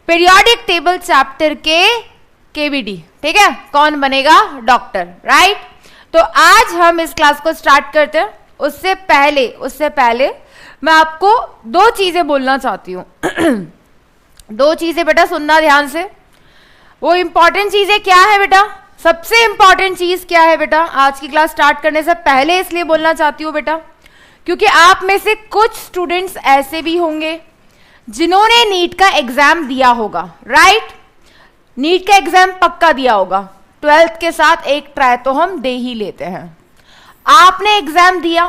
Periodic table chapter के केवीडी, ठीक है, कौन बनेगा डॉक्टर, राइट। तो आज हम इस क्लास को स्टार्ट करते हैं। उससे पहले मैं आपको दो चीजें बोलना चाहती हूँ। दो चीजें बेटा सुनना ध्यान से। वो इंपॉर्टेंट चीजें क्या है बेटा, सबसे इंपॉर्टेंट चीज क्या है बेटा, आज की क्लास स्टार्ट करने से पहले इसलिए बोलना चाहती हूँ बेटा, क्योंकि आप में से कुछ स्टूडेंट्स ऐसे भी होंगे जिन्होंने नीट का एग्जाम दिया होगा, राइट। नीट का एग्जाम पक्का दिया होगा, 12th के साथ एक ट्राई तो हम दे ही लेते हैं। आपने एग्जाम दिया,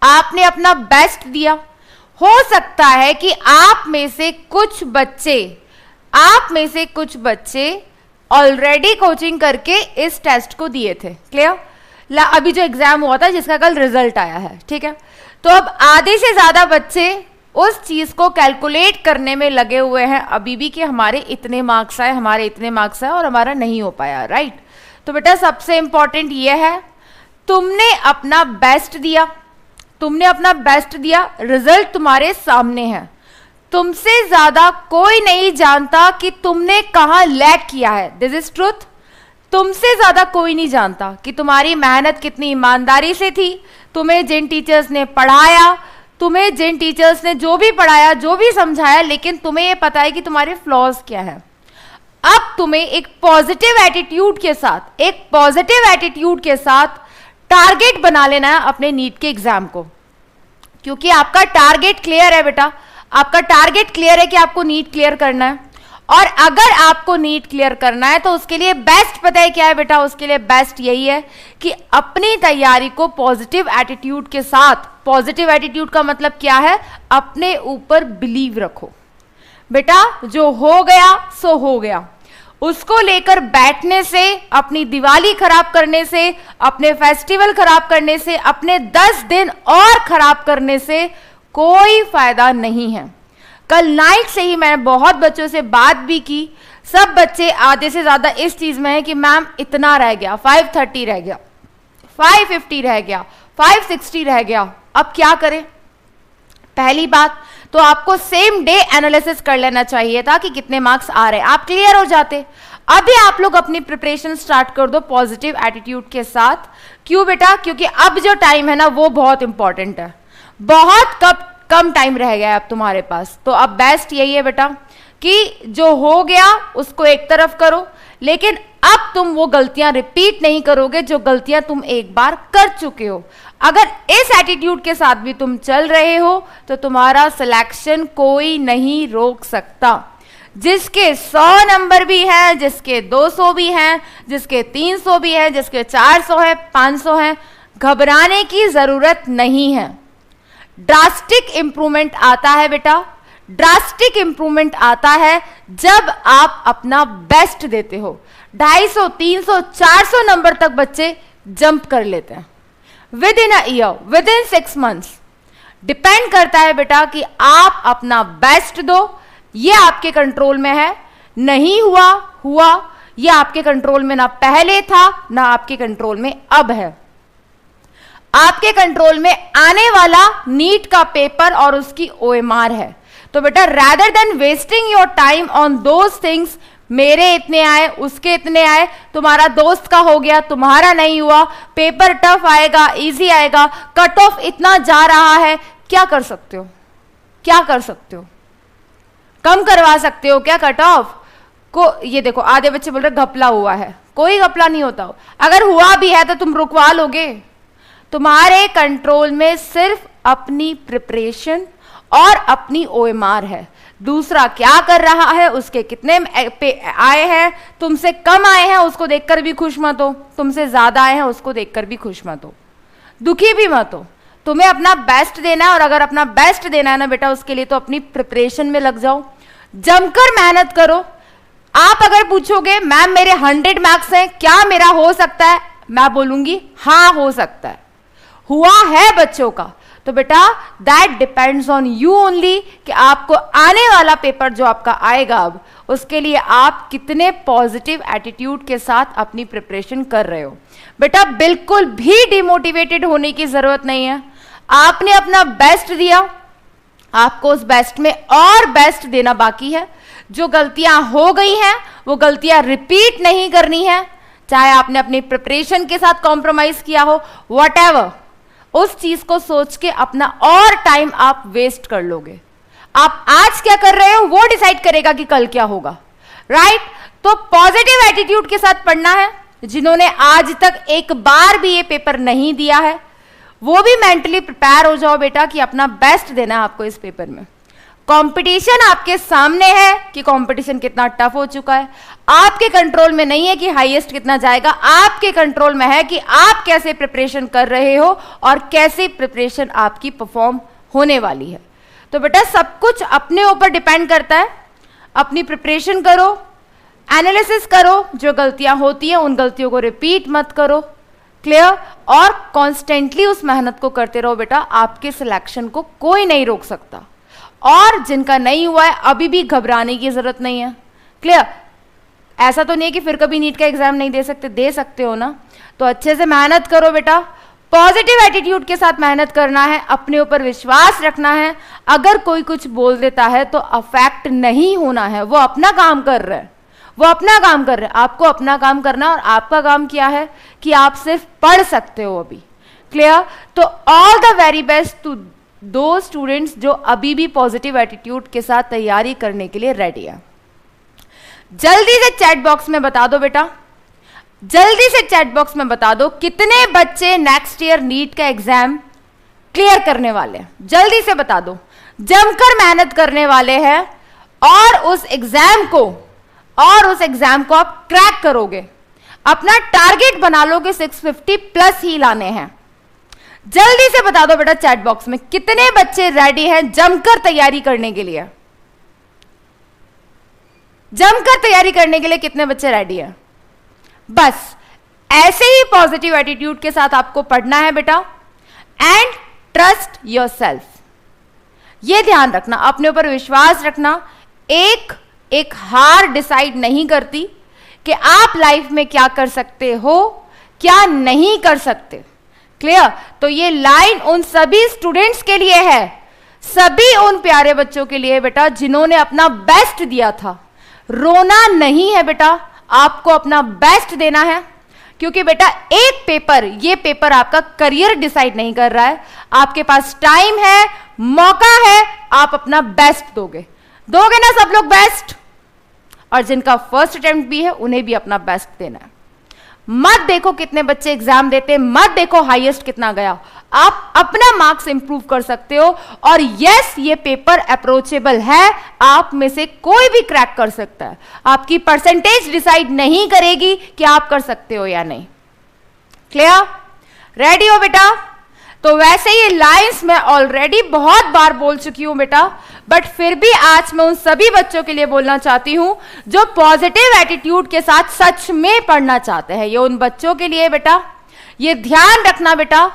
आपने अपना बेस्ट दिया। हो सकता है कि आप में से कुछ बच्चे ऑलरेडी कोचिंग करके इस टेस्ट को दिए थे, क्लियर। अभी जो एग्जाम हुआ था जिसका कल रिजल्ट आया है, ठीक है। तो अब आधे से ज्यादा बच्चे उस चीज को कैलकुलेट करने में लगे हुए हैं अभी भी कि हमारे इतने मार्क्स आए और हमारा नहीं हो पाया, राइट। तो बेटा सबसे इंपॉर्टेंट ये है, तुमने अपना बेस्ट दिया, रिजल्ट तुम्हारे सामने है। तुमसे ज्यादा कोई नहीं जानता कि तुमने कहां लैग किया है, दिस इज ट्रूथ। तुमसे ज्यादा कोई नहीं जानता कि तुम्हारी मेहनत कितनी ईमानदारी से थी, तुम्हें जिन टीचर्स ने पढ़ाया, तुम्हें जिन टीचर्स ने जो भी पढ़ाया, जो भी समझाया, लेकिन तुम्हें ये पता है कि तुम्हारे फ्लॉज क्या है। अब तुम्हें एक पॉजिटिव एटीट्यूड के साथ टारगेट बना लेना है अपने नीट के एग्जाम को, क्योंकि आपका टारगेट क्लियर है बेटा। आपका टारगेट क्लियर है कि आपको नीट क्लियर करना है, और अगर आपको नीट क्लियर करना है तो उसके लिए बेस्ट पता है क्या है बेटा, उसके लिए बेस्ट यही है कि अपनी तैयारी को पॉजिटिव एटीट्यूड के साथ, पॉजिटिव एटीट्यूड का मतलब क्या है, अपने ऊपर बिलीव रखो बेटा। जो हो गया सो हो गया, उसको लेकर बैठने से, अपनी दिवाली खराब करने से, अपने फेस्टिवल खराब करने से, अपने 10 दिन और खराब करने से कोई फायदा नहीं है। कल नाइट से ही मैंने बहुत बच्चों से बात भी की, सब बच्चे आधे से ज्यादा इस चीज में है कि मैम इतना रह गया, 530 रह गया, 550 रह गया, 560 रह गया, अब क्या करें। पहली बात तो आपको सेम डे एनालिसिस कर लेना चाहिए था कि कितने मार्क्स आ रहे हैं, आप क्लियर हो जाते। अभी आप लोग अपनी प्रिपरेशन स्टार्ट कर दो पॉजिटिव एटीट्यूड के साथ। क्यों बेटा, क्योंकि अब जो टाइम है ना वो बहुत इंपॉर्टेंट है, बहुत कम टाइम रह गया है अब तुम्हारे पास। तो अब बेस्ट यही है बेटा कि जो हो गया उसको एक तरफ करो, लेकिन अब तुम वो गलतियां रिपीट नहीं करोगे जो गलतियां तुम एक बार कर चुके हो। अगर इस एटीट्यूड के साथ भी तुम चल रहे हो तो तुम्हारा सिलेक्शन कोई नहीं रोक सकता। जिसके 100 नंबर भी हैं, जिसके 200 भी हैं, जिसके 300 भी हैं, जिसके 400 है, 500 है, घबराने की जरूरत नहीं है। ड्रास्टिक इंप्रूवमेंट आता है बेटा, ड्रास्टिक इंप्रूवमेंट आता है जब आप अपना बेस्ट देते हो। 250, 300, 400 नंबर तक बच्चे जंप कर लेते हैं with in a year, with in 6 months। Depend करता है बेटा कि आप अपना बेस्ट दो, ये आपके कंट्रोल में है। नहीं हुआ ये आपके कंट्रोल में ना पहले था ना आपके कंट्रोल में अब है। आपके कंट्रोल में आने वाला नीट का पेपर और उसकी OMR है। तो बेटा rather than wasting your time on those things, मेरे इतने आए, उसके इतने आए, तुम्हारा दोस्त का हो गया, तुम्हारा नहीं हुआ, पेपर टफ आएगा, इजी आएगा, कट ऑफ इतना जा रहा है, क्या कर सकते हो? कम करवा सकते हो क्या कट ऑफ को? ये देखो आधे बच्चे बोल रहे घपला हुआ है, कोई घपला नहीं होता। अगर हुआ भी है तो तुम रुकवा लोगे। तुम्हारे कंट्रोल में सिर्फ अपनी प्रिपरेशन और अपनी OMR है। दूसरा क्या कर रहा है, उसके कितने आए हैं, तुमसे कम आए हैं उसको देखकर भी खुश मत हो, तुमसे ज्यादा आए हैं उसको देखकर भी खुश मत हो, दुखी भी मत हो। तुम्हें अपना बेस्ट देना है, और अगर अपना बेस्ट देना है ना बेटा, उसके लिए तो अपनी प्रिपरेशन में लग जाओ, जमकर मेहनत करो। आप अगर पूछोगे मैम मेरे 100 मार्क्स हैं, क्या मेरा हो सकता है, मैं बोलूंगी हाँ हो सकता है, हुआ है बच्चों का। तो बेटा that depends on you only कि आपको आने वाला पेपर जो आपका आएगा अब, उसके लिए आप कितने पॉजिटिव एटीट्यूड के साथ अपनी प्रिपरेशन कर रहे हो। बेटा बिल्कुल भी डिमोटिवेटेड होने की जरूरत नहीं है। आपने अपना बेस्ट दिया, आपको उस बेस्ट में और बेस्ट देना बाकी है। जो गलतियां हो गई हैं वो गलतियां रिपीट नहीं करनी है, चाहे आपने अपनी प्रिपरेशन के साथ कॉम्प्रोमाइज किया हो, व्हाटएवर, उस चीज को सोच के अपना और टाइम आप वेस्ट कर लोगे। आप आज क्या कर रहे हो वो डिसाइड करेगा कि कल क्या होगा, राइट? तो पॉजिटिव एटीट्यूड के साथ पढ़ना है। जिन्होंने आज तक एक बार भी ये पेपर नहीं दिया है वो भी मेंटली प्रिपेयर हो जाओ बेटा कि अपना बेस्ट देना है आपको इस पेपर में। कंपटीशन आपके सामने है कि कंपटीशन कितना टफ हो चुका है। आपके कंट्रोल में नहीं है कि हाईएस्ट कितना जाएगा, आपके कंट्रोल में है कि आप कैसे प्रिपरेशन कर रहे हो और कैसे प्रिपरेशन आपकी परफॉर्म होने वाली है। तो बेटा सब कुछ अपने ऊपर डिपेंड करता है। अपनी प्रिपरेशन करो, एनालिसिस करो, जो गलतियां होती हैं उन गलतियों को रिपीट मत करो, क्लियर? और कॉन्स्टेंटली उस मेहनत को करते रहो बेटा, आपके सिलेक्शन को कोई नहीं रोक सकता। और जिनका नहीं हुआ है अभी भी घबराने की जरूरत नहीं है, क्लियर? ऐसा तो नहीं है कि फिर कभी नीट का एग्जाम नहीं दे सकते, दे सकते हो ना। तो अच्छे से मेहनत करो बेटा, पॉजिटिव एटीट्यूड के साथ मेहनत करना है, अपने ऊपर विश्वास रखना है। अगर कोई कुछ बोल देता है तो अफेक्ट नहीं होना है, वो अपना काम कर रहे हैं, वो अपना काम कर रहे हैं, आपको अपना काम करना। और आपका काम क्या है कि आप सिर्फ पढ़ सकते हो अभी, क्लियर? तो all the very best to दो स्टूडेंट्स जो अभी भी पॉजिटिव एटीट्यूड के साथ तैयारी करने के लिए रेडी है। जल्दी से चैट बॉक्स में बता दो बेटा, जल्दी से चैट बॉक्स में बता दो कितने बच्चे नेक्स्ट ईयर नीट का एग्जाम क्लियर करने वाले हैं। जल्दी से बता दो, जमकर मेहनत करने वाले हैं और उस एग्जाम को आप क्रैक करोगे, अपना टारगेट बना लोगे 650 प्लस ही लाने हैं। जल्दी से बता दो बेटा चैट बॉक्स में कितने बच्चे रेडी हैं जमकर तैयारी करने के लिए। जमकर तैयारी करने के लिए कितने बच्चे रेडी हैं? बस ऐसे ही पॉजिटिव एटीट्यूड के साथ आपको पढ़ना है बेटा। एंड ट्रस्ट योरसेल्फ, ये ध्यान रखना, अपने ऊपर विश्वास रखना। एक हार डिसाइड नहीं करती कि आप लाइफ में क्या कर सकते हो, क्या नहीं कर सकते, क्लियर? तो ये लाइन उन सभी स्टूडेंट्स के लिए है, सभी उन प्यारे बच्चों के लिए बेटा जिन्होंने अपना बेस्ट दिया था। रोना नहीं है बेटा, आपको अपना बेस्ट देना है, क्योंकि बेटा एक पेपर, ये पेपर आपका करियर डिसाइड नहीं कर रहा है। आपके पास टाइम है, मौका है, आप अपना बेस्ट दोगे ना सब लोग बेस्ट? और जिनका फर्स्ट अटेम्प्ट भी है उन्हें भी अपना बेस्ट देना है। मत देखो कितने बच्चे एग्जाम देते, मत देखो हाईएस्ट कितना गया, आप अपना मार्क्स इंप्रूव कर सकते हो। और यस, ये पेपर अप्रोचेबल है, आप में से कोई भी क्रैक कर सकता है। आपकी परसेंटेज डिसाइड नहीं करेगी कि आप कर सकते हो या नहीं, क्लियर? रेडी हो बेटा? तो वैसे ये लाइंस मैं ऑलरेडी बहुत बार बोल चुकी हूं बेटा, बट फिर भी आज मैं उन सभी बच्चों के लिए बोलना चाहती हूं जो पॉजिटिव एटीट्यूड के साथ सच में पढ़ना चाहते हैं। ये उन बच्चों के लिए बेटा, ये ध्यान रखना बेटा,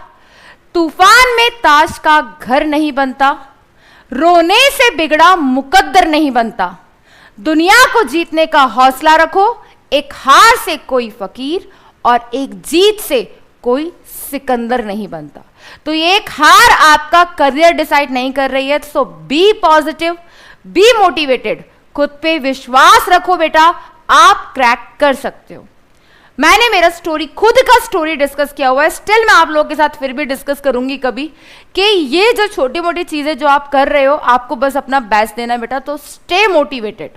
तूफान में ताश का घर नहीं बनता, रोने से बिगड़ा मुकद्दर नहीं बनता। दुनिया को जीतने का हौसला रखो, एक हार से कोई फकीर और एक जीत से कोई सिकंदर नहीं बनता। तो ये एक हार आपका करियर डिसाइड नहीं कर रही है। सो बी पॉजिटिव, बी मोटिवेटेड, खुद पे विश्वास रखो बेटा, आप क्रैक कर सकते हो। मैंने मेरा खुद का स्टोरी डिस्कस किया हुआ है, स्टिल मैं आप लोगों के साथ फिर भी डिस्कस करूंगी कभी, कि ये जो छोटी मोटी चीजें जो आप कर रहे हो, आपको बस अपना बेस्ट देना है बेटा। तो स्टे मोटिवेटेड,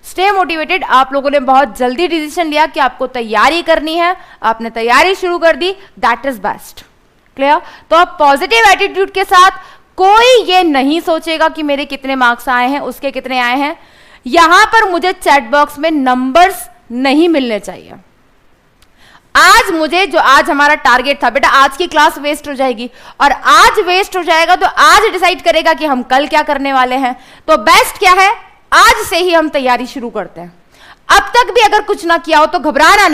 स्टे मोटिवेटेड। आप लोगों ने बहुत जल्दी डिसीजन लिया कि आपको तैयारी करनी है, आपने तैयारी शुरू कर दी, दैट इज बेस्ट, क्लियर? तो आप पॉजिटिव एटीट्यूड के साथ, कोई ये नहीं सोचेगा कि मेरे कितने मार्क्स आए हैं, उसके कितने आए हैं। यहां पर मुझे चैट बॉक्स में नंबर्स नहीं मिलने चाहिए। आज हमारा टारगेट था बेटा, आज की क्लास वेस्ट हो जाएगी, और आज वेस्ट हो जाएगा तो आज डिसाइड करेगा कि हम कल क्या करने वाले हैं। तो बेस्ट क्या है, आज से ही हम तैयारी शुरू करते हैं। अब तक भी अगर कुछ ना किया हो तो घबराना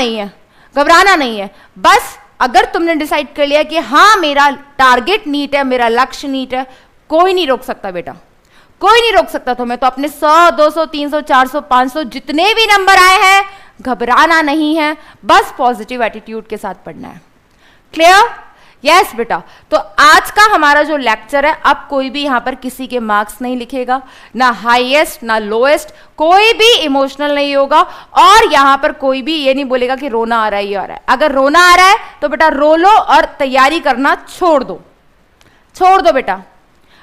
नहीं है। बस अगर तुमने डिसाइड कर लिया कि हाँ मेरा टारगेट नीट है, मेरा लक्ष्य नीट है, कोई नहीं रोक सकता बेटा, कोई नहीं रोक सकता तुम्हें। तो अपने 100, 200, 300, 400, 500 जितने भी नंबर आए हैं, घबराना नहीं है, बस पॉजिटिव एटीट्यूड के साथ पढ़ना है, क्लियर? यस बेटा, तो आज का हमारा जो लेक्चर है, अब कोई भी यहां पर किसी के मार्क्स नहीं लिखेगा, ना हाईएस्ट ना लोएस्ट, कोई भी इमोशनल नहीं होगा, और यहां पर कोई भी ये नहीं बोलेगा कि रोना आ रहा है, ये आ रहा है। अगर रोना आ रहा है तो बेटा रो लो और तैयारी करना छोड़ दो, छोड़ दो बेटा,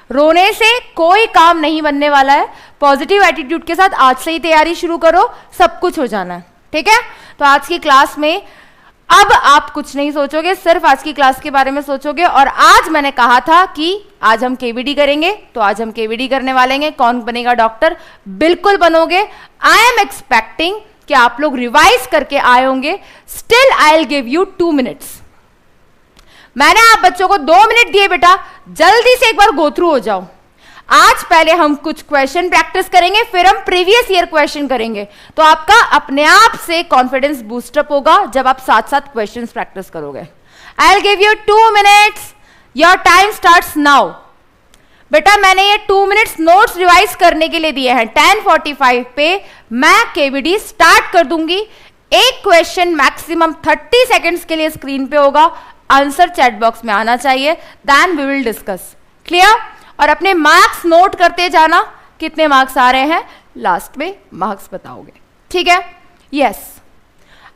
रोने से कोई काम नहीं बनने वाला है। पॉजिटिव एटीट्यूड के साथ आज से ही तैयारी शुरू करो, सब कुछ हो जाना है, ठीक है। तो आज की क्लास में अब आप कुछ नहीं सोचोगे, सिर्फ आज की क्लास के बारे में सोचोगे। और आज मैंने कहा था कि आज हम केवीडी करेंगे, तो आज हम केवीडी करने वाले हैं। कौन बनेगा डॉक्टर? बिल्कुल बनोगे। आई एम एक्सपेक्टिंग कि आप लोग रिवाइज करके आए होंगे। Still I will give you 2 minutes. मैंने आप बच्चों को 2 मिनट दिए बेटा, जल्दी से एक बार गो थ्रू हो जाओ। आज पहले हम कुछ क्वेश्चन प्रैक्टिस करेंगे, फिर हम प्रीवियस ईयर क्वेश्चन करेंगे। तो आपका अपने आप से कॉन्फिडेंस बूस्टअप होगा जब आप साथ साथ क्वेश्चंस प्रैक्टिस करोगे। I will give you 2 minutes, your time starts now. बेटा मैंने ये 2 मिनट्स नोट्स रिवाइज करने के लिए दिए हैं। 10:45 पे मैं केवीडी स्टार्ट कर दूंगी। एक क्वेश्चन मैक्सिमम 30 सेकेंड्स के लिए स्क्रीन पे होगा, आंसर चैट बॉक्स में आना चाहिए, then we will discuss. Clear? और अपने मार्क्स नोट करते जाना, कितने मार्क्स आ रहे हैं लास्ट में मार्क्स बताओगे, ठीक है? Yes,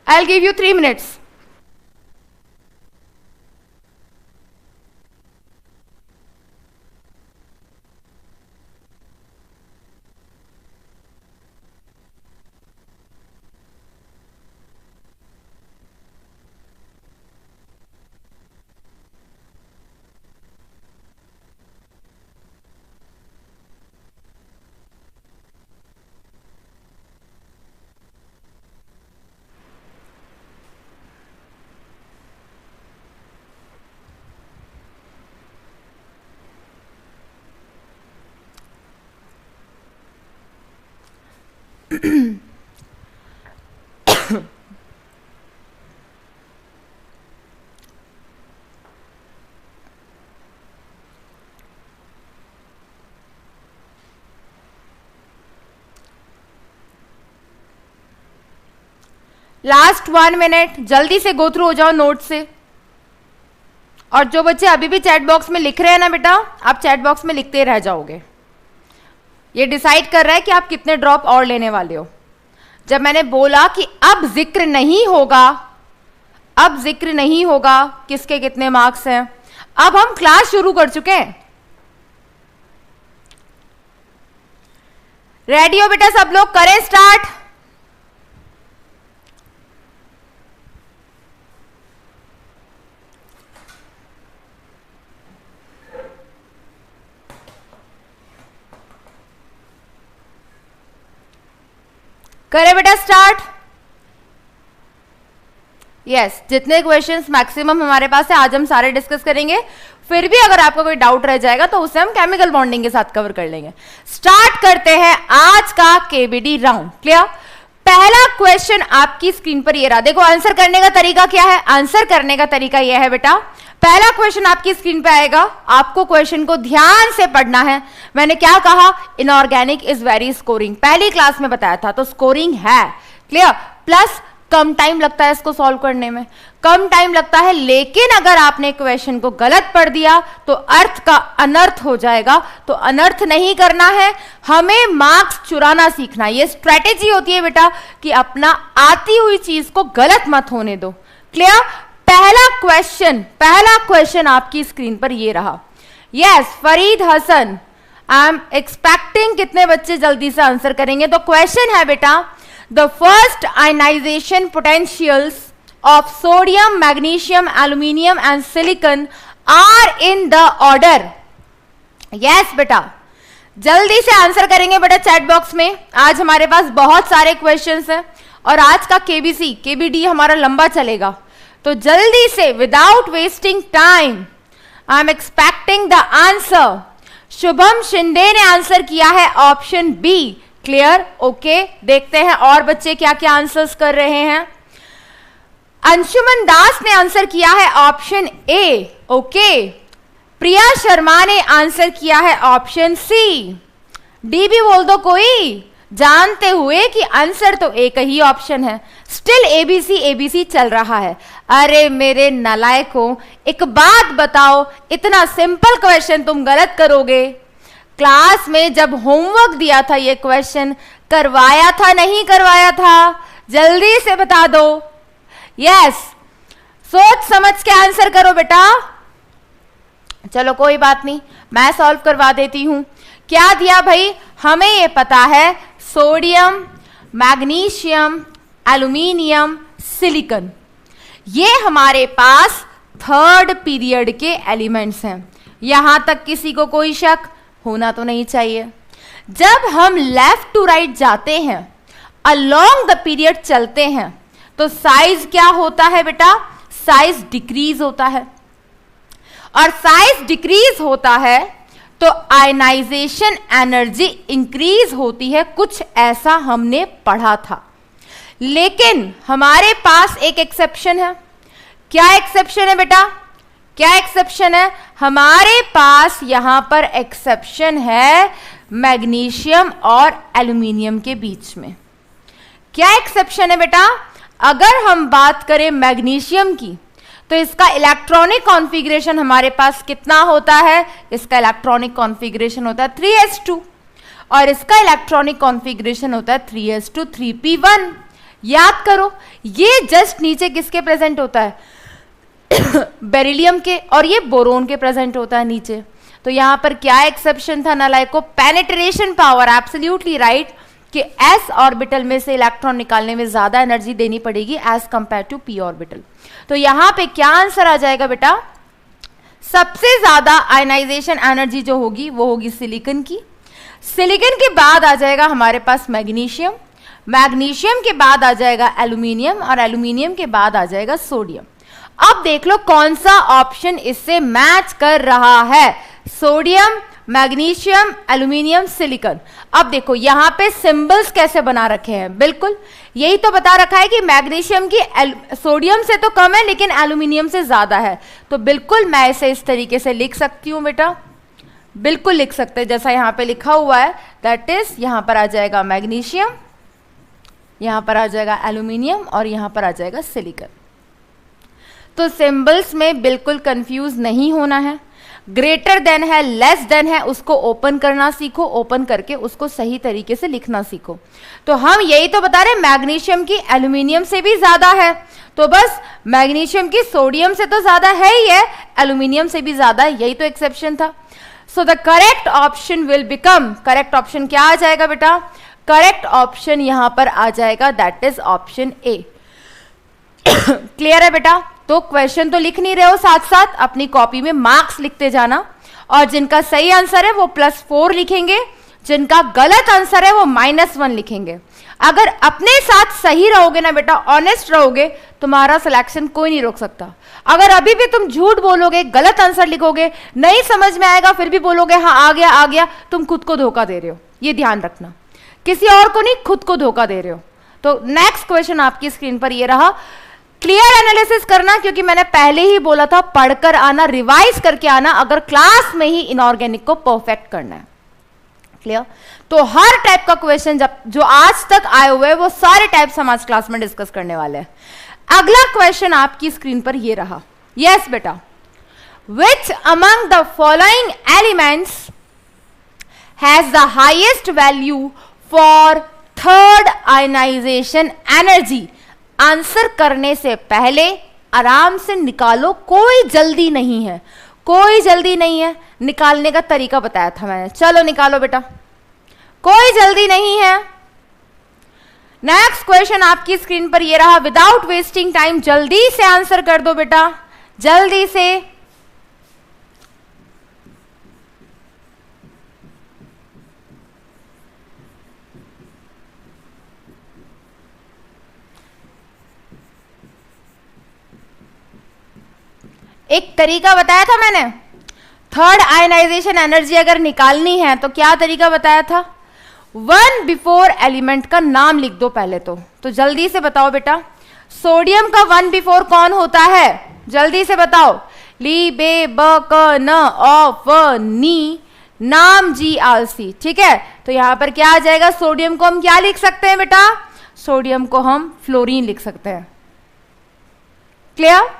I will give you 3 minutes. Last 1 minute, जल्दी से गो थ्रू हो जाओ नोट से। और जो बच्चे अभी भी चैट बॉक्स में लिख रहे हैं ना बेटा, आप चैट बॉक्स में लिखते रह जाओगे। ये डिसाइड कर रहा है कि आप कितने ड्रॉप और लेने वाले हो। जब मैंने बोला कि अब जिक्र नहीं होगा, अब जिक्र नहीं होगा किसके कितने मार्क्स हैं, अब हम क्लास शुरू कर चुके हैं। रेडी हो बेटा सब लोग? करें स्टार्ट। करें बेटा स्टार्ट। यस, जितने क्वेश्चंस मैक्सिमम हमारे पास है आज हम सारे डिस्कस करेंगे। फिर भी अगर आपको कोई डाउट रह जाएगा तो उसे हम केमिकल बॉन्डिंग के साथ कवर कर लेंगे। स्टार्ट करते हैं आज का केबीडी राउंड। क्लियर? पहला क्वेश्चन आपकी स्क्रीन पर ये रहा। देखो आंसर करने का तरीका क्या है। आंसर करने का तरीका यह है बेटा, पहला क्वेश्चन आपकी स्क्रीन पे आएगा, आपको क्वेश्चन को ध्यान से पढ़ना है। मैंने क्या कहा? इनऑर्गेनिक इज वेरी स्कोरिंग, पहली क्लास में बताया था, तो स्कोरिंग है। क्लियर? प्लस कम टाइम लगता है इसको सॉल्व करने में, कम टाइम लगता है, लेकिन अगर आपने क्वेश्चन को गलत पढ़ दिया तो अर्थ का अनर्थ हो जाएगा। तो अनर्थ नहीं करना है, हमें मार्क्स चुराना सीखना। ये स्ट्रेटेजी होती है बेटा कि अपना आती हुई चीज को गलत मत होने दो। क्लियर? पहला क्वेश्चन आपकी स्क्रीन पर ये रहा। Yes, Farid Hasan, I am expecting कितने बच्चे जल्दी से आंसर करेंगे। तो क्वेश्चन है बेटा, the first ionization potentials of sodium, magnesium, aluminium and silicon are in the order. Yes बेटा, जल्दी से आंसर करेंगे बेटा चैट बॉक्स में। आज हमारे पास बहुत सारे क्वेश्चंस हैं और आज का केबीसी केबीडी हमारा लंबा चलेगा, तो जल्दी से without wasting time I am expecting the answer. Shubham Shinde ने आंसर किया है ऑप्शन बी। क्लियर? ओके, देखते हैं और बच्चे क्या क्या आंसर्स कर रहे हैं। अंशुमन दास ने आंसर किया है option A. Okay, Priya Sharma ने आंसर किया है ऑप्शन सी। डी भी बोल दो कोई, जानते हुए कि आंसर तो एक ही ऑप्शन है, स्टिल एबीसी एबीसी चल रहा है। अरे मेरे नालायकों, एक बात बताओ, इतना सिंपल क्वेश्चन तुम गलत करोगे? क्लास में जब होमवर्क दिया था ये क्वेश्चन करवाया था नहीं करवाया था? जल्दी से बता दो। यस, सोच समझ के आंसर करो बेटा। चलो कोई बात नहीं, मैं सॉल्व करवा देती हूं। क्या दिया भाई? हमें ये पता है सोडियम, मैग्नीशियम, एल्यूमिनियम, सिलिकॉन, ये हमारे पास थर्ड पीरियड के एलिमेंट्स हैं। यहां तक किसी को कोई शक होना तो नहीं चाहिए। जब हम लेफ्ट टू राइट जाते हैं, अलोंग द पीरियड चलते हैं, तो साइज क्या होता है बेटा? साइज डिक्रीज होता है। और साइज डिक्रीज होता है तो आयनाइजेशन एनर्जी इंक्रीज होती है, कुछ ऐसा हमने पढ़ा था। लेकिन हमारे पास एक एक्सेप्शन है। क्या एक्सेप्शन है बेटा? क्या एक्सेप्शन है? हमारे पास यहां पर एक्सेप्शन है मैग्नीशियम और एल्यूमिनियम के बीच में। क्या एक्सेप्शन है बेटा? अगर हम बात करें मैग्नीशियम की, तो इसका इलेक्ट्रॉनिक कॉन्फ़िगरेशन हमारे पास कितना होता है? इसका इलेक्ट्रॉनिक कॉन्फ़िगरेशन होता है 3s2 और इसका इलेक्ट्रॉनिक कॉन्फ़िगरेशन होता है 3s2 3p1। याद करो, ये जस्ट नीचे किसके प्रेजेंट होता है? बेरिलियम के, और ये बोरोन के प्रेजेंट होता है नीचे। तो यहां पर क्या एक्सेप्शन था नालायकों? पेनिट्रेशन पावर, एब्सोल्युटली राइट, कि s ऑर्बिटल में से इलेक्ट्रॉन निकालने में ज्यादा एनर्जी देनी पड़ेगी as compare to p orbital. तो यहां पे क्या आंसर आ जाएगा बेटा? सबसे ज्यादा आयनाइजेशन एनर्जी जो होगी वो होगी सिलिकॉन की। सिलिकॉन के बाद आ जाएगा हमारे पास मैग्नीशियम, मैग्नीशियम के बाद आ जाएगा एल्यूमिनियम और एल्यूमिनियम के बाद आ जाएगा सोडियम। अब देख लो कौन सा ऑप्शन इससे मैच कर रहा है। Sodium, magnesium, aluminium, silicon. अब देखो यहां पे सिंबल्स कैसे बना रखे हैं, बिल्कुल यही तो बता रखा है कि मैग्नीशियम की सोडियम से तो कम है लेकिन एल्यूमिनियम से ज्यादा है। तो बिल्कुल मैं इसे इस तरीके से लिख सकती हूं बेटा, बिल्कुल लिख सकते हैं जैसा यहां पे लिखा हुआ है। दैट इज यहां पर आ जाएगा मैग्नीशियम, यहां पर आ जाएगा एल्यूमिनियम और यहां पर आ जाएगा सिलिकॉन। तो सिंबल्स में बिल्कुल कंफ्यूज नहीं होना है। ग्रेटर देन है, लेस देन है, उसको ओपन करना सीखो, ओपन करके उसको सही तरीके से लिखना सीखो। तो हम यही तो बता रहे, मैग्नीशियम की एल्यूमिनियम से भी ज्यादा है, तो बस मैग्नीशियम की सोडियम से तो ज्यादा है ही है, एल्यूमिनियम से भी ज्यादा है, यही तो एक्सेप्शन था। सो the correct option will become, correct option क्या आ जाएगा बेटा? करेक्ट ऑप्शन यहां पर आ जाएगा, that is option A. Clear है बेटा? तो क्वेश्चन तो लिख नहीं रहे हो, साथ साथ अपनी कॉपी में मार्क्स लिखते जाना, और जिनका सही आंसर है वो +4 लिखेंगे, जिनका गलत आंसर है वो -1 लिखेंगे। अगर अपने साथ सही रहोगे ना बेटा, ऑनेस्ट रहोगे, तुम्हारा सिलेक्शन कोई नहीं रोक सकता। अगर अभी भी तुम झूठ बोलोगे, गलत आंसर लिखोगे, नहीं समझ में आएगा, फिर भी बोलोगे हाँ आ गया आ गया, तुम खुद को धोखा दे रहे हो, ये ध्यान रखना। किसी और को नहीं, खुद को धोखा दे रहे हो। तो नेक्स्ट क्वेश्चन आपकी स्क्रीन पर ये रहा। क्लियर एनालिसिस करना, क्योंकि मैंने पहले ही बोला था पढ़कर आना, रिवाइज करके आना, अगर क्लास में ही इनऑर्गेनिक को परफेक्ट करना है। क्लियर? तो हर टाइप का क्वेश्चन जो आज तक आए हुए हैं वो सारे टाइप्स हम आज क्लास में डिस्कस करने वाले हैं। अगला क्वेश्चन आपकी स्क्रीन पर ये रहा। यस बेटा, which among the following elements has the highest value for third ionization energy? Answer करने से पहले आराम से निकालो, कोई जल्दी नहीं है, कोई जल्दी नहीं है। निकालने का तरीका बताया था मैंने, चलो निकालो बेटा, कोई जल्दी नहीं है। नेक्स्ट क्वेश्चन आपकी स्क्रीन पर ये रहा। विदाउट वेस्टिंग टाइम जल्दी से आंसर कर दो बेटा, जल्दी से। एक तरीका बताया था मैंने, थर्ड आयनाइजेशन एनर्जी अगर निकालनी है तो क्या तरीका बताया था? 1 बिफोर एलिमेंट का नाम लिख दो पहले तो जल्दी से बताओ बेटा, सोडियम का 1 बिफोर कौन होता है? जल्दी से बताओ। ली बे ब क न अ फ नी नाम Gr3, ठीक है। तो यहां पर क्या आ जाएगा, सोडियम को हम क्या लिख सकते हैं बेटा, सोडियम को हम फ्लोरीन लिख सकते हैं। क्लियर।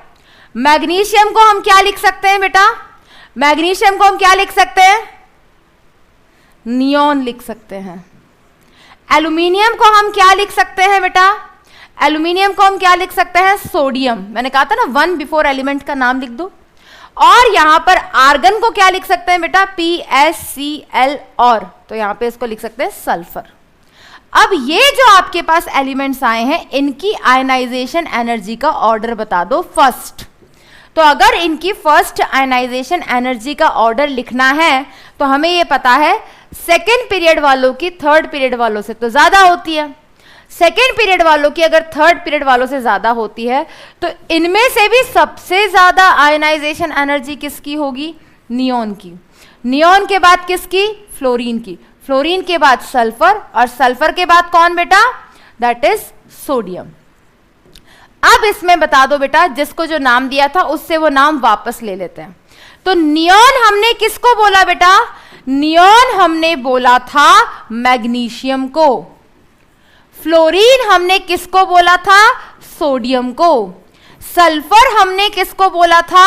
मैग्नीशियम को हम क्या लिख सकते हैं बेटा, मैग्नीशियम को हम क्या लिख सकते हैं, नियॉन लिख सकते हैं। एल्यूमिनियम को हम क्या लिख सकते हैं बेटा, एल्यूमिनियम को हम क्या लिख सकते हैं, सोडियम। मैंने कहा था ना 1 बिफोर एलिमेंट का नाम लिख दो। और यहां पर आर्गन को क्या लिख सकते हैं बेटा, PSCl, और तो यहां पे इसको लिख सकते हैं सल्फर। अब ये जो आपके पास एलिमेंट्स आए हैं, इनकी आयनाइजेशन एनर्जी का ऑर्डर बता दो फर्स्ट। तो अगर इनकी फर्स्ट आयनाइजेशन एनर्जी का ऑर्डर लिखना है तो हमें ये पता है सेकेंड पीरियड वालों की थर्ड पीरियड वालों से तो ज्यादा होती है। सेकेंड पीरियड वालों की अगर थर्ड पीरियड वालों से ज्यादा होती है तो इनमें से भी सबसे ज्यादा आयनाइजेशन एनर्जी किसकी होगी, नियॉन की। नियॉन के बाद किसकी, फ्लोरीन की। फ्लोरीन के बाद सल्फर, और सल्फर के बाद कौन बेटा, दैट इज सोडियम। अब इसमें बता दो बेटा, जिसको जो नाम दिया था उससे वो नाम वापस ले लेते हैं। तो नियॉन हमने किसको बोला बेटा, नियॉन हमने बोला था मैग्नीशियम को। फ्लोरीन हमने किसको बोला था, सोडियम को। सल्फर हमने किसको बोला था,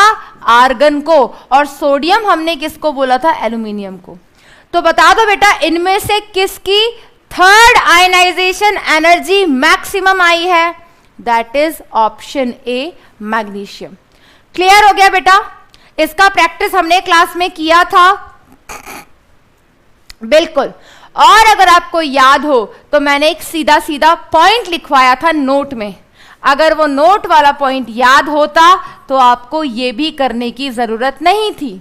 आर्गन को। और सोडियम हमने किसको बोला था, एल्यूमिनियम को। तो बता दो बेटा, इनमें से किसकी थर्ड आयनाइजेशन एनर्जी मैक्सिमम आई है, that is option A, magnesium. Clear हो गया बेटा। इसका प्रैक्टिस हमने क्लास में किया था, बिल्कुल। और अगर आपको याद हो तो मैंने एक सीधा सीधा पॉइंट लिखवाया था नोट में। अगर वो नोट वाला पॉइंट याद होता तो आपको ये भी करने की जरूरत नहीं थी।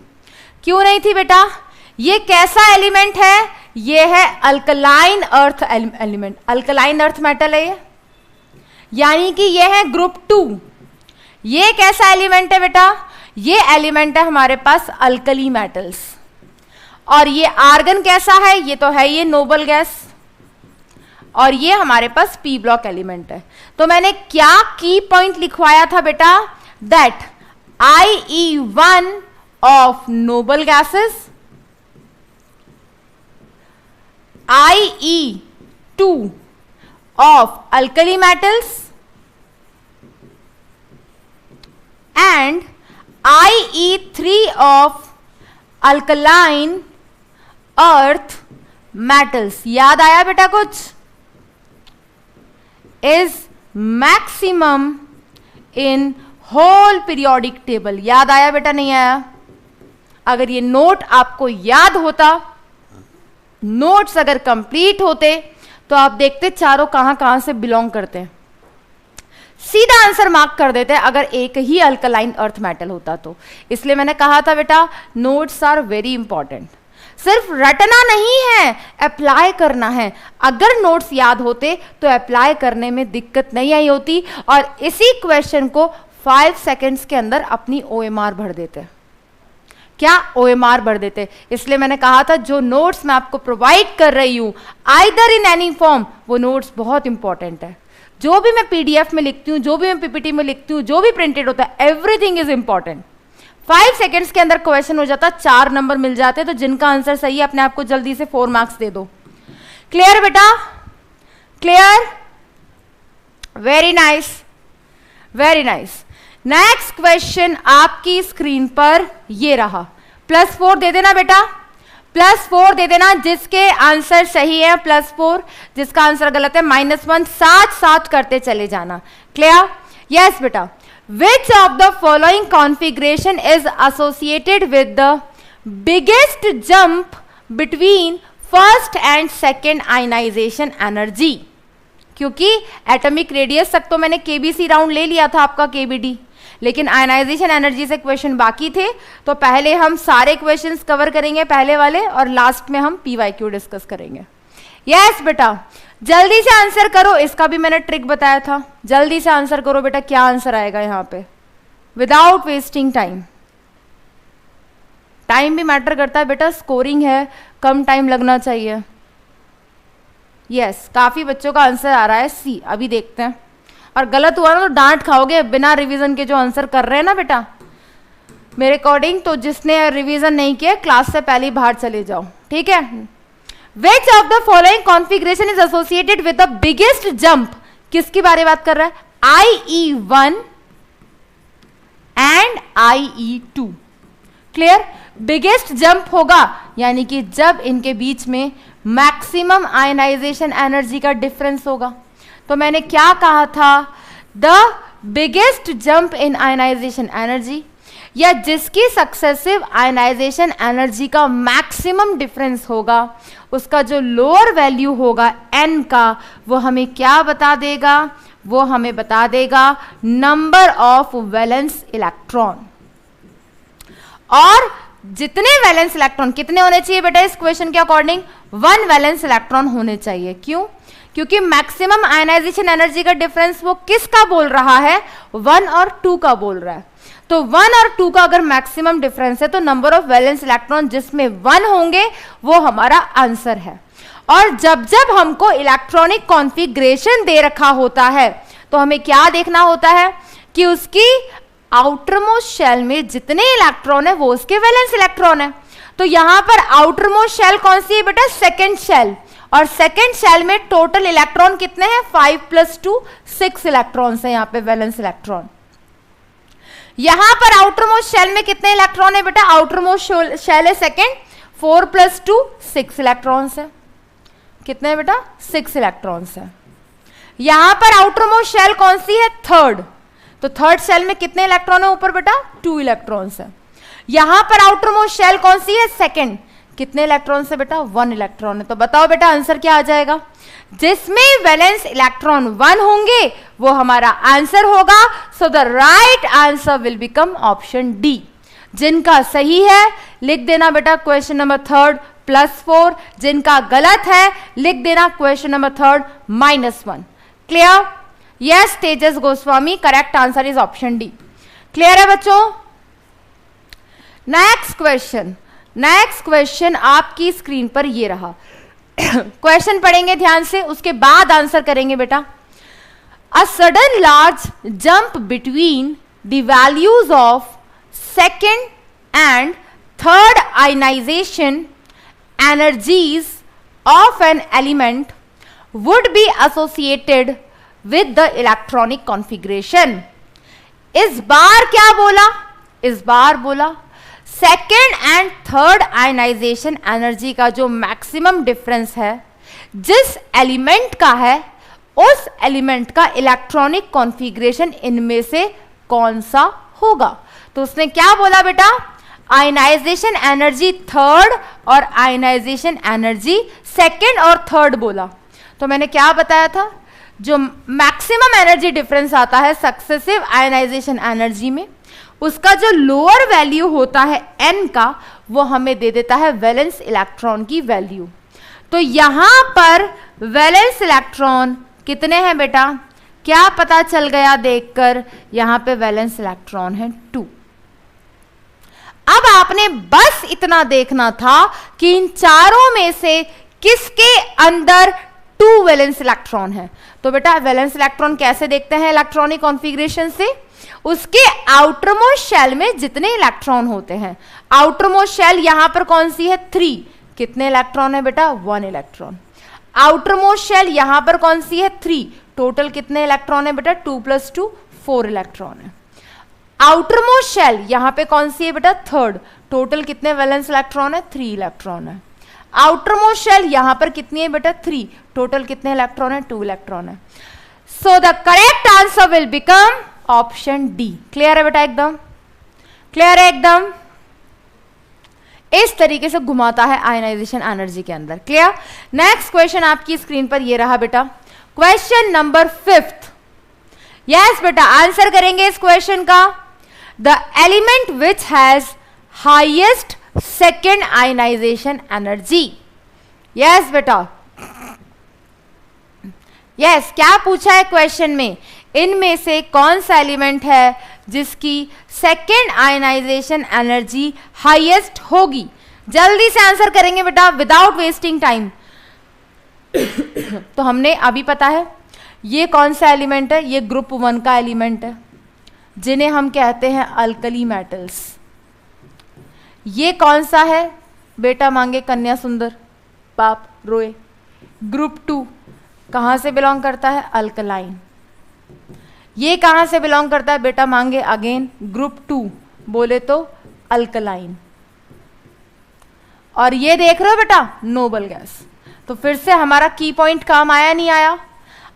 क्यों नहीं थी बेटा, ये कैसा एलिमेंट है, ये है alkaline earth element. Alkaline earth metal है ये, यानी कि ये है ग्रुप 2। ये कैसा एलिमेंट है बेटा, ये एलिमेंट है हमारे पास अल्कली मेटल्स। और ये आर्गन कैसा है, ये तो है ये नोबल गैस। और ये हमारे पास पी ब्लॉक एलिमेंट है। तो मैंने क्या की पॉइंट लिखवाया था बेटा, that IE1 of noble gases, IE2 of alkali metals and IE3 of alkaline earth metals, याद आया बेटा कुछ, is maximum in whole periodic table। याद आया बेटा, नहीं आया? अगर ये नोट आपको याद होता, नोट्स अगर कंप्लीट होते तो आप देखते चारों कहां कहां से बिलोंग करते हैं, सीधा आंसर मार्क कर देते हैं अगर एक ही अल्कलाइन अर्थ मेटल होता तो। इसलिए मैंने कहा था बेटा, नोट्स आर वेरी इंपॉर्टेंट। सिर्फ रटना नहीं है, अप्लाई करना है। अगर नोट्स याद होते तो अप्लाई करने में दिक्कत नहीं आई होती, और इसी क्वेश्चन को 5 सेकेंड्स के अंदर अपनी OMR भर देते। क्या OMR भर देते। इसलिए मैंने कहा था जो नोट्स मैं आपको प्रोवाइड कर रही हूं आइदर इन एनी फॉर्म, वो नोट्स बहुत इंपॉर्टेंट है। जो भी मैं PDF में लिखती हूं, जो भी मैं PPT में लिखती हूं, जो भी प्रिंटेड होता है, एवरीथिंग इज इंपॉर्टेंट। 5 सेकेंड्स के अंदर क्वेश्चन हो जाता, 4 नंबर मिल जाते। तो जिनका आंसर सही है अपने आप को जल्दी से 4 मार्क्स दे दो। क्लियर बेटा, clear, very nice, very nice. Next question आपकी स्क्रीन पर ये रहा। +4 दे देना बेटा, +4 दे देना। जिसके आंसर सही है +4, जिसका आंसर गलत है -1। साथ साथ करते चले जाना। क्लियर, यस बेटा। Which of the following configuration is associated with the biggest jump between first and second ionization energy? क्योंकि एटॉमिक रेडियस तक तो मैंने KBC राउंड ले लिया था आपका KBD, लेकिन आयनाइजेशन एनर्जी से क्वेश्चन बाकी थे। तो पहले हम सारे क्वेश्चंस कवर करेंगे पहले वाले, और लास्ट में हम PYQ डिस्कस करेंगे। यस बेटा, जल्दी से आंसर करो। इसका भी मैंने ट्रिक बताया था, जल्दी से आंसर करो बेटा। क्या आंसर आएगा यहाँ पे, विदाउट वेस्टिंग टाइम। टाइम भी मैटर करता है बेटा, स्कोरिंग है, कम टाइम लगना चाहिए। यस, काफी बच्चों का आंसर आ रहा है C। अभी देखते हैं, और गलत हुआ ना तो डांट खाओगे बिना रिवीजन के जो आंसर कर रहे हैं ना बेटा। मेरे अकॉर्डिंग तो जिसने रिवीजन नहीं किया क्लास से पहले ही बाहर चले जाओ, ठीक है। विच of the following configuration is associated with the biggest jump, किसकी बारे बात कर रहा है, IE1 and IE2। Clear, biggest jump होगा यानी कि जब इनके बीच में मैक्सिमम आयनाइजेशन एनर्जी का डिफरेंस होगा। तो मैंने क्या कहा था, the biggest jump in ionization energy, या जिसकी सक्सेसिव आयनाइजेशन एनर्जी का मैक्सिमम डिफरेंस होगा, उसका जो लोअर वैल्यू होगा n का, वो हमें क्या बता देगा, वो हमें बता देगा नंबर ऑफ वैलेंस इलेक्ट्रॉन। और जितने वैलेंस इलेक्ट्रॉन कितने होने चाहिए बेटा इस क्वेश्चन के अकॉर्डिंग, 1 वैलेंस इलेक्ट्रॉन होने चाहिए। क्यों, क्योंकि मैक्सिमम आयनाइजेशन एनर्जी का डिफरेंस वो किसका बोल रहा है, 1 और 2 का बोल रहा है। तो 1 और 2 का अगर मैक्सिमम डिफरेंस है तो नंबर ऑफ वैलेंस इलेक्ट्रॉन जिसमें 1 होंगे वो हमारा आंसर है। और जब जब हमको इलेक्ट्रॉनिक कॉन्फ़िगरेशन दे रखा होता है तो हमें क्या देखना होता है कि उसकी आउटरमोस्ट शेल में जितने इलेक्ट्रॉन है वो उसके वैलेंस इलेक्ट्रॉन है। तो यहां पर आउटरमोस्ट शेल कौन सी है बेटा, सेकेंड शेल, और सेकेंड शेल में टोटल इलेक्ट्रॉन कितने हैं, 5 + 2 6 इलेक्ट्रॉन है यहाँ पे वैलेंस इलेक्ट्रॉन। यहां पर आउटरमोस्ट शेल में कितने इलेक्ट्रॉन है बेटा, आउटरमोस्ट शेल है सेकेंड, 4 + 2 6 इलेक्ट्रॉन है। कितने है बेटा, 6 इलेक्ट्रॉन है। यहां पर आउटरमोस्ट शेल कौन सी है, थर्ड, तो थर्ड शेल में कितने इलेक्ट्रॉन है ऊपर बेटा, 2 इलेक्ट्रॉन है। यहां पर आउटरमोस्ट शेल कौन सी है, सेकेंड, कितने इलेक्ट्रॉन से बेटा, 1 इलेक्ट्रॉन है। तो बताओ बेटा आंसर क्या आ जाएगा, जिसमें वैलेंस इलेक्ट्रॉन 1 होंगे वो हमारा आंसर होगा। So the right answer will become option D. जिनका सही है लिख देना बेटा क्वेश्चन नंबर 3 +4, जिनका गलत है लिख देना question number 3 -1। Clear, yes Tejas Goswami, correct answer is option D. Clear है बच्चों। नेक्स्ट क्वेश्चन आपकी स्क्रीन पर ये रहा। क्वेश्चन पढ़ेंगे ध्यान से, उसके बाद आंसर करेंगे बेटा। A sudden large jump between the values of second and third ionization energies of an element would be associated with the electronic configuration। इस बार क्या बोला, इस बार बोला second and third ionization energy का जो मैक्सिमम डिफरेंस है जिस एलिमेंट का है उस एलिमेंट का इलेक्ट्रॉनिक कॉन्फ़िगरेशन इनमें से कौन सा होगा। तो उसने क्या बोला बेटा, आयनाइजेशन एनर्जी थर्ड और आयनाइजेशन एनर्जी सेकेंड और थर्ड बोला। तो मैंने क्या बताया था, जो मैक्सिमम एनर्जी डिफरेंस आता है सक्सेसिव आयनाइजेशन एनर्जी में, उसका जो लोअर वैल्यू होता है n का, वो हमें दे देता है वैलेंस इलेक्ट्रॉन की वैल्यू। तो यहां पर वैलेंस इलेक्ट्रॉन कितने हैं बेटा, क्या पता चल गया देखकर, यहां पे वैलेंस इलेक्ट्रॉन है 2। अब आपने बस इतना देखना था कि इन चारों में से किसके अंदर 2 वैलेंस इलेक्ट्रॉन है। तो बेटा वैलेंस इलेक्ट्रॉन कैसे देखते हैं इलेक्ट्रॉनिक कॉन्फ़िगरेशन से, उसके आउटरमोस्ट शेल में जितने इलेक्ट्रॉन होते हैं। आउटरमोस्ट शेल यहां पर कौन सी है, 3, कितने इलेक्ट्रॉन है बेटा, 1 इलेक्ट्रॉन। आउटरमोस्ट शेल यहां पर कौन सी है, 3, टोटल कितने इलेक्ट्रॉन है बेटा, 2 + 2 4 इलेक्ट्रॉन है। आउटरमोस्ट शेल यहां पे कौन सी है बेटा, थर्ड, टोटल कितने वैलेंस इलेक्ट्रॉन है, 3 इलेक्ट्रॉन है। आउटरमोस्ट शेल यहां पर कितनी है बेटा, 3, टोटल कितने इलेक्ट्रॉन है, 2 इलेक्ट्रॉन है। So the correct answer will become option D. Clear है बेटा, एकदम क्लियर है एकदम। इस तरीके से घुमाता है आयनाइजेशन एनर्जी के अंदर। क्लियर। नेक्स्ट क्वेश्चन आपकी स्क्रीन पर ये रहा बेटा, क्वेश्चन नंबर 5। यस बेटा आंसर करेंगे इस क्वेश्चन का। The element which has highest second ionization energy। yes बेटा, yes क्या पूछा है क्वेश्चन में, इनमें से कौन सा एलिमेंट है जिसकी सेकेंड आयनाइजेशन एनर्जी हाईएस्ट होगी। जल्दी से आंसर करेंगे बेटा विदाउट वेस्टिंग टाइम। तो हमने अभी पता है ये कौन सा एलिमेंट है, ये ग्रुप 1 का एलिमेंट है जिन्हें हम कहते हैं अल्कली मेटल्स। ये कौन सा है? बेटा मांगे कन्या सुंदर, बाप रोए। ग्रुप 2 कहाँ से बिलोंग करता है? अल्कलाइन। ये कहाँ से बिलोंग करता है? बेटा मांगे अगेन ग्रुप 2, बोले तो अल्कलाइन। और ये देख रहे हो बेटा नोबल गैस। तो फिर से हमारा की पॉइंट काम आया नहीं आया?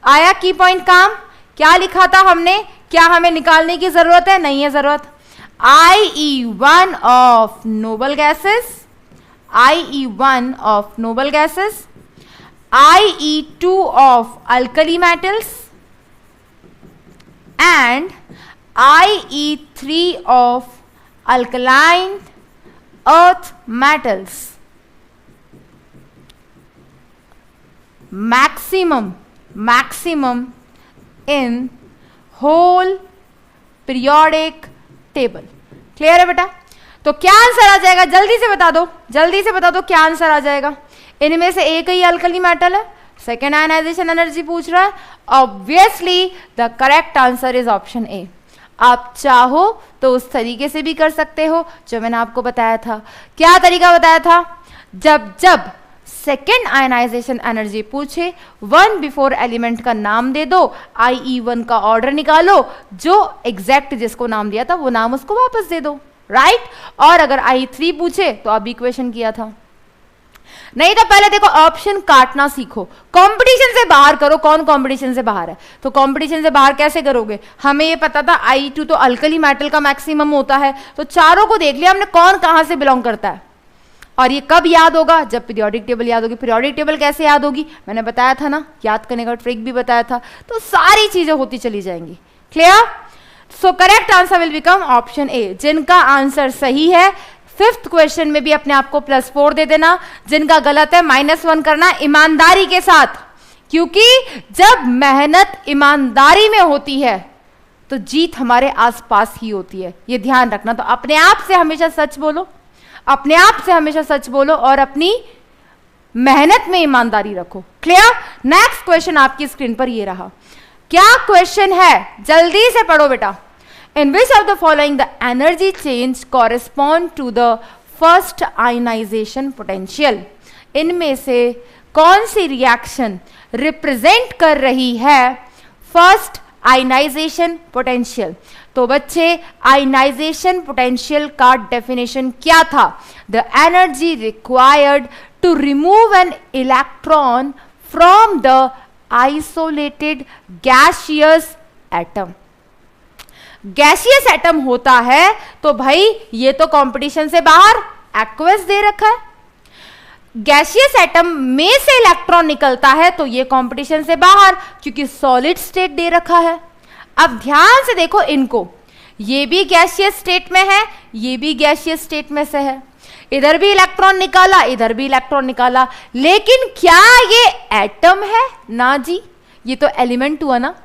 आया की पॉइंट काम। क्या लिखा था हमने? क्या हमें निकालने की जरूरत है? नहीं है जरूरत। IE1 of noble gases, IE1 of noble gases, IE2 of alkali metals and IE3 of alkaline earth metals. Maximum in whole periodic table. Clear है बेटा? तो क्या आंसर आ जाएगा? जल्दी से बता दो, जल्दी से बता दो क्या आंसर आ जाएगा। इनमें से एक ही अल्कली मेटल है, सेकेंड आयनाइजेशन एनर्जी पूछ रहा है। Obviously the correct answer is option ए। आप चाहो तो उस तरीके से भी कर सकते हो जो मैंने आपको बताया था। क्या तरीका बताया था? जब सेकेंड आयनाइजेशन एनर्जी पूछे, 1 बिफोर एलिमेंट का नाम दे दो, IE1 का ऑर्डर निकालो, जो एग्जैक्ट जिसको नाम दिया था वो नाम उसको वापस दे दो, राइट। और अगर IE3 पूछे तो अब इक्वेशन किया था। नहीं तो पहले देखो ऑप्शन काटना सीखो, कंपटीशन से बाहर करो। कौन कंपटीशन से बाहर है? तो कंपटीशन से बाहर कैसे करोगे? हमें ये पता था IE2 तो अल्कली मेटल का मैक्सिमम होता है, तो चारों को देख लिया हमने कौन कहां से बिलोंग करता है। और ये कब याद होगा? जब पीरियोडिक टेबल याद होगी। पीरियोडिक टेबल कैसे याद होगी? मैंने बताया था ना, याद करने का ट्रिक भी बताया था। तो सारी चीजें होती चली जाएंगी। Clear? So correct answer will become option ए। जिनका आंसर सही है 5th क्वेश्चन में भी अपने आप को +4 दे देना, जिनका गलत है -1 करना ईमानदारी के साथ, क्योंकि जब मेहनत ईमानदारी में होती है तो जीत हमारे आसपास ही होती है। ये ध्यान रखना। तो अपने आप से हमेशा सच बोलो, अपने आप से हमेशा सच बोलो और अपनी मेहनत में ईमानदारी रखो। क्लियर? नेक्स्ट क्वेश्चन आपकी स्क्रीन पर ये रहा। क्या क्वेश्चन है? जल्दी से पढ़ो बेटा। In which of the following the energy change correspond to the first ionization potential? इनमें से कौन सी रिएक्शन रिप्रेजेंट कर रही है फर्स्ट आयनाइजेशन पोटेंशियल? तो बच्चे आयनाइजेशन पोटेंशियल का डेफिनेशन क्या था? The energy required to remove an electron from the isolated gaseous atom. Gaseous atom होता है तो भाई ये तो कंपटीशन से बाहर, एक्वस दे रखा है। गैसियस एटम में से इलेक्ट्रॉन निकलता है तो ये कंपटीशन से बाहर, क्योंकि सॉलिड स्टेट दे रखा है। अब ध्यान से देखो इनको, ये भी गैसियस स्टेट में है, ये भी गैसियस स्टेट में से है। इधर भी इलेक्ट्रॉन निकाला, इधर भी इलेक्ट्रॉन निकाला, लेकिन क्या ये एटम है? ना जी, ये तो एलिमेंट हुआ ना।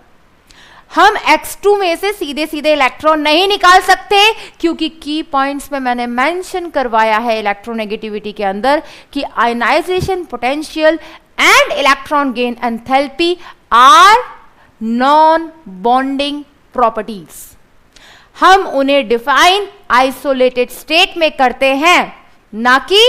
हम X2 में से सीधे सीधे इलेक्ट्रॉन नहीं निकाल सकते, क्योंकि की पॉइंट्स में मैंने मेंशन करवाया है इलेक्ट्रोनेगेटिविटी के अंदर कि ionization potential and electron gain enthalpy are non bonding properties. हम उन्हें डिफाइन आइसोलेटेड स्टेट में करते हैं, ना कि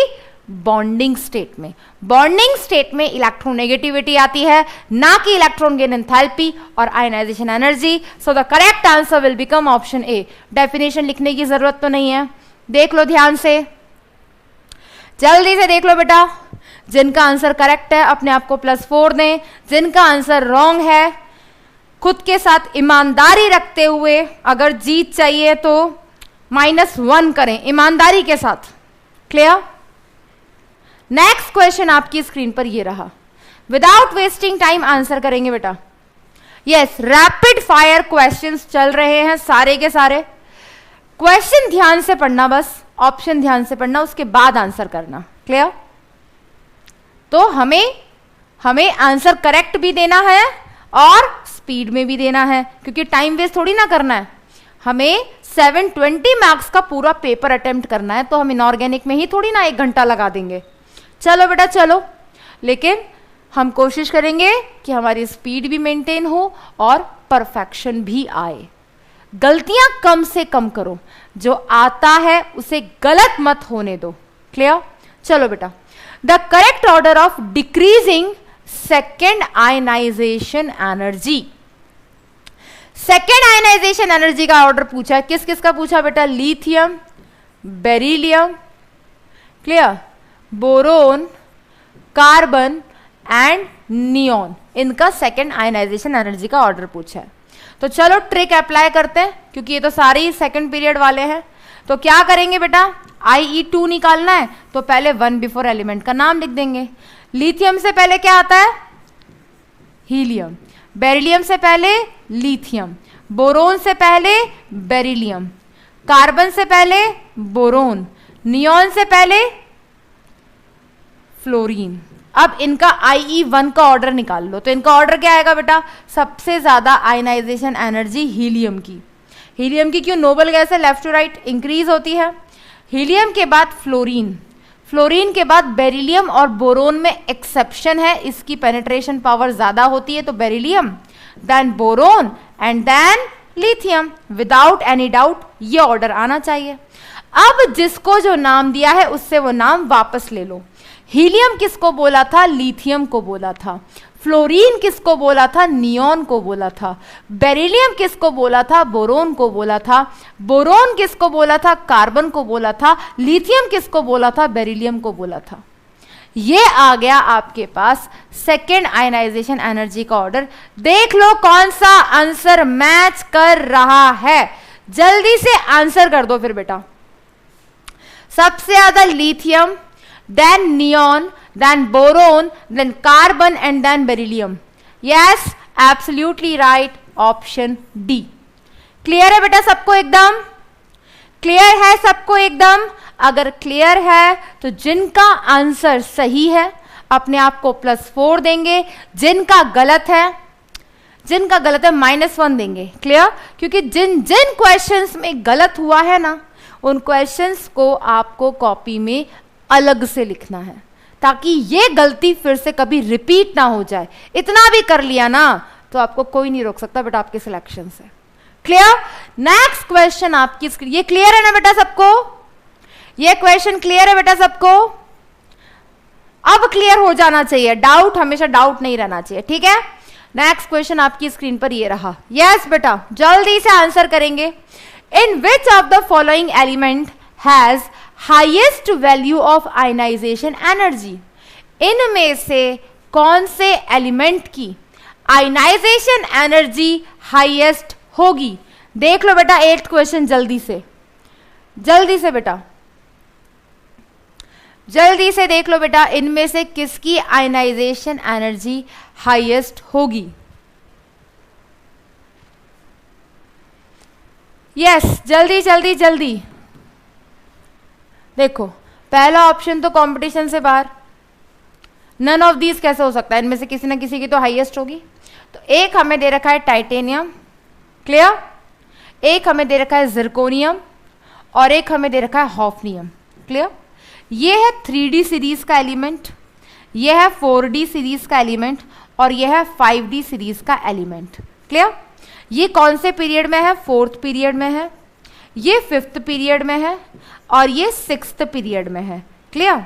बॉन्डिंग स्टेट में। बॉन्डिंग स्टेट में इलेक्ट्रोनेगेटिविटी आती है, ना कि इलेक्ट्रॉन गेन एंथैल्पी और ionization energy. So the correct answer will become option A. Definition लिखने की जरूरत तो नहीं है, देख लो ध्यान से, जल्दी से देख लो बेटा। जिनका आंसर करेक्ट है अपने आप को +4 दें, जिनका आंसर रॉन्ग है खुद के साथ ईमानदारी रखते हुए, अगर जीत चाहिए तो -1 करें ईमानदारी के साथ। क्लियर? नेक्स्ट क्वेश्चन आपकी स्क्रीन पर ये रहा। विदाउट वेस्टिंग टाइम आंसर करेंगे बेटा। यस, रैपिड फायर क्वेश्चंस चल रहे हैं सारे के सारे। क्वेश्चन ध्यान से पढ़ना, बस ऑप्शन ध्यान से पढ़ना, उसके बाद आंसर करना। क्लियर? तो हमें आंसर करेक्ट भी देना है और स्पीड में भी देना है, क्योंकि टाइम वेस्ट थोड़ी ना करना है। हमें 720 मार्क्स का पूरा पेपर अटेम्प्ट करना है, तो हम इनऑर्गेनिक में ही थोड़ी ना 1 घंटा लगा देंगे। चलो बेटा चलो, लेकिन हम कोशिश करेंगे कि हमारी स्पीड भी मेंटेन हो और परफेक्शन भी आए। गलतियां कम से कम करो, जो आता है उसे गलत मत होने दो। क्लियर? चलो बेटा, the correct order of decreasing second ionization energy. Second ionization energy का ऑर्डर पूछा है, किस किस का पूछा बेटा? Lithium, beryllium, clear, boron, carbon and neon, इनका सेकेंड आयनाइजेशन एनर्जी का ऑर्डर पूछा है। तो चलो ट्रिक अप्लाई करते हैं, क्योंकि ये तो सारे ही सेकेंड पीरियड वाले हैं। तो क्या करेंगे बेटा? IE2 निकालना है तो पहले 1 बिफोर एलिमेंट का नाम लिख देंगे। लिथियम से पहले क्या आता है? हीलियम। बेरिलियम से पहले लिथियम। बोरोन से पहले बेरिलियम। कार्बन से पहले बोरोन। नियॉन से पहले फ्लोरीन। अब इनका IE1 का ऑर्डर निकाल लो। तो इनका ऑर्डर क्या आएगा बेटा? सबसे ज्यादा आयनाइजेशन एनर्जी हीलियम की। हीलियम की क्यों? नोबल गैस है, लेफ्ट टू राइट इंक्रीज होती है। हीलियम के बाद फ्लोरीन, फ्लोरीन के बाद बेरिलियम और बोरोन में एक्सेप्शन है, इसकी पेनिट्रेशन पावर ज्यादा होती है, तो beryllium, then boron and then lithium. Without any doubt ये ऑर्डर आना चाहिए। अब जिसको जो नाम दिया है उससे वो नाम वापस ले लो। हीलियम किसको बोला था? लिथियम को बोला था। फ्लोरीन किसको बोला था? नियॉन को बोला था। बेरिलियम किसको बोला था? बोरोन को बोला था। बोरोन किसको बोला था? कार्बन को बोला था। लिथियम किसको बोला था? बेरिलियम को बोला था। ये आ गया आपके पास सेकेंड आयनाइजेशन एनर्जी का ऑर्डर। देख लो कौन सा आंसर मैच कर रहा है, जल्दी से आंसर कर दो फिर बेटा। सबसे ज्यादा lithium, then neon, then boron, then carbon and then beryllium. Yes, absolutely right, option D. Clear है बेटा सबको? एकदम क्लियर है सबको एकदम? अगर क्लियर है तो जिनका आंसर सही है अपने आप को +4 देंगे, जिनका गलत है -1 देंगे। क्लियर? क्योंकि जिन जिन क्वेश्चंस में गलत हुआ है ना, उन क्वेश्चंस को आपको कॉपी में अलग से लिखना है, ताकि ये गलती फिर से कभी रिपीट ना हो जाए। इतना भी कर लिया ना तो आपको कोई नहीं रोक सकता बेटा आपके सिलेक्शन से। क्लियर? नेक्स्ट क्वेश्चन आपकी स्क्रीन, ये क्लियर है ना बेटा सबको? ये क्वेश्चन क्लियर है बेटा सबको? अब क्लियर हो जाना चाहिए, डाउट हमेशा डाउट नहीं रहना चाहिए, ठीक है? नेक्स्ट क्वेश्चन आपकी स्क्रीन पर ये रहा। यस बेटा, जल्दी से आंसर करेंगे। In which of the following element has highest value of ionisation energy? इनमें से कौन से एलिमेंट की आयनाइजेशन एनर्जी हाईएस्ट होगी? देख लो बेटा 8th क्वेश्चन, जल्दी से बेटा, जल्दी से देख लो बेटा, इनमें से किसकी आयनाइजेशन एनर्जी हाईएस्ट होगी? यस, जल्दी। देखो पहला ऑप्शन तो कंपटीशन से बाहर, नन ऑफ दीज कैसे हो सकता है? इनमें से किसी ना किसी की तो हाईएस्ट होगी। तो एक हमें दे रखा है टाइटेनियम, क्लियर, एक हमें दे रखा है जिरकोनियम और एक हमें दे रखा है हॉफनियम। क्लियर? ये है 3D सीरीज का एलिमेंट, ये है 4D सीरीज का एलिमेंट और ये है 5D सीरीज का एलिमेंट। क्लियर? ये कौन से पीरियड में है? 4th पीरियड में है, ये 5th पीरियड में है और ये 6th पीरियड में है। क्लियर?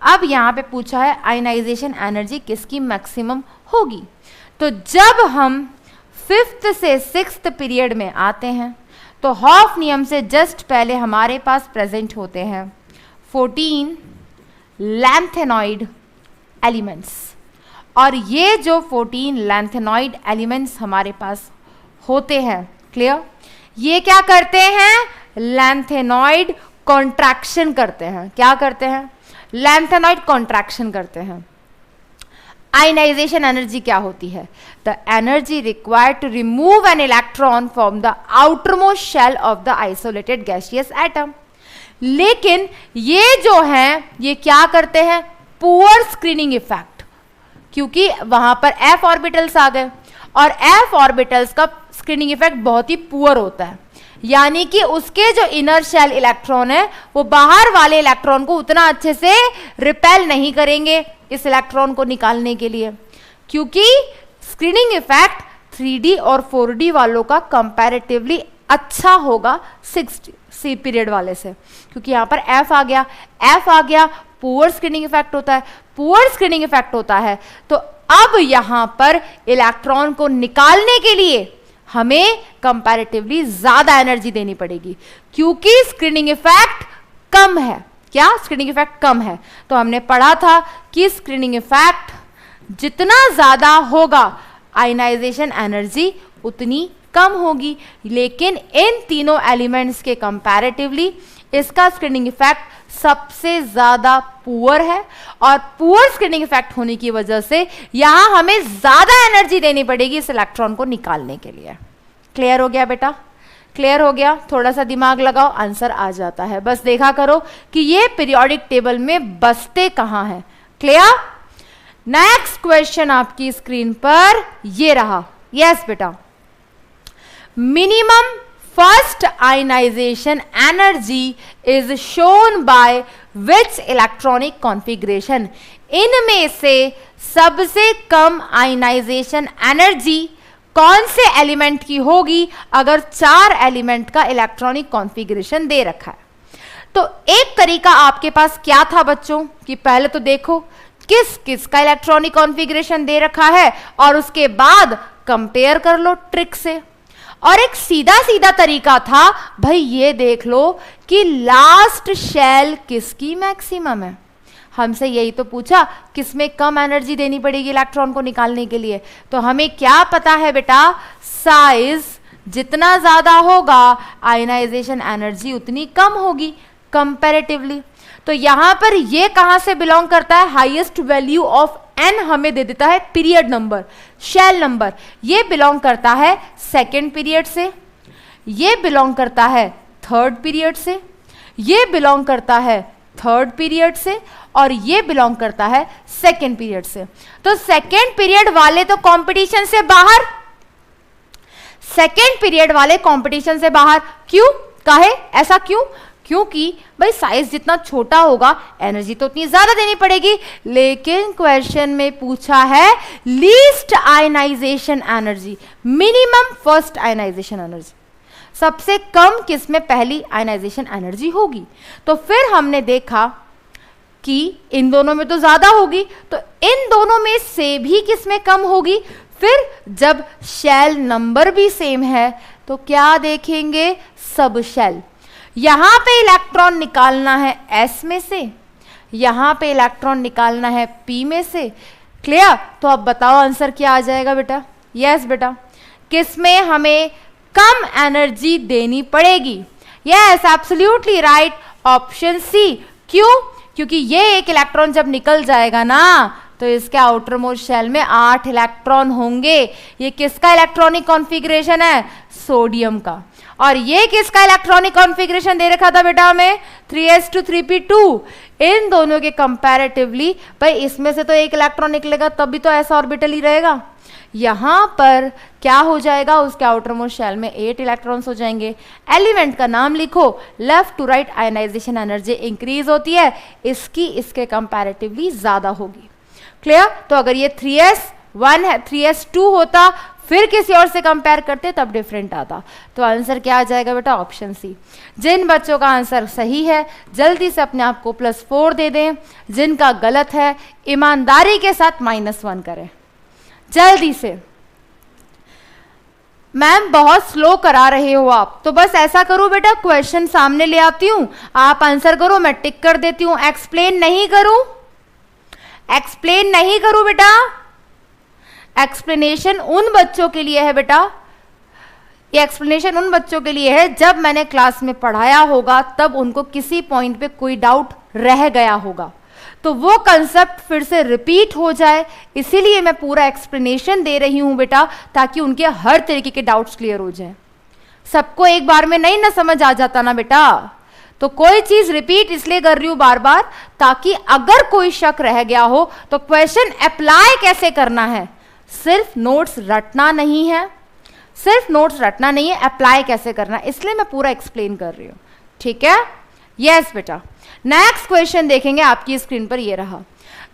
अब यहाँ पे पूछा है आयनाइजेशन एनर्जी किसकी मैक्सिमम होगी। तो जब हम 5th से 6th पीरियड में आते हैं तो हॉफनियम से जस्ट पहले हमारे पास प्रेजेंट होते हैं 14 लैंथेनॉइड एलिमेंट्स, और ये जो 14 लैंथेनॉइड एलिमेंट्स हमारे पास होते हैं, क्लियर, ये क्या करते हैं? लैंथेनॉइड कॉन्ट्रैक्शन करते हैं। क्या करते हैं? लैंथेनॉइड कॉन्ट्रैक्शन करते हैं। आयनाइजेशन एनर्जी क्या होती है? The energy required to remove an electron from the outermost shell of the isolated gaseous atom. लेकिन ये जो है ये क्या करते हैं? पुअर स्क्रीनिंग इफेक्ट, क्योंकि वहां पर f ऑर्बिटल्स आ गए और f ऑर्बिटल्स का स्क्रीनिंग इफेक्ट बहुत ही पुअर होता है, यानी कि उसके जो इनर शेल इलेक्ट्रॉन है वो बाहर वाले इलेक्ट्रॉन को उतना अच्छे से रिपेल नहीं करेंगे इस इलेक्ट्रॉन को निकालने के लिए, क्योंकि स्क्रीनिंग इफेक्ट 3D और 4D वालों का कंपैरेटिवली अच्छा होगा 6 सी पीरियड वाले से, क्योंकि यहां पर एफ आ गया, पुअर स्क्रीनिंग इफेक्ट होता है, तो अब यहां पर इलेक्ट्रॉन को निकालने के लिए हमें कंपैरेटिवली ज्यादा एनर्जी देनी पड़ेगी, क्योंकि स्क्रीनिंग इफेक्ट कम है। क्या? स्क्रीनिंग इफेक्ट कम है। तो हमने पढ़ा था कि स्क्रीनिंग इफेक्ट जितना ज्यादा होगा आयनाइजेशन एनर्जी उतनी कम होगी, लेकिन इन तीनों एलिमेंट्स के कंपैरेटिवली इसका स्क्रीनिंग इफेक्ट सबसे ज्यादा पुअर है, और पुअर स्क्रीनिंग इफेक्ट होने की वजह से यहां हमें ज्यादा एनर्जी देनी पड़ेगी इस इलेक्ट्रॉन को निकालने के लिए। क्लियर हो गया बेटा? क्लियर हो गया? थोड़ा सा दिमाग लगाओ, आंसर आ जाता है। बस देखा करो कि ये पीरियोडिक टेबल में बसते कहां हैं। क्लियर? नेक्स्ट क्वेश्चन आपकी स्क्रीन पर ये रहा। यस बेटा, minimum first ionization energy is shown by which electronic configuration. इनमें से सबसे कम आयनाइजेशन एनर्जी कौन से एलिमेंट की होगी अगर 4 एलिमेंट का इलेक्ट्रॉनिक कॉन्फ़िगरेशन दे रखा है? तो एक तरीका आपके पास क्या था बच्चों कि पहले तो देखो किस किस का इलेक्ट्रॉनिक कॉन्फ़िगरेशन दे रखा है और उसके बाद कंपेयर कर लो ट्रिक से। और एक सीधा सीधा तरीका था, भाई ये देख लो कि लास्ट शेल किसकी मैक्सिमम है। हमसे यही तो पूछा किसमें कम एनर्जी देनी पड़ेगी इलेक्ट्रॉन को निकालने के लिए। तो हमें क्या पता है बेटा, साइज जितना ज्यादा होगा आयनाइजेशन एनर्जी उतनी कम होगी कंपैरेटिवली। तो यहां पर ये कहां से बिलोंग करता है? हाईएस्ट वैल्यू ऑफ एन हमें दे देता है पीरियड नंबर, शेल नंबर। ये बिलोंग करता है सेकेंड पीरियड से, ये बिलोंग करता है थर्ड पीरियड से, ये बिलोंग करता है थर्ड पीरियड से, और ये बिलोंग करता है सेकेंड पीरियड से। तो सेकेंड पीरियड वाले तो कंपटीशन से बाहर, सेकेंड पीरियड वाले कंपटीशन से बाहर। क्यों? काहे? ऐसा क्यों? क्योंकि भाई साइज जितना छोटा होगा एनर्जी तो उतनी ज्यादा देनी पड़ेगी, लेकिन क्वेश्चन में पूछा है least ionization energy, minimum first ionization energy, सबसे कम किस में पहली आयनाइजेशन एनर्जी होगी। तो फिर हमने देखा कि इन दोनों में तो ज्यादा होगी, तो इन दोनों में से भी किस में कम होगी। फिर जब शेल नंबर भी सेम है तो क्या देखेंगे? सब शेल। यहां पे इलेक्ट्रॉन निकालना है S में से, यहां पे इलेक्ट्रॉन निकालना है P में से। क्लियर? तो अब बताओ आंसर क्या आ जाएगा बेटा? यस बेटा, किसमें हमें कम एनर्जी देनी पड़ेगी? Yes, absolutely right, option C. क्यों? क्योंकि ये एक इलेक्ट्रॉन जब निकल जाएगा ना तो इसके आउटर मोस्ट शेल में 8 इलेक्ट्रॉन होंगे। ये किसका इलेक्ट्रॉनिक कॉन्फ़िगरेशन है? सोडियम का। और ये किसका इलेक्ट्रॉनिक कॉन्फ़िगरेशन दे रखा था बेटा हमें? 3s2 3p2। इन दोनों के कंपैरेटिवली भाई इसमें से तो एक इलेक्ट्रॉन निकलेगा, तब भी तो s ऑर्बिटल ही रहेगा। यहां पर क्या हो जाएगा? उसके आउटर मोस्ट शेल में 8 इलेक्ट्रॉन्स हो जाएंगे। एलिमेंट का नाम लिखो, left to right ionization energy increase होती है, इसकी इसके कंपैरेटिवली ज्यादा होगी। क्लियर? तो अगर ये 3s1 है, 3s2 होता, फिर किसी और से कंपेयर करते तब डिफरेंट आता। तो आंसर क्या आ जाएगा बेटा? ऑप्शन सी। जिन बच्चों का आंसर सही है जल्दी से अपने आप को +4 दे दें, जिनका गलत है ईमानदारी के साथ -1 करें जल्दी से। मैम बहुत स्लो करा रहे हो आप, तो बस ऐसा करो बेटा, क्वेश्चन सामने ले आती हूं, आप आंसर करो, मैं टिक कर देती हूं। एक्सप्लेन नहीं करूं, एक्सप्लेन नहीं करूं बेटा। एक्सप्लेनेशन उन बच्चों के लिए है बेटा, ये एक्सप्लेनेशन उन बच्चों के लिए है जब मैंने क्लास में पढ़ाया होगा तब उनको किसी पॉइंट पे कोई डाउट रह गया होगा, तो वो कंसेप्ट फिर से रिपीट हो जाए, इसीलिए मैं पूरा एक्सप्लेनेशन दे रही हूं बेटा, ताकि उनके हर तरीके के डाउट्स क्लियर हो जाए। सबको एक बार में नहीं ना समझ आ जाता ना बेटा, तो कोई चीज रिपीट इसलिए कर रही हूं बार बार, ताकि अगर कोई शक रह गया हो तो क्वेश्चन अप्लाई कैसे करना है, सिर्फ नोट्स रटना नहीं है, सिर्फ नोट्स रटना नहीं है, अप्लाई कैसे करना है, इसलिए मैं पूरा एक्सप्लेन कर रही हूं। ठीक है? यस बेटा। नेक्स्ट क्वेश्चन देखेंगे, आपकी स्क्रीन पर ये रहा।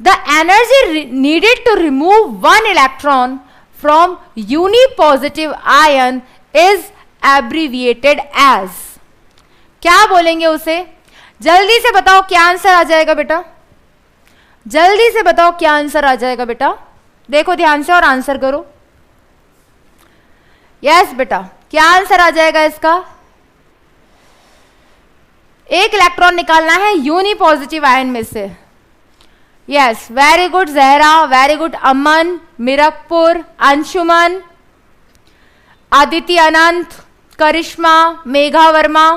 The energy needed to remove 1 electron from unipositive ion is abbreviated as, क्या बोलेंगे उसे? जल्दी से बताओ क्या आंसर आ जाएगा बेटा, जल्दी से बताओ क्या आंसर आ जाएगा बेटा, देखो ध्यान से और आंसर करो। यस बेटा, क्या आंसर आ जाएगा इसका? एक इलेक्ट्रॉन निकालना है यूनी पॉजिटिव आयन में से। Yes, very good Zahra, very good Aman, Mirakpur, Anshuman, Aditya Anant, Karishma, Megha Verma,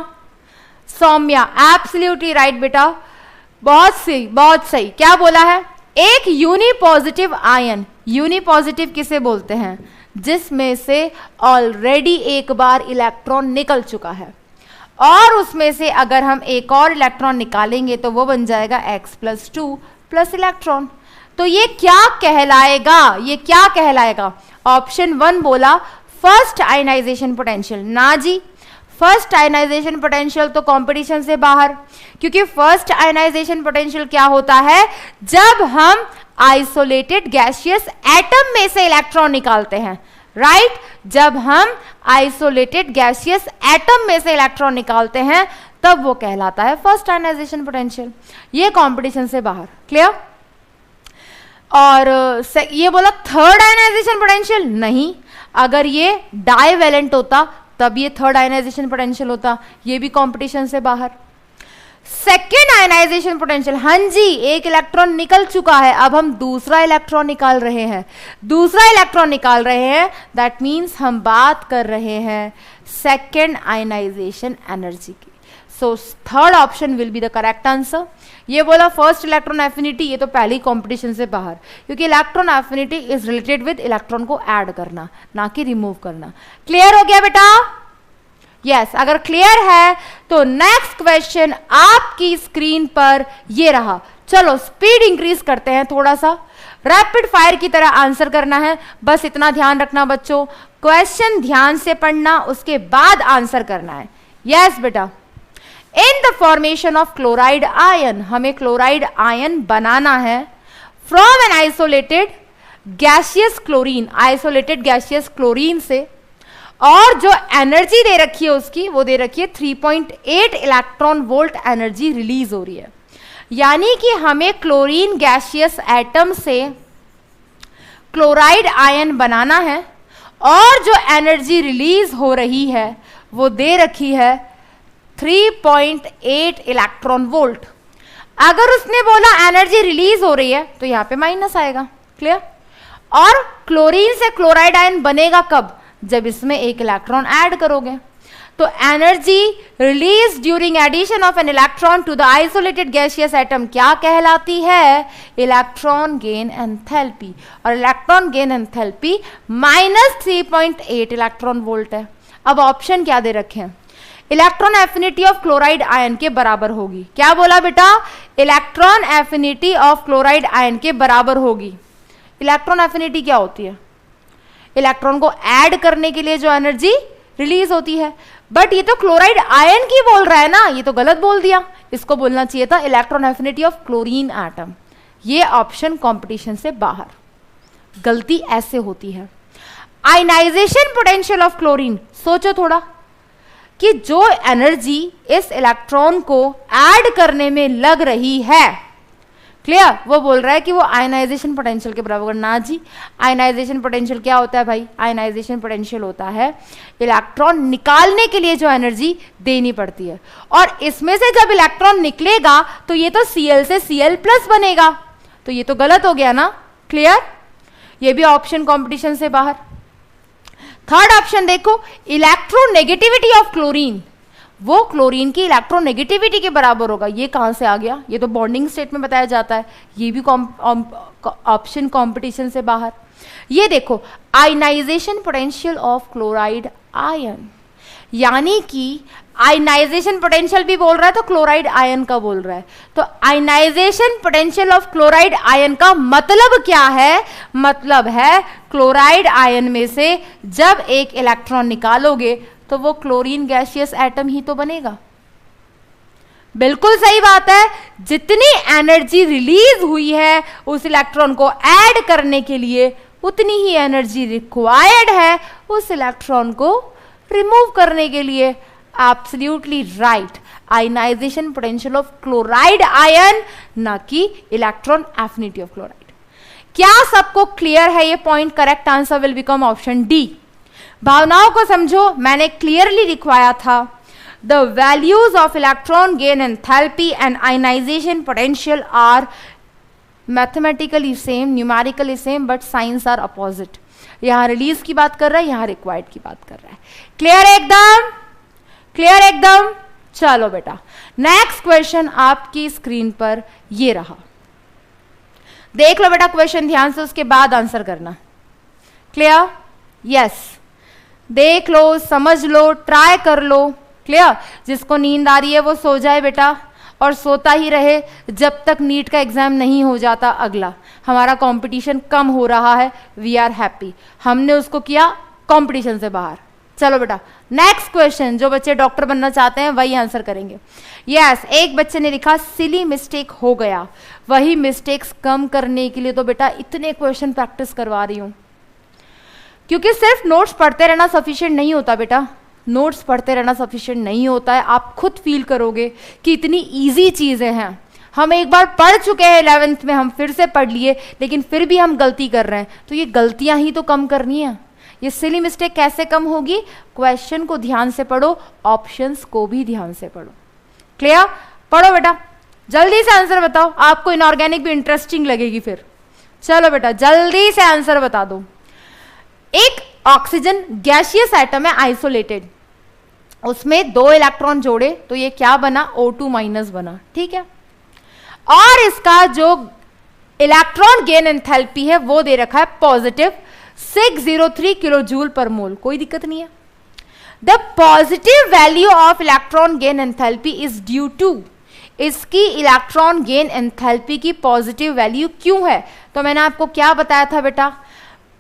Saumya, absolutely right बेटा, बहुत सही बहुत सही। क्या बोला है? एक unipositive ion, unipositive किसे बोलते हैं? जिसमें से ऑलरेडी एक बार इलेक्ट्रॉन निकल चुका है और उसमें से अगर हम एक और इलेक्ट्रॉन निकालेंगे तो वो बन जाएगा x+2 प्लस इलेक्ट्रॉन। तो ये क्या कहलाएगा? ये क्या कहलाएगा? ऑप्शन 1 बोला फर्स्ट आयनाइजेशन पोटेंशियल। ना जी, फर्स्ट आयनाइजेशन पोटेंशियल तो कंपटीशन से बाहर, क्योंकि फर्स्ट आयनाइजेशन पोटेंशियल क्या होता है? जब हम आइसोलेटेड गैसियस एटम में से इलेक्ट्रॉन निकालते हैं, राइट? जब हम आइसोलेटेड गैसियस एटम में से इलेक्ट्रॉन निकालते हैं तब वो कहलाता है फर्स्ट आयनाइजेशन पोटेंशियल। ये कंपटीशन से बाहर, क्लियर? और ये बोला थर्ड आयनाइजेशन पोटेंशियल, नहीं, अगर ये डाइवेलेंट होता तब ये थर्ड आयनाइजेशन पोटेंशियल होता, ये भी कंपटीशन से बाहर। सेकेंड आयनाइजेशन पोटेंशियल, हाँ जी, एक इलेक्ट्रॉन निकल चुका है, अब हम दूसरा इलेक्ट्रॉन निकाल रहे हैं, दूसरा इलेक्ट्रॉन निकाल रहे हैं, दैट मीन्स हम बात कर रहे हैं सेकेंड आयनाइजेशन एनर्जी की। So third option will be the correct answer. ये बोला फर्स्ट इलेक्ट्रॉन एफिनिटी, ये तो पहले ही कंपटीशन से बाहर, क्योंकि electron affinity is related with electron को ऐड करना, ना कि रिमूव करना। क्लियर हो गया बेटा? यस, अगर क्लियर है तो नेक्स्ट क्वेश्चन आपकी स्क्रीन पर ये रहा। चलो स्पीड इंक्रीज करते हैं थोड़ा सा, रैपिड फायर की तरह आंसर करना है, बस इतना ध्यान रखना बच्चों, क्वेश्चन ध्यान से पढ़ना, उसके बाद आंसर करना है। यस बेटा, in the formation of chloride ion, हमें क्लोराइड आयन बनाना है from an isolated gaseous chlorine, isolated gaseous chlorine से, और जो एनर्जी दे रखी है उसकी, वो दे रखी है 3.8 इलेक्ट्रॉन वोल्ट एनर्जी रिलीज हो रही है। यानी कि हमें क्लोरीन गैसियस एटम से क्लोराइड आयन बनाना है और जो एनर्जी रिलीज हो रही है वो दे रखी है 3.8 इलेक्ट्रॉन वोल्ट। अगर उसने बोला एनर्जी रिलीज हो रही है तो यहां पे माइनस आएगा, क्लियर? और क्लोरीन से क्लोराइड आयन बनेगा कब? जब इसमें एक इलेक्ट्रॉन ऐड करोगे। तो energy release during addition of an electron to the isolated gaseous atom क्या कहलाती है? इलेक्ट्रॉन गेन एंथैल्पी, और electron gain enthalpy -3.8 electron volt है। अब ऑप्शन क्या दे रखे हैं? Electron affinity of chloride ion के बराबर होगी। क्या बोला बेटा? Electron affinity of chloride ion के बराबर होगी। इलेक्ट्रॉन एफिनिटी क्या होती है? इलेक्ट्रॉन को ऐड करने के लिए जो एनर्जी रिलीज होती है। बट ये तो क्लोराइड आयन की बोल रहा है ना, ये तो गलत बोल दिया, इसको बोलना चाहिए था electron affinity of chlorine atom. ये ऑप्शन कंपटीशन से बाहर, गलती ऐसे होती है। आयनाइजेशन पोटेंशियल ऑफ क्लोरीन, सोचो थोड़ा कि जो एनर्जी इस इलेक्ट्रॉन को ऐड करने में लग रही है, क्लियर, वो बोल रहा है कि वो आयनाइजेशन पोटेंशियल के बराबर। ना जी, आयनाइजेशन पोटेंशियल क्या होता है भाई? आयनाइजेशन पोटेंशियल होता है इलेक्ट्रॉन निकालने के लिए जो एनर्जी देनी पड़ती है, और इसमें से जब इलेक्ट्रॉन निकलेगा तो ये तो Cl से Cl+ बनेगा, तो ये तो गलत हो गया ना, क्लियर? ये भी ऑप्शन कंपटीशन से बाहर। थर्ड ऑप्शन देखो, इलेक्ट्रोनेगेटिविटी ऑफ क्लोरीन, वो क्लोरीन की इलेक्ट्रोनेगेटिविटी के बराबर होगा। ये कहां से आ गया? ये तो बॉन्डिंग स्टेट में बताया जाता है, ये भी ऑप्शन कंपटीशन से बाहर। ये देखो, ionization potential of chloride ion, यानी कि आयनाइजेशन पोटेंशियल भी बोल रहा है तो क्लोराइड आयन का बोल रहा है। तो ionization potential of chloride ion का मतलब क्या है? मतलब है क्लोराइड आयन में से जब एक इलेक्ट्रॉन निकालोगे तो वो क्लोरीन गैसियस एटम ही तो बनेगा। बिल्कुल सही बात है, जितनी एनर्जी रिलीज हुई है उस इलेक्ट्रॉन को ऐड करने के लिए, उतनी ही एनर्जी रिक्वायर्ड है उस इलेक्ट्रॉन को रिमूव करने के लिए। Absolutely right, ionization potential of chloride ion, ना कि इलेक्ट्रॉन एफिनिटी ऑफ क्लोराइड। क्या सबको क्लियर है ये point? Correct answer will become option D. भावनाओं को समझो, मैंने क्लियरली लिखवाया था the values of electron gain enthalpy and ionization potential are mathematically same, numerically same, but science are opposite. यहां रिलीज की बात कर रहा है, यहां रिक्वायर्ड की बात कर रहा है। क्लियर एकदम? क्लियर एकदम? चलो बेटा, नेक्स्ट क्वेश्चन आपकी स्क्रीन पर ये रहा, देख लो बेटा क्वेश्चन ध्यान से, उसके बाद आंसर करना। क्लियर? यस, देख लो, समझ लो, ट्राई कर लो। क्लियर? जिसको नींद आ रही है वो सो जाए बेटा, और सोता ही रहे जब तक नीट का एग्जाम नहीं हो जाता अगला। हमारा कंपटीशन कम हो रहा है, वी आर हैप्पी, हमने उसको किया कंपटीशन से बाहर। चलो बेटा, नेक्स्ट क्वेश्चन, जो बच्चे डॉक्टर बनना चाहते हैं वही आंसर करेंगे। यस, एक बच्चे ने लिखा सिली मिस्टेक हो गया। वही मिस्टेक्स कम करने के लिए तो बेटा इतने क्वेश्चन प्रैक्टिस करवा रही हूं, क्योंकि सिर्फ नोट्स पढ़ते रहना सफिशिएंट नहीं होता बेटा, नोट्स पढ़ते रहना सफिशिएंट नहीं होता है। आप खुद फील करोगे कि इतनी इजी चीजें हैं, हम एक बार पढ़ चुके हैं 11th में, हम फिर से पढ़ लिए, लेकिन फिर भी हम गलती कर रहे हैं, तो ये गलतियां ही तो कम करनी है। ये सिली मिस्टेक कैसे कम होगी? क्वेश्चन को ध्यान से पढ़ो, ऑप्शंस को भी ध्यान से पढ़ो। क्लियर? पढ़ो बेटा, जल्दी से आंसर बताओ, आपको इनऑर्गेनिक भी इंटरेस्टिंग लगेगी फिर। चलो बेटा, जल्दी से आंसर बता दो। एक ऑक्सीजन गैसियस एटम है, आइसोलेटेड, उसमें 2 इलेक्ट्रॉन जोड़े तो ये क्या बना? O2 माइनस बना। ठीक है, और इसका जो इलेक्ट्रॉन गेन एंथैल्पी है वो दे रखा है पॉजिटिव 603 किलो जूल पर मोल। कोई दिक्कत नहीं है। The positive value of electron gain enthalpy is due to, इसकी इलेक्ट्रॉन गेन एंथैल्पी की पॉजिटिव वैल्यू क्यों है? तो मैंने आपको क्या बताया था बेटा,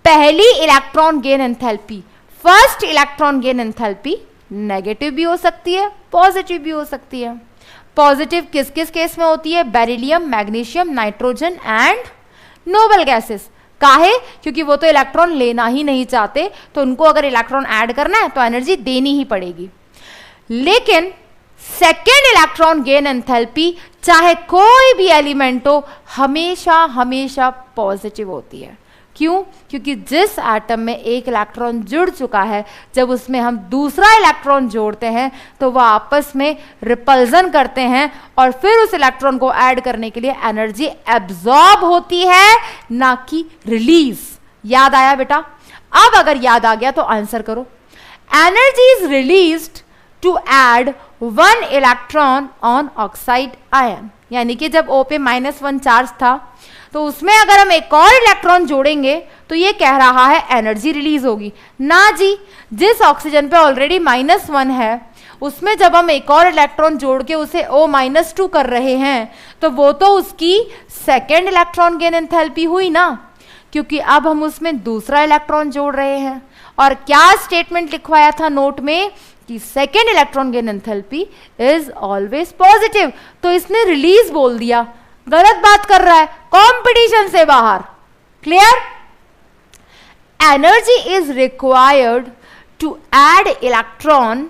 पहली electron gain enthalpy, first electron gain enthalpy negative भी हो सकती है, पॉजिटिव भी हो सकती है। पॉजिटिव किस किस केस में होती है? Beryllium, magnesium, nitrogen and noble gases. काहे? क्योंकि वो तो इलेक्ट्रॉन लेना ही नहीं चाहते, तो उनको अगर इलेक्ट्रॉन ऐड करना है तो एनर्जी देनी ही पड़ेगी। लेकिन सेकेंड इलेक्ट्रॉन गेन एंथैल्पी चाहे कोई भी एलिमेंट हो, हमेशा हमेशा पॉजिटिव होती है। क्यों? क्योंकि जिस एटम में एक इलेक्ट्रॉन जुड़ चुका है, जब उसमें हम दूसरा इलेक्ट्रॉन जोड़ते हैं तो वह आपस में रिपल्जन करते हैं, और फिर उस इलेक्ट्रॉन को ऐड करने के लिए एनर्जी एब्जॉर्ब होती है, ना कि रिलीज। याद आया बेटा? अब अगर याद आ गया तो आंसर करो। Energy is released to add 1 electron on oxide ion, यानी कि जब O पे -1 चार्ज था तो उसमें अगर हम एक और इलेक्ट्रॉन जोड़ेंगे तो ये कह रहा है एनर्जी रिलीज होगी। ना जी, जिस ऑक्सीजन पे ऑलरेडी -1 है उसमें जब हम एक और इलेक्ट्रॉन जोड़ के उसे O-2 कर रहे हैं तो वो तो उसकी सेकेंड इलेक्ट्रॉन गेन एंथैल्पी हुई ना, क्योंकि अब हम उसमें दूसरा इलेक्ट्रॉन जोड़ रहे हैं। और क्या स्टेटमेंट लिखवाया था नोट में कि second electron gain enthalpy is always positive, तो इसने रिलीज बोल दिया, गलत बात कर रहा है, कंपटीशन से बाहर। Clear? Energy is required to add electron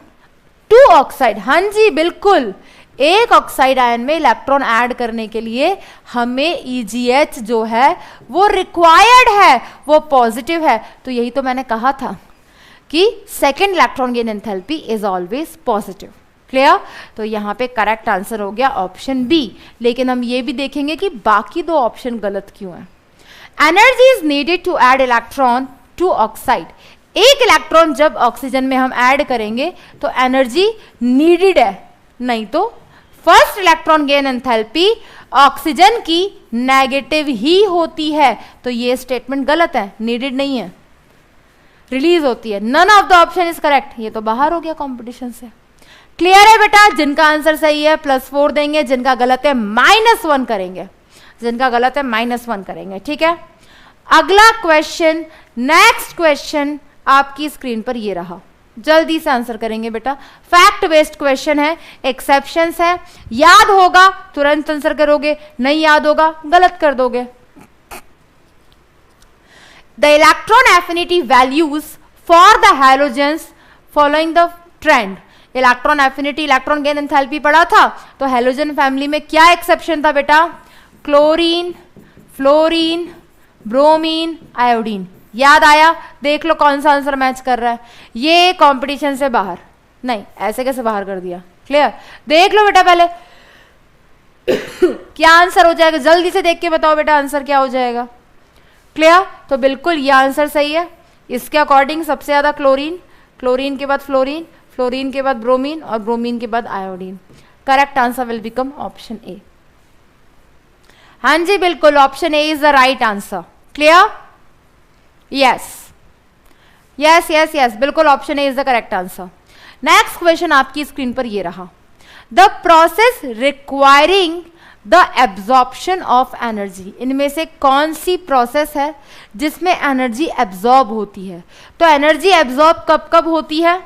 to oxide. हाँ जी बिल्कुल, एक ऑक्साइड आयन में इलेक्ट्रॉन ऐड करने के लिए हमें EGH जो है वो रिक्वायर्ड है, वो पॉजिटिव है। तो यही तो मैंने कहा था कि second electron gain enthalpy is always positive. Clear? तो यहां पे करेक्ट आंसर हो गया ऑप्शन बी। लेकिन हम ये भी देखेंगे कि बाकी 2 ऑप्शन गलत क्यों है। Energy is needed to add electron to oxide. एक इलेक्ट्रॉन जब ऑक्सीजन में हम ऐड करेंगे तो एनर्जी नीडेड है, नहीं तो first electron gain enthalpy oxygen की नेगेटिव ही होती है। तो ये स्टेटमेंट गलत है, नीडेड नहीं है, रिलीज होती है। None of the option is correct. ये तो बाहर हो गया कंपटीशन से। क्लियर है बेटा? जिनका आंसर सही है +4 देंगे, जिनका गलत है -1 करेंगे, जिनका गलत है -1 करेंगे। ठीक है, अगला क्वेश्चन, नेक्स्ट क्वेश्चन आपकी स्क्रीन पर ये रहा, जल्दी से आंसर करेंगे बेटा। फैक्ट बेस्ड क्वेश्चन है, एक्सेप्शंस है, याद होगा तुरंत आंसर करोगे, नहीं याद होगा गलत कर दोगे। The electron affinity values for the halogens following the trend. Electron affinity, electron gain enthalpy पढ़ा था, तो हेलोजन फैमिली में क्या एक्सेप्शन था बेटा? Chlorine, fluorine, bromine, iodine. याद आया? देख लो कौन सा आंसर मैच कर रहा है। ये कंपटीशन से बाहर नहीं, ऐसे कैसे बाहर कर दिया? क्लियर? देख लो बेटा पहले क्या आंसर हो जाएगा, जल्दी से देख के बताओ बेटा आंसर क्या हो जाएगा। क्लियर? तो बिल्कुल ये आंसर सही है। इसके अकॉर्डिंग सबसे ज्यादा क्लोरीन, क्लोरीन के बाद फ्लोरीन, फ्लोरीन के बाद ब्रोमीन और ब्रोमीन के बाद iodine. Correct answer will become option A. हाँ जी बिल्कुल, option A is the right answer. Clear? Yes yes yes yes, बिल्कुल option A is the correct answer. Next question आपकी स्क्रीन पर ये रहा, the process requiring the absorption of energy. इनमें से कौन सी प्रोसेस है जिसमें एनर्जी एब्जॉर्ब होती है? तो एनर्जी एब्जॉर्ब कब कब होती है?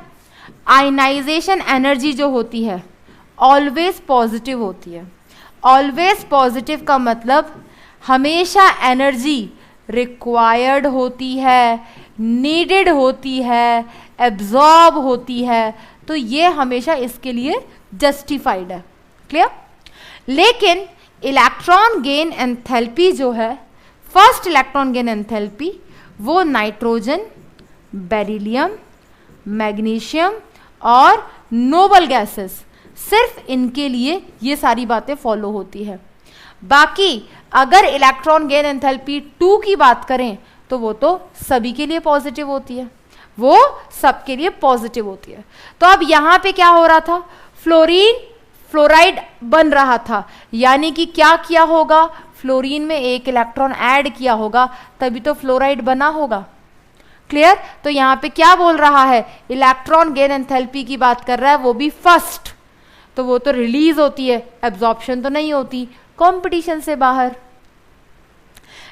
आयनाइजेशन एनर्जी जो होती है ऑलवेज पॉजिटिव होती है। ऑलवेज पॉजिटिव का मतलब हमेशा एनर्जी रिक्वायर्ड होती है, नीडेड होती है, एब्जॉर्ब होती है, तो ये हमेशा इसके लिए जस्टिफाइड है। क्लियर? लेकिन इलेक्ट्रॉन गेन एंथैल्पी जो है, फर्स्ट इलेक्ट्रॉन गेन एंथैल्पी, वो नाइट्रोजन, बेरिलियम, मैग्नीशियम और नोबल गैसेस, सिर्फ इनके लिए ये सारी बातें फॉलो होती है। बाकी अगर इलेक्ट्रॉन गेन एंथैल्पी 2 की बात करें तो वो तो सभी के लिए पॉजिटिव होती है, वो सबके लिए पॉजिटिव होती है। तो अब यहां पे क्या हो रहा था? फ्लोरीन फ्लोराइड बन रहा था, यानी कि क्या किया होगा? फ्लोरीन में एक इलेक्ट्रॉन ऐड किया होगा, तभी तो फ्लोराइड बना होगा। क्लियर? तो यहां पे क्या बोल रहा है? इलेक्ट्रॉन गेन एंथैल्पी की बात कर रहा है, वो भी फर्स्ट, तो वो तो रिलीज होती है, एब्जॉर्प्शन तो नहीं होती, कंपटीशन से बाहर।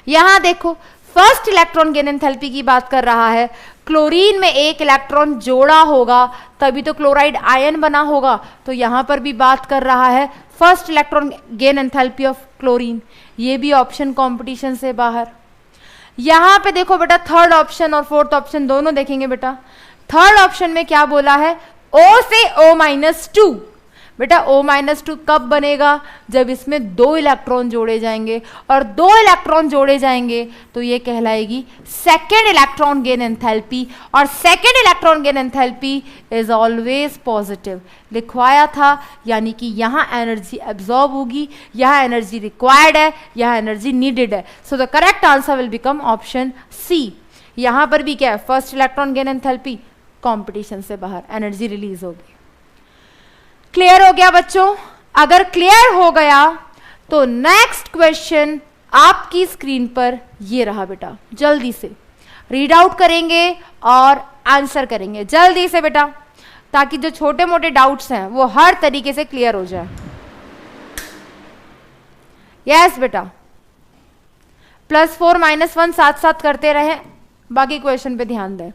यहां देखो फर्स्ट इलेक्ट्रॉन गेन एंथैल्पी की बात कर रहा है, क्लोरीन में एक इलेक्ट्रॉन जोड़ा होगा तभी तो क्लोराइड आयन बना होगा, तो यहां पर भी बात कर रहा है first electron gain enthalpy of chlorine. ये भी ऑप्शन कंपटीशन से बाहर। यहां पे देखो बेटा थर्ड ऑप्शन और फोर्थ ऑप्शन दोनों देखेंगे बेटा। थर्ड ऑप्शन में क्या बोला है? O से O-2। बेटा O-2 कब बनेगा? जब इसमें 2 इलेक्ट्रॉन जोड़े जाएंगे, और 2 इलेक्ट्रॉन जोड़े जाएंगे तो ये कहलाएगी सेकेंड इलेक्ट्रॉन गेन एंथैल्पी, और second electron gain enthalpy is always positive लिखवाया था, यानी कि यहाँ एनर्जी एब्जॉर्ब होगी, यहाँ एनर्जी रिक्वायर्ड है, यहाँ एनर्जी नीडेड है। So the correct answer will become option C. यहाँ पर भी क्या है? First electron gain enthalpy, competition से बाहर, एनर्जी रिलीज होगी। क्लियर हो गया बच्चों? अगर क्लियर हो गया तो नेक्स्ट क्वेश्चन आपकी स्क्रीन पर ये रहा बेटा, जल्दी से रीड आउट करेंगे और आंसर करेंगे जल्दी से बेटा, ताकि जो छोटे मोटे डाउट्स हैं वो हर तरीके से क्लियर हो जाए। यस बेटा, +4 -1 साथ साथ करते रहें, बाकी क्वेश्चन पे ध्यान दें।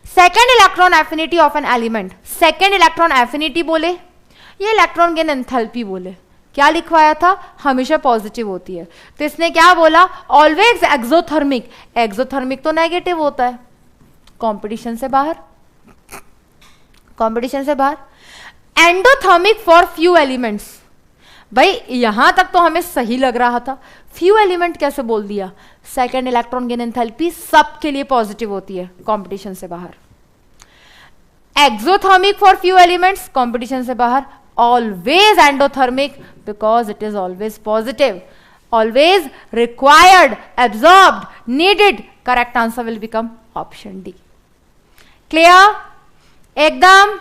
Second electron affinity of an element, second electron affinity बोले, ये इलेक्ट्रॉन गेन एंथैल्पी बोले, क्या लिखवाया था? हमेशा पॉजिटिव होती है, तो इसने क्या बोला? Always exothermic. एक्सोथर्मिक तो नेगेटिव होता है, कंपटीशन से बाहर, कंपटीशन से बाहर। एंडोथर्मिक फॉर फ्यू एलिमेंट्स, भाई यहां तक तो हमें सही लग रहा था, फ्यू एलिमेंट कैसे बोल दिया? सेकेंड इलेक्ट्रॉन गेन एंथैल्पी सबके लिए पॉजिटिव होती है, कंपटीशन से बाहर। Exothermic for few elements, competition से बाहर। Always endothermic because it is always positive, always required, absorbed, needed. Correct answer will become option D. Clear? एकदम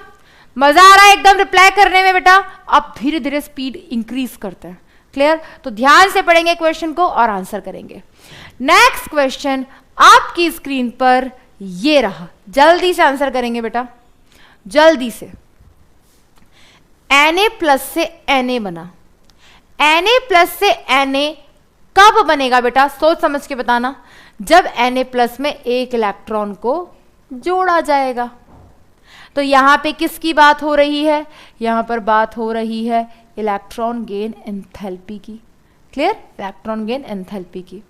मजा आ रहा है एकदम रिप्लाई करने में बेटा? अब धीरे धीरे स्पीड इंक्रीज करते हैं। क्लियर? तो ध्यान से पढ़ेंगे क्वेश्चन को और आंसर करेंगे। नेक्स्ट क्वेश्चन आपकी स्क्रीन पर ये रहा, जल्दी से आंसर करेंगे बेटा, जल्दी से। Na+ से Na बना, Na+ से Na कब बनेगा बेटा? सोच समझ के बताना। जब Na+ में एक इलेक्ट्रॉन को जोड़ा जाएगा। तो यहां पे किसकी बात हो रही है? यहां पर बात हो रही है इलेक्ट्रॉन गेन एंथैल्पी की। क्लियर? इलेक्ट्रॉन गेन एंथैल्पी की।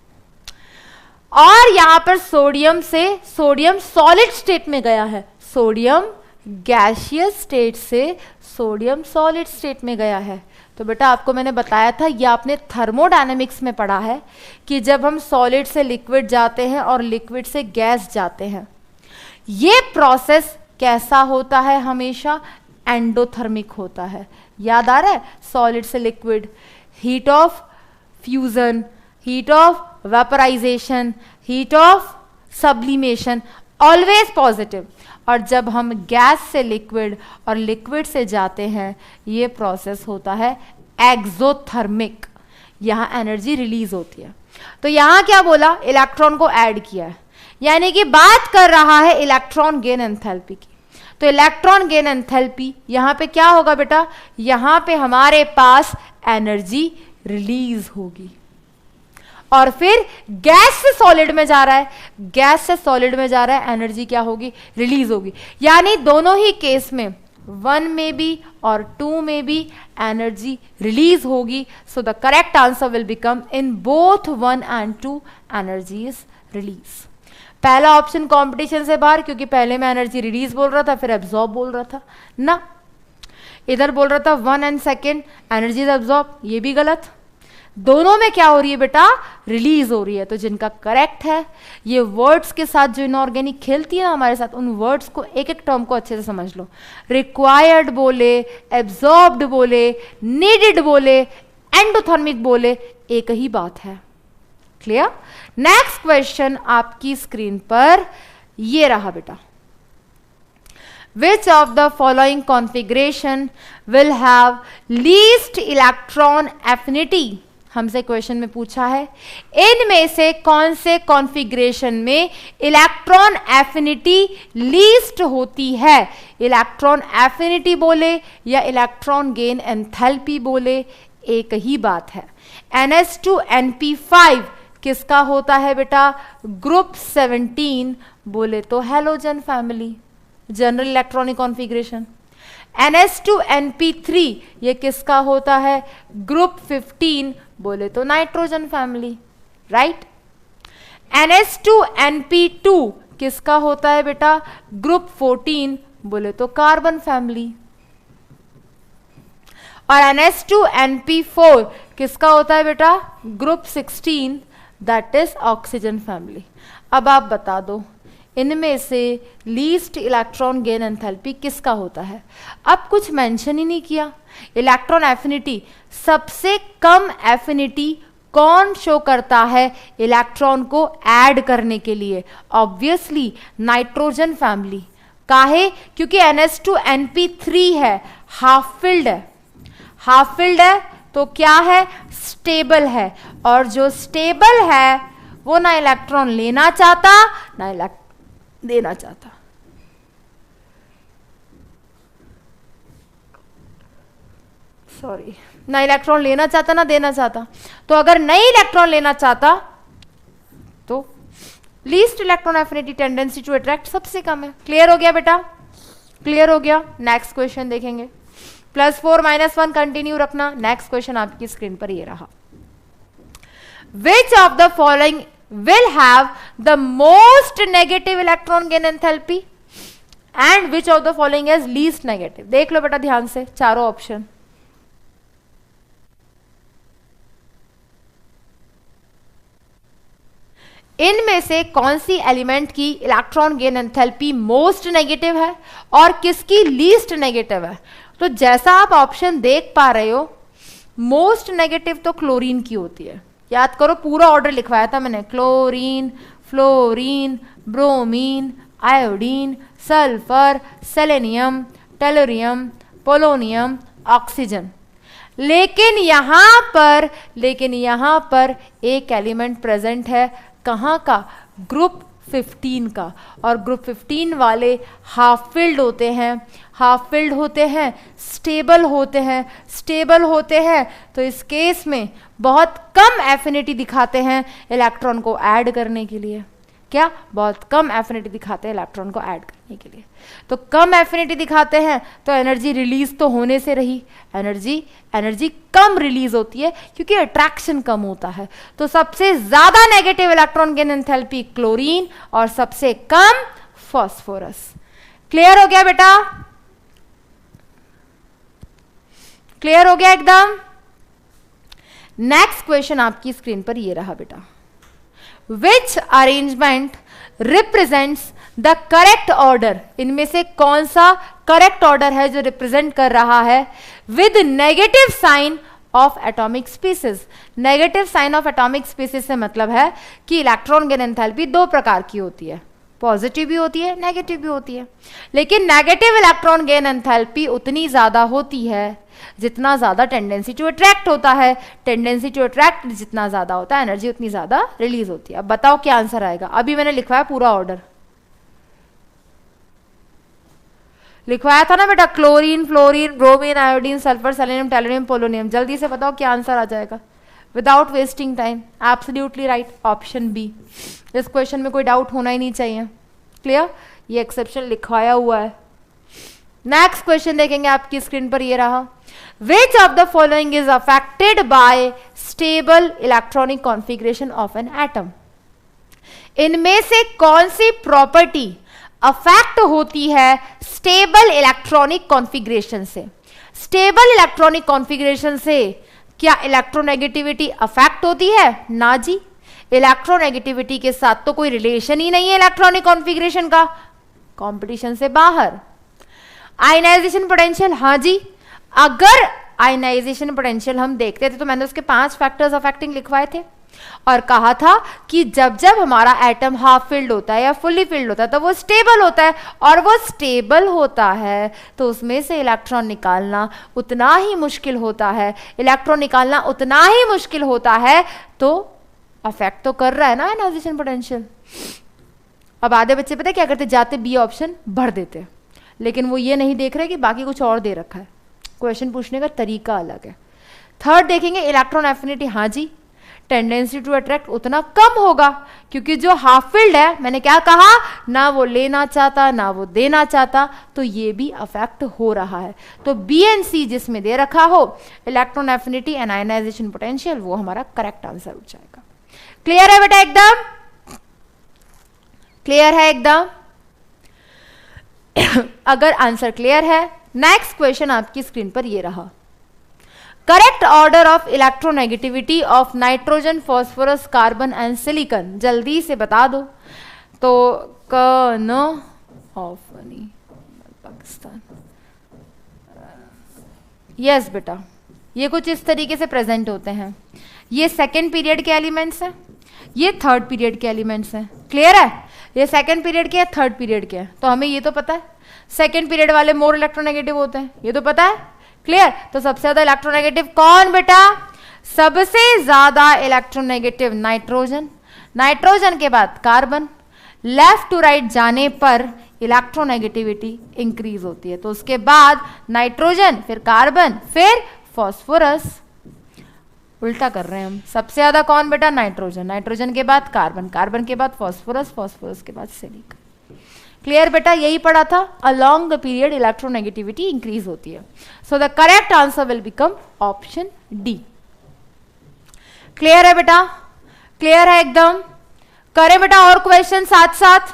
और यहां पर सोडियम से, सोडियम सॉलिड स्टेट में गया है, सोडियम गैसियस स्टेट से सोडियम सॉलिड स्टेट में गया है। तो बेटा आपको मैंने बताया था, या आपने थर्मोडायनेमिक्स में पढ़ा है कि जब हम सॉलिड से लिक्विड जाते हैं और लिक्विड से गैस जाते हैं, ये प्रोसेस कैसा होता है? हमेशा एंडोथर्मिक होता है। याद आ रहा है? सॉलिड से liquid, heat of fusion, heat of vaporization, heat of sublimation, always positive. और जब हम गैस से लिक्विड और लिक्विड से जाते हैं, ये प्रोसेस होता है एक्सोथर्मिक। यहाँ एनर्जी रिलीज होती है। तो यहाँ क्या बोला? इलेक्ट्रॉन को ऐड किया है, यानी कि बात कर रहा है इलेक्ट्रॉन गेन एंथैल्पी की। तो इलेक्ट्रॉन गेन एंथैल्पी यहाँ पे क्या होगा बेटा? यहाँ पे हमारे पास एनर्जी रिलीज होगी। और फिर गैस से सॉलिड में जा रहा है, गैस से सॉलिड में जा रहा है, एनर्जी क्या होगी? रिलीज होगी। यानी दोनों ही केस में 1 में भी और 2 में भी एनर्जी रिलीज होगी। सो the correct answer will become in both 1 and 2 energy is release. पहला ऑप्शन कंपटीशन से बाहर, क्योंकि पहले में एनर्जी रिलीज बोल रहा था, फिर एब्जॉर्ब बोल रहा था ना। इधर बोल रहा था 1 and 2 एनर्जी इज एब्जॉर्ब, ये भी गलत। दोनों में क्या हो रही है बेटा? रिलीज हो रही है। तो जिनका करेक्ट है, ये वर्ड्स के साथ जो इनऑर्गेनिक खेलती है ना हमारे साथ, उन वर्ड्स को एक एक टर्म को अच्छे से समझ लो। रिक्वायर्ड बोले, एब्जॉर्ब्ड बोले, नीडेड बोले, एंडोथर्मिक बोले, एक ही बात है। क्लियर? नेक्स्ट क्वेश्चन आपकी स्क्रीन पर ये रहा बेटा। Which of the following configuration will have least electron affinity? हमसे क्वेश्चन में पूछा है, इनमें से कौन से कॉन्फ़िगरेशन में इलेक्ट्रॉन एफिनिटी लीस्ट होती है? इलेक्ट्रॉन एफिनिटी बोले या इलेक्ट्रॉन गेन एंथैल्पी बोले, एक ही बात है। NH2NP5 किसका होता है बेटा? ग्रुप 17 बोले तो halogen family, general electronic configuration. NH2NP3 ये किसका होता है? ग्रुप 15 बोले तो नाइट्रोजन फैमिली, राइट। NH2NP2 किसका होता है बेटा? ग्रुप 14 बोले तो कार्बन फैमिली। और NH2NP4 किसका होता है बेटा? Group 16 that is oxygen family. अब आप बता दो इनमें से लीस्ट इलेक्ट्रॉन गेन एंथैल्पी किसका होता है? अब कुछ मेंशन ही नहीं किया। इलेक्ट्रॉन एफिनिटी, सबसे कम एफिनिटी कौन शो करता है इलेक्ट्रॉन को ऐड करने के लिए? Obviously nitrogen family. काहे? क्योंकि NH2NP3 है, हाफ फिल्ड है। हाफ फिल्ड है तो क्या है? स्टेबल है। और जो स्टेबल है वो ना इलेक्ट्रॉन लेना चाहता ना इलेक्ट्रॉन देना चाहता। सॉरी, ना इलेक्ट्रॉन लेना चाहता ना देना चाहता। तो अगर नहीं इलेक्ट्रॉन लेना चाहता तो least electron affinity tendency to attract सबसे कम है। क्लियर हो गया बेटा? क्लियर हो गया। नेक्स्ट क्वेश्चन देखेंगे। +4 -1 कंटिन्यू रखना। नेक्स्ट क्वेश्चन आपकी स्क्रीन पर ये रहा। Which of the following will have the most negative electron gain enthalpy and which of the following is least negative? देख लो बेटा ध्यान से चारों ऑप्शन। इनमें से कौन सी एलिमेंट की electron gain enthalpy most negative है और किसकी लीस्ट नेगेटिव है? तो जैसा आप ऑप्शन देख पा रहे हो, मोस्ट नेगेटिव तो क्लोरीन की होती है। याद करो, पूरा ऑर्डर लिखवाया था मैंने। Chlorine, fluorine, bromine, iodine, sulphur, selenium, tellurium, polonium, oxygen. लेकिन यहां पर एक एलिमेंट प्रेजेंट है। कहां का? ग्रुप 15 का। और ग्रुप 15 वाले हाफ फिल्ड होते हैं। हाफ फिल्ड होते हैं, स्टेबल होते हैं। स्टेबल होते हैं तो इस केस में बहुत कम एफिनिटी दिखाते हैं इलेक्ट्रॉन को ऐड करने के लिए। क्या? बहुत कम एफिनिटी दिखाते हैं इलेक्ट्रॉन को ऐड करने के लिए। तो कम एफिनिटी दिखाते हैं तो एनर्जी रिलीज तो होने से रही। एनर्जी कम रिलीज होती है क्योंकि अट्रैक्शन कम होता है। तो सबसे ज्यादा negative electron gain enthalpy chlorine और सबसे कम फास्फोरस। क्लियर हो गया बेटा? क्लियर हो गया एकदम? नेक्स्ट क्वेश्चन आपकी स्क्रीन पर ये रहा बेटा, which arrangement represents the correct order, इनमें से कौन सा करेक्ट ऑर्डर है जो रिप्रेजेंट कर रहा है with negative sign of atomic species. Negative sign of atomic species से मतलब है कि इलेक्ट्रॉन गेन एंथैल्पी दो प्रकार की होती है, पॉजिटिव भी होती है, नेगेटिव भी होती है, लेकिन नेगेटिव इलेक्ट्रॉन गेन एंथैल्पी उतनी ज्यादा होती है जितना ज्यादा टेंडेंसी टू अट्रैक्ट होता है। टेंडेंसी टू अट्रैक्ट जितना ज्यादा होता है, एनर्जी उतनी ज्यादा रिलीज होती है। अब बताओ क्या आंसर आएगा? अभी मैंने लिखवाया पूरा ऑर्डर, लिखवाया था ना बेटा, chlorine, fluorine, bromine, iodine, sulphur, selenium, tellurium, polonium. जल्दी से बताओ क्या आंसर आ जाएगा without wasting time. Absolutely right, option B. इस क्वेश्चन में कोई डाउट होना ही नहीं चाहिए। क्लियर? ये एक्सेप्शन लिखवाया हुआ है। नेक्स्ट क्वेश्चन देखेंगे आपकी स्क्रीन पर, ये रहा, which of the following is affected by stable electronic configuration of an atom. इनमें से कौन सी प्रॉपर्टी अफेक्ट होती है स्टेबल इलेक्ट्रॉनिक कॉन्फ़िगरेशन से? स्टेबल इलेक्ट्रॉनिक कॉन्फ़िगरेशन से क्या इलेक्ट्रोनेगेटिविटी अफेक्ट होती है? ना जी, इलेक्ट्रोनेगेटिविटी के साथ तो कोई रिलेशन ही नहीं है इलेक्ट्रॉनिक कॉन्फ़िगरेशन का, कंपटीशन से बाहर। आयनाइजेशन पोटेंशियल, हाँ जी, अगर आयनाइजेशन पोटेंशियल हम देखते थे तो मैंने उसके 5 फैक्टर्स अफेक्टिंग लिखवाए थे और कहा था कि जब जब हमारा एटम हाफ फिल्ड होता है या फुल्ली फिल्ड होता है तो वो स्टेबल होता है, और वो स्टेबल होता है तो उसमें से इलेक्ट्रॉन निकालना उतना ही मुश्किल होता है। इलेक्ट्रॉन निकालना उतना ही मुश्किल होता है तो अफेक्ट तो कर रहा है ना आयनाइजेशन पोटेंशियल। अब आधे बच्चे पता है क्या करते, जाते बी ऑप्शन भर देते, लेकिन वो ये नहीं देख रहे कि बाकी कुछ और दे रखा है। क्वेश्चन पूछने का तरीका अलग है। थर्ड देखेंगे इलेक्ट्रॉन एफिनिटी, हाँ जी, टेंडेंसी टू अट्रैक्ट उतना कम होगा क्योंकि जो हाफ फिल्ड है, मैंने क्या कहा, ना वो लेना चाहता ना वो देना चाहता, तो ये भी अफेक्ट हो रहा है। तो बी एंड सी जिसमें दे रखा हो electron affinity and ionization potential, वो हमारा करेक्ट आंसर हो जाएगा। क्लियर है बेटा? एकदम क्लियर है एकदम? अगर आंसर क्लियर है, नेक्स्ट क्वेश्चन आपकी स्क्रीन पर ये रहा, correct order of electronegativity of nitrogen, phosphorus, carbon and silicon. जल्दी से बता दो। तो कन ऑफ पाकिस्तान, यस बेटा, ये कुछ इस तरीके से प्रेजेंट होते हैं। ये सेकेंड पीरियड के एलिमेंट्स हैं, ये थर्ड पीरियड के एलिमेंट्स हैं। क्लियर है? ये सेकेंड पीरियड के, थर्ड पीरियड के हैं, तो हमें ये तो पता है सेकेंड पीरियड वाले मोर इलेक्ट्रोनेगेटिव होते हैं, ये तो पता है। क्लियर? तो सबसे ज्यादा इलेक्ट्रोनेगेटिव कौन बेटा? सबसे ज्यादा इलेक्ट्रोनेगेटिव नाइट्रोजन, नाइट्रोजन के बाद कार्बन। लेफ्ट टू राइट जाने पर इलेक्ट्रोनेगेटिविटी इंक्रीज होती है, तो उसके बाद नाइट्रोजन, फिर कार्बन, फिर फॉस्फोरस। उल्टा कर रहे हैं हम। सबसे ज्यादा कौन बेटा? नाइट्रोजन, नाइट्रोजन के बाद कार्बन, कार्बन के बाद फॉस्फोरस, फॉस्फोरस के बाद सिलिकॉन। क्लियर बेटा? यही पढ़ा था, along the period electronegativity increase होती है। So the correct answer will become option D. Clear है बेटा? क्लियर है एकदम? करें बेटा और क्वेश्चन साथ साथ?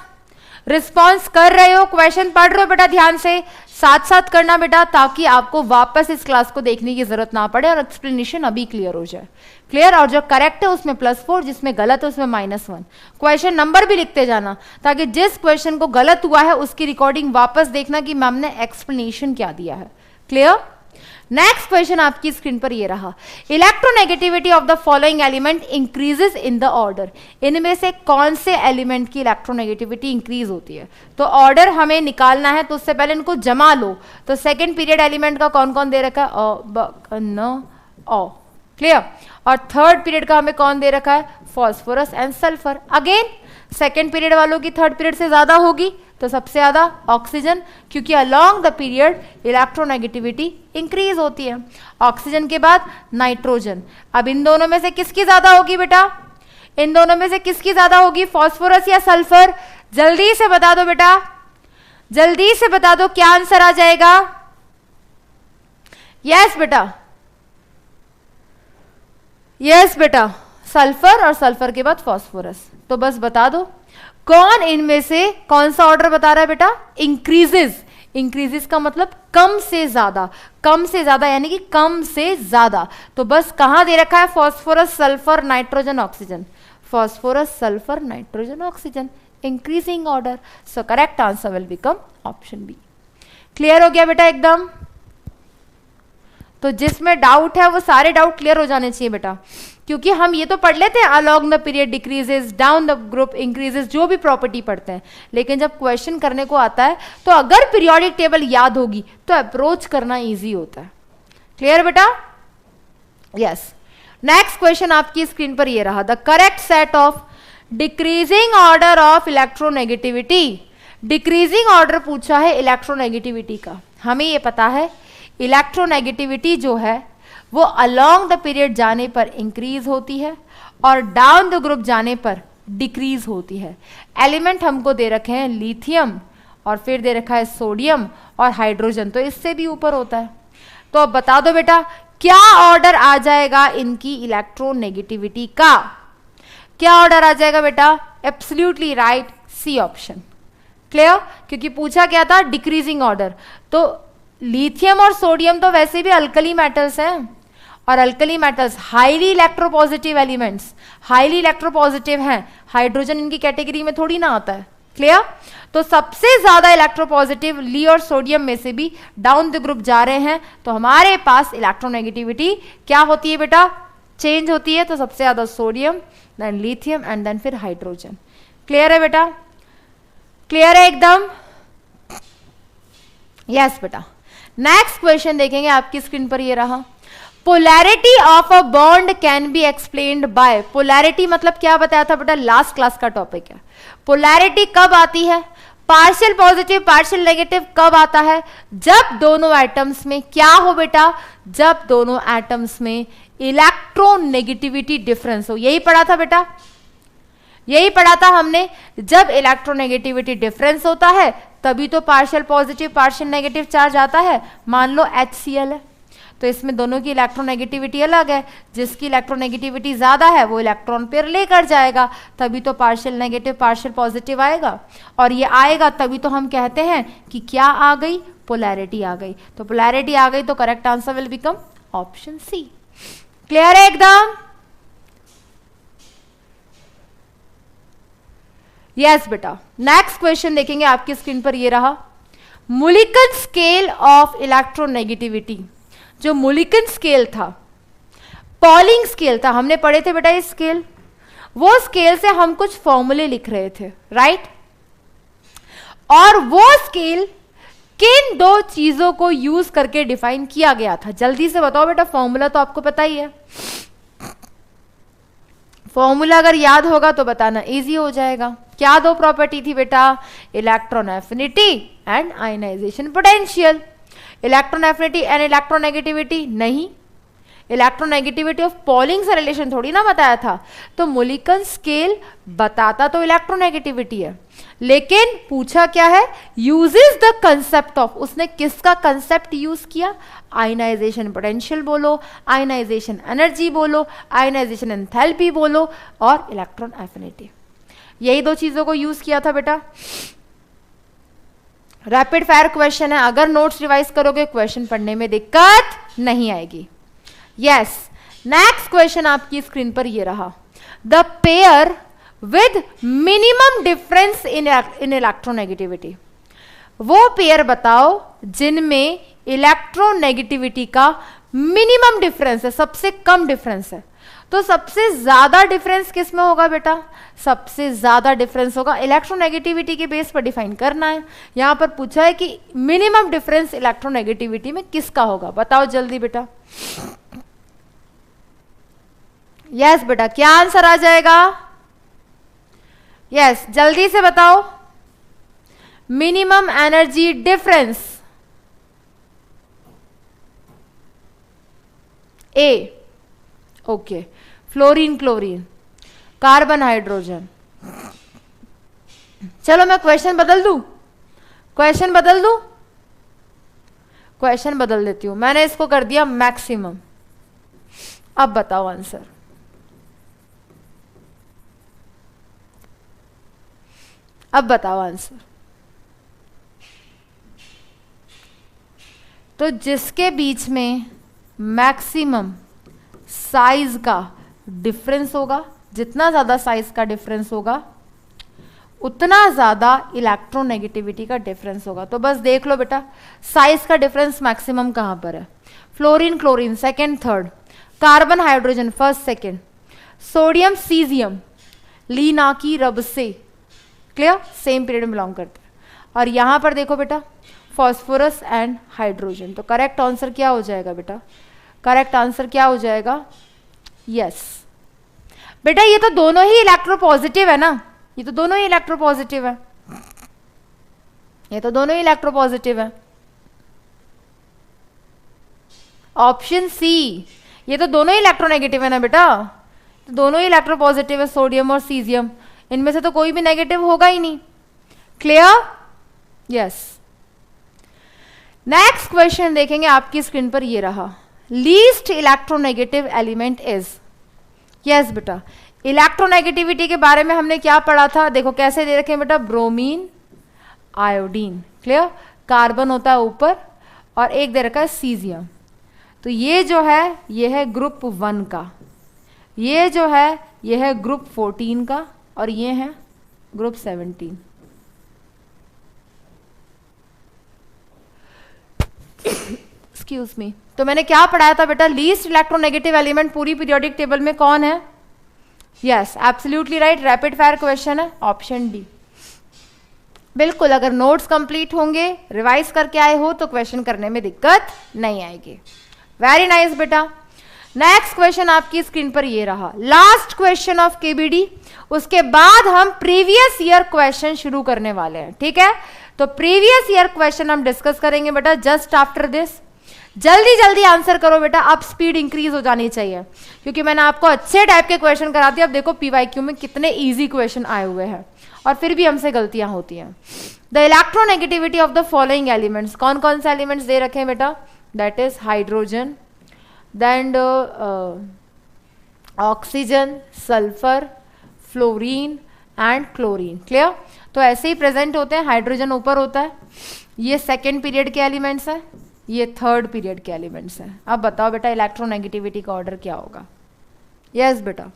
रिस्पॉन्स कर रहे हो, क्वेश्चन पढ़ रहे हो बेटा, ध्यान से साथ साथ करना बेटा, ताकि आपको वापस इस क्लास को देखने की जरूरत ना पड़े और एक्सप्लेनेशन अभी क्लियर हो जाए। क्लियर? और जो करेक्ट है उसमें +4, जिसमें गलत है उसमें -1। क्वेश्चन नंबर भी लिखते जाना, ताकि जिस क्वेश्चन को गलत हुआ है उसकी रिकॉर्डिंग वापस देखना कि मैम ने एक्सप्लेनेशन क्या दिया है। क्लियर? नेक्स्ट क्वेश्चन आपकी स्क्रीन पर ये रहा, electronegativity of the following element increases in the order. इनमें से कौन से एलिमेंट की इलेक्ट्रोनेगेटिविटी इंक्रीज होती है? तो ऑर्डर हमें निकालना है, तो उससे पहले इनको जमा लो। तो सेकंड पीरियड एलिमेंट का कौन कौन दे रखा है? ओ। क्लियर? और थर्ड पीरियड का हमें कौन दे रखा है? Phosphorus and sulphur. Again second period वालों की थर्ड पीरियड से ज्यादा होगी, तो सबसे ज्यादा ऑक्सीजन, क्योंकि along the period electronegativity increase होती है। ऑक्सीजन के बाद नाइट्रोजन। अब इन दोनों में से किसकी ज्यादा होगी बेटा? इन दोनों में से किसकी ज्यादा होगी, फॉस्फोरस या सल्फर? जल्दी से बता दो बेटा, जल्दी से बता दो, क्या आंसर आ जाएगा? यस बेटा, यस बेटा, सल्फर और सल्फर के बाद फॉस्फोरस। तो बस बता दो, कौन इनमें से कौन सा ऑर्डर बता रहा है बेटा? इंक्रीजेस। इंक्रीजेस का मतलब कम से ज्यादा, कम से ज्यादा यानी कि कम से ज्यादा। तो बस कहां दे रखा है? Phosphorus, sulphur, nitrogen, oxygen. Phosphorus, sulphur, nitrogen, oxygen, increasing order. So correct answer will become option B. Clear हो गया बेटा एकदम? तो जिसमें डाउट है वो सारे डाउट क्लियर हो जाने चाहिए बेटा, क्योंकि हम ये तो पढ़ लेते हैं along the period decreases, down the group increases, जो भी प्रॉपर्टी पढ़ते हैं, लेकिन जब क्वेश्चन करने को आता है तो अगर पीरियोडिक टेबल याद होगी तो अप्रोच करना इजी होता है। क्लियर बेटा? यस। नेक्स्ट क्वेश्चन आपकी स्क्रीन पर ये रहा, the correct set of decreasing order of electronegativity. Decreasing order पूछा है इलेक्ट्रोनेगेटिविटी का। हमें ये पता है इलेक्ट्रोनेगेटिविटी जो है वो अलोंग द पीरियड जाने पर इंक्रीज होती है और डाउन द ग्रुप जाने पर डिक्रीज होती है। एलिमेंट हमको दे रखे हैं लिथियम और फिर दे रखा है सोडियम और हाइड्रोजन, तो इससे भी ऊपर होता है। तो अब बता दो बेटा क्या ऑर्डर आ जाएगा इनकी इलेक्ट्रोनेगेटिविटी का? क्या ऑर्डर आ जाएगा बेटा? Absolutely right, C option. Clear? क्योंकि पूछा क्या था? Decreasing order. तो लिथियम और सोडियम तो वैसे भी अल्कली मेटल्स हैं, और alkali metals highly electropositive elements, highly electropositive हैं। हाइड्रोजन इनकी कैटेगरी में थोड़ी ना आता है। क्लियर? तो सबसे ज्यादा इलेक्ट्रोपॉजिटिव ली और सोडियम में से भी डाउन द ग्रुप जा रहे हैं, तो हमारे पास इलेक्ट्रोनेगेटिविटी क्या होती है बेटा? चेंज होती है। तो सबसे ज्यादा sodium, then lithium and then फिर हाइड्रोजन। क्लियर है बेटा? क्लियर है एकदम? यस बेटा। नेक्स्ट क्वेश्चन देखेंगे आपकी स्क्रीन पर ये रहा, polarity of a bond can be explained bye. Polarity मतलब क्या बताया था बेटा? लास्ट क्लास का टॉपिक है। पोलैरिटी कब आती है? पार्शियल पॉजिटिव पार्शियल नेगेटिव कब आता है? जब दोनों एटम्स में क्या हो बेटा? जब दोनों एटम्स में इलेक्ट्रोनेगेटिविटी डिफरेंस हो। यही पढ़ा था बेटा, यही पढ़ा था हमने। जब इलेक्ट्रोनेगेटिविटी डिफरेंस होता है तभी तो partial positive partial negative charge आता है। मान लो HCl है, तो इसमें दोनों की इलेक्ट्रोनेगेटिविटी अलग है। जिसकी इलेक्ट्रोनेगेटिविटी ज्यादा है वो इलेक्ट्रॉन पेयर लेकर जाएगा, तभी तो पार्शियल नेगेटिव पार्शियल पॉजिटिव आएगा। और ये आएगा तभी तो हम कहते हैं कि क्या आ गई? पोलैरिटी आ गई। तो पोलैरिटी आ गई तो correct answer will become option C. Clear है एकदम? यस बेटा। नेक्स्ट क्वेश्चन देखेंगे आपकी स्क्रीन पर ये रहा, मोलिकन स्केल ऑफ इलेक्ट्रोनेगेटिविटी। जो मोलिकन स्केल था, पॉलिंग स्केल था, हमने पढ़े थे बेटा ये स्केल। वो स्केल से हम कुछ फॉर्मूले लिख रहे थे, राइट? और वो स्केल किन दो चीजों को यूज करके डिफाइन किया गया था? जल्दी से बताओ बेटा, फॉर्मूला तो आपको पता ही है। फॉर्मूला अगर याद होगा तो बताना इजी हो जाएगा। क्या दो प्रॉपर्टी थी बेटा? Electron affinity and ionization potential. Electron affinity and electronegativity नहीं, इलेक्ट्रोनेगेटिविटी ऑफ पॉलिंग से रिलेशन थोड़ी ना बताया था। तो मोलिकन स्केल बताता तो इलेक्ट्रोनेगेटिविटी है, लेकिन पूछा क्या है? Uses the concept of. उसने किसका कंसेप्ट यूज किया? आयनाइजेशन पोटेंशियल बोलो, आयनाइजेशन एनर्जी बोलो, आयनाइजेशन एंथैल्पी बोलो, और इलेक्ट्रॉन एफिनिटी। यही दो चीजों को यूज किया था बेटा। रैपिड फायर क्वेश्चन है, अगर नोट्स रिवाइज करोगे क्वेश्चन पढ़ने में दिक्कत नहीं आएगी। यस। नेक्स्ट क्वेश्चन आपकी स्क्रीन पर ये रहा, the pair with minimum difference in electronegativity. वो पेयर बताओ जिनमें इलेक्ट्रोनेगेटिविटी का मिनिमम डिफरेंस है, सबसे कम डिफरेंस है। तो सबसे ज्यादा डिफरेंस किस में होगा बेटा? सबसे ज्यादा डिफरेंस होगा इलेक्ट्रोनेगेटिविटी के बेस पर डिफाइन करना है। यहां पर पूछा है कि मिनिमम डिफरेंस इलेक्ट्रोनेगेटिविटी में किसका होगा? बताओ जल्दी बेटा। यस बेटा, क्या आंसर आ जाएगा? यस, जल्दी से बताओ। Minimum energy difference A. Okay, fluorine chlorine carbon hydrogen. चलो मैं क्वेश्चन बदल दूं, क्वेश्चन बदल दूं, क्वेश्चन बदल देती हूं। मैंने इसको कर दिया मैक्सिमम। अब बताओ आंसर। अब बताओ आंसर। तो जिसके बीच में मैक्सिमम साइज का डिफरेंस होगा, जितना ज्यादा साइज का डिफरेंस होगा उतना ज्यादा इलेक्ट्रोनेगेटिविटी का डिफरेंस होगा। तो बस देख लो बेटा, साइज का डिफरेंस मैक्सिमम कहां पर है? Fluorine chlorine second third, carbon hydrogen first second, sodium caesium ली ना की रब से, क्लियर, सेम पीरियड में बिलोंग करते हैं। और यहां पर देखो बेटा फॉस्फोरस एंड हाइड्रोजन। तो करेक्ट आंसर क्या हो जाएगा बेटा? करेक्ट आंसर क्या हो जाएगा? यस बेटा, ये तो दोनों ही इलेक्ट्रोपॉजिटिव है ना, ये तो दोनों ही इलेक्ट्रोपॉजिटिव है, ये तो दोनों ही इलेक्ट्रोपॉजिटिव है। ऑप्शन सी, ये तो दोनों ही इलेक्ट्रोनेगेटिव है ना बेटा, तो दोनों ही इलेक्ट्रोपॉजिटिव है, सोडियम और सीजियम, इनमें से तो कोई भी नेगेटिव होगा ही नहीं। क्लियर? यस। नेक्स्ट क्वेश्चन देखेंगे आपकी स्क्रीन पर, ये रहा, least electronegative element is. Yes बेटा, इलेक्ट्रोनेगेटिविटी के बारे में हमने क्या पढ़ा था? देखो कैसे दे रखे हैं बेटा, ब्रोमीन आयोडीन, क्लियर, कार्बन होता है ऊपर और एक दे रखा है सीजियम। तो ये जो है ये है ग्रुप 1 का, ये जो है ये है ग्रुप 14 का और ये है ग्रुप 17। Excuse me. तो मैंने क्या पढ़ाया था बेटा? लीस्ट इलेक्ट्रोनेगेटिव एलिमेंट पूरी पीरियोडिक टेबल में कौन है? Yes, absolutely right, rapid fire question है, ऑप्शन डी। बिल्कुल, अगर नोट्स कंप्लीट होंगे, रिवाइज करके आए हो तो क्वेश्चन करने में दिक्कत नहीं आएगी। वेरी नाइस बेटा। नेक्स्ट क्वेश्चन आपकी स्क्रीन पर ये रहा, लास्ट क्वेश्चन ऑफ केबीडी, उसके बाद हम प्रीवियस ईयर क्वेश्चन शुरू करने वाले हैं, ठीक है? तो प्रीवियस ईयर क्वेश्चन हम डिस्कस करेंगे बेटा जस्ट आफ्टर दिस। जल्दी जल्दी आंसर करो बेटा, अब स्पीड इंक्रीज हो जानी चाहिए, क्योंकि मैंने आपको अच्छे टाइप के क्वेश्चन करा दिए। अब देखो पीवाईक्यू में कितने इजी क्वेश्चन आए हुए हैं और फिर भी हमसे गलतियां होती हैं। The electronegativity of the following elements, कौन कौन से एलिमेंट्स दे रखे हैं बेटा? That is hydrogen, then oxygen, sulphur, fluorine and chlorine. Clear? तो ऐसे ही प्रेजेंट होते हैं, हाइड्रोजन ऊपर होता है, ये सेकेंड पीरियड के एलिमेंट्स हैं, ये थर्ड पीरियड के एलिमेंट्स हैं। अब बताओ बेटा इलेक्ट्रोनेगेटिविटी का ऑर्डर क्या होगा? यस बेटा,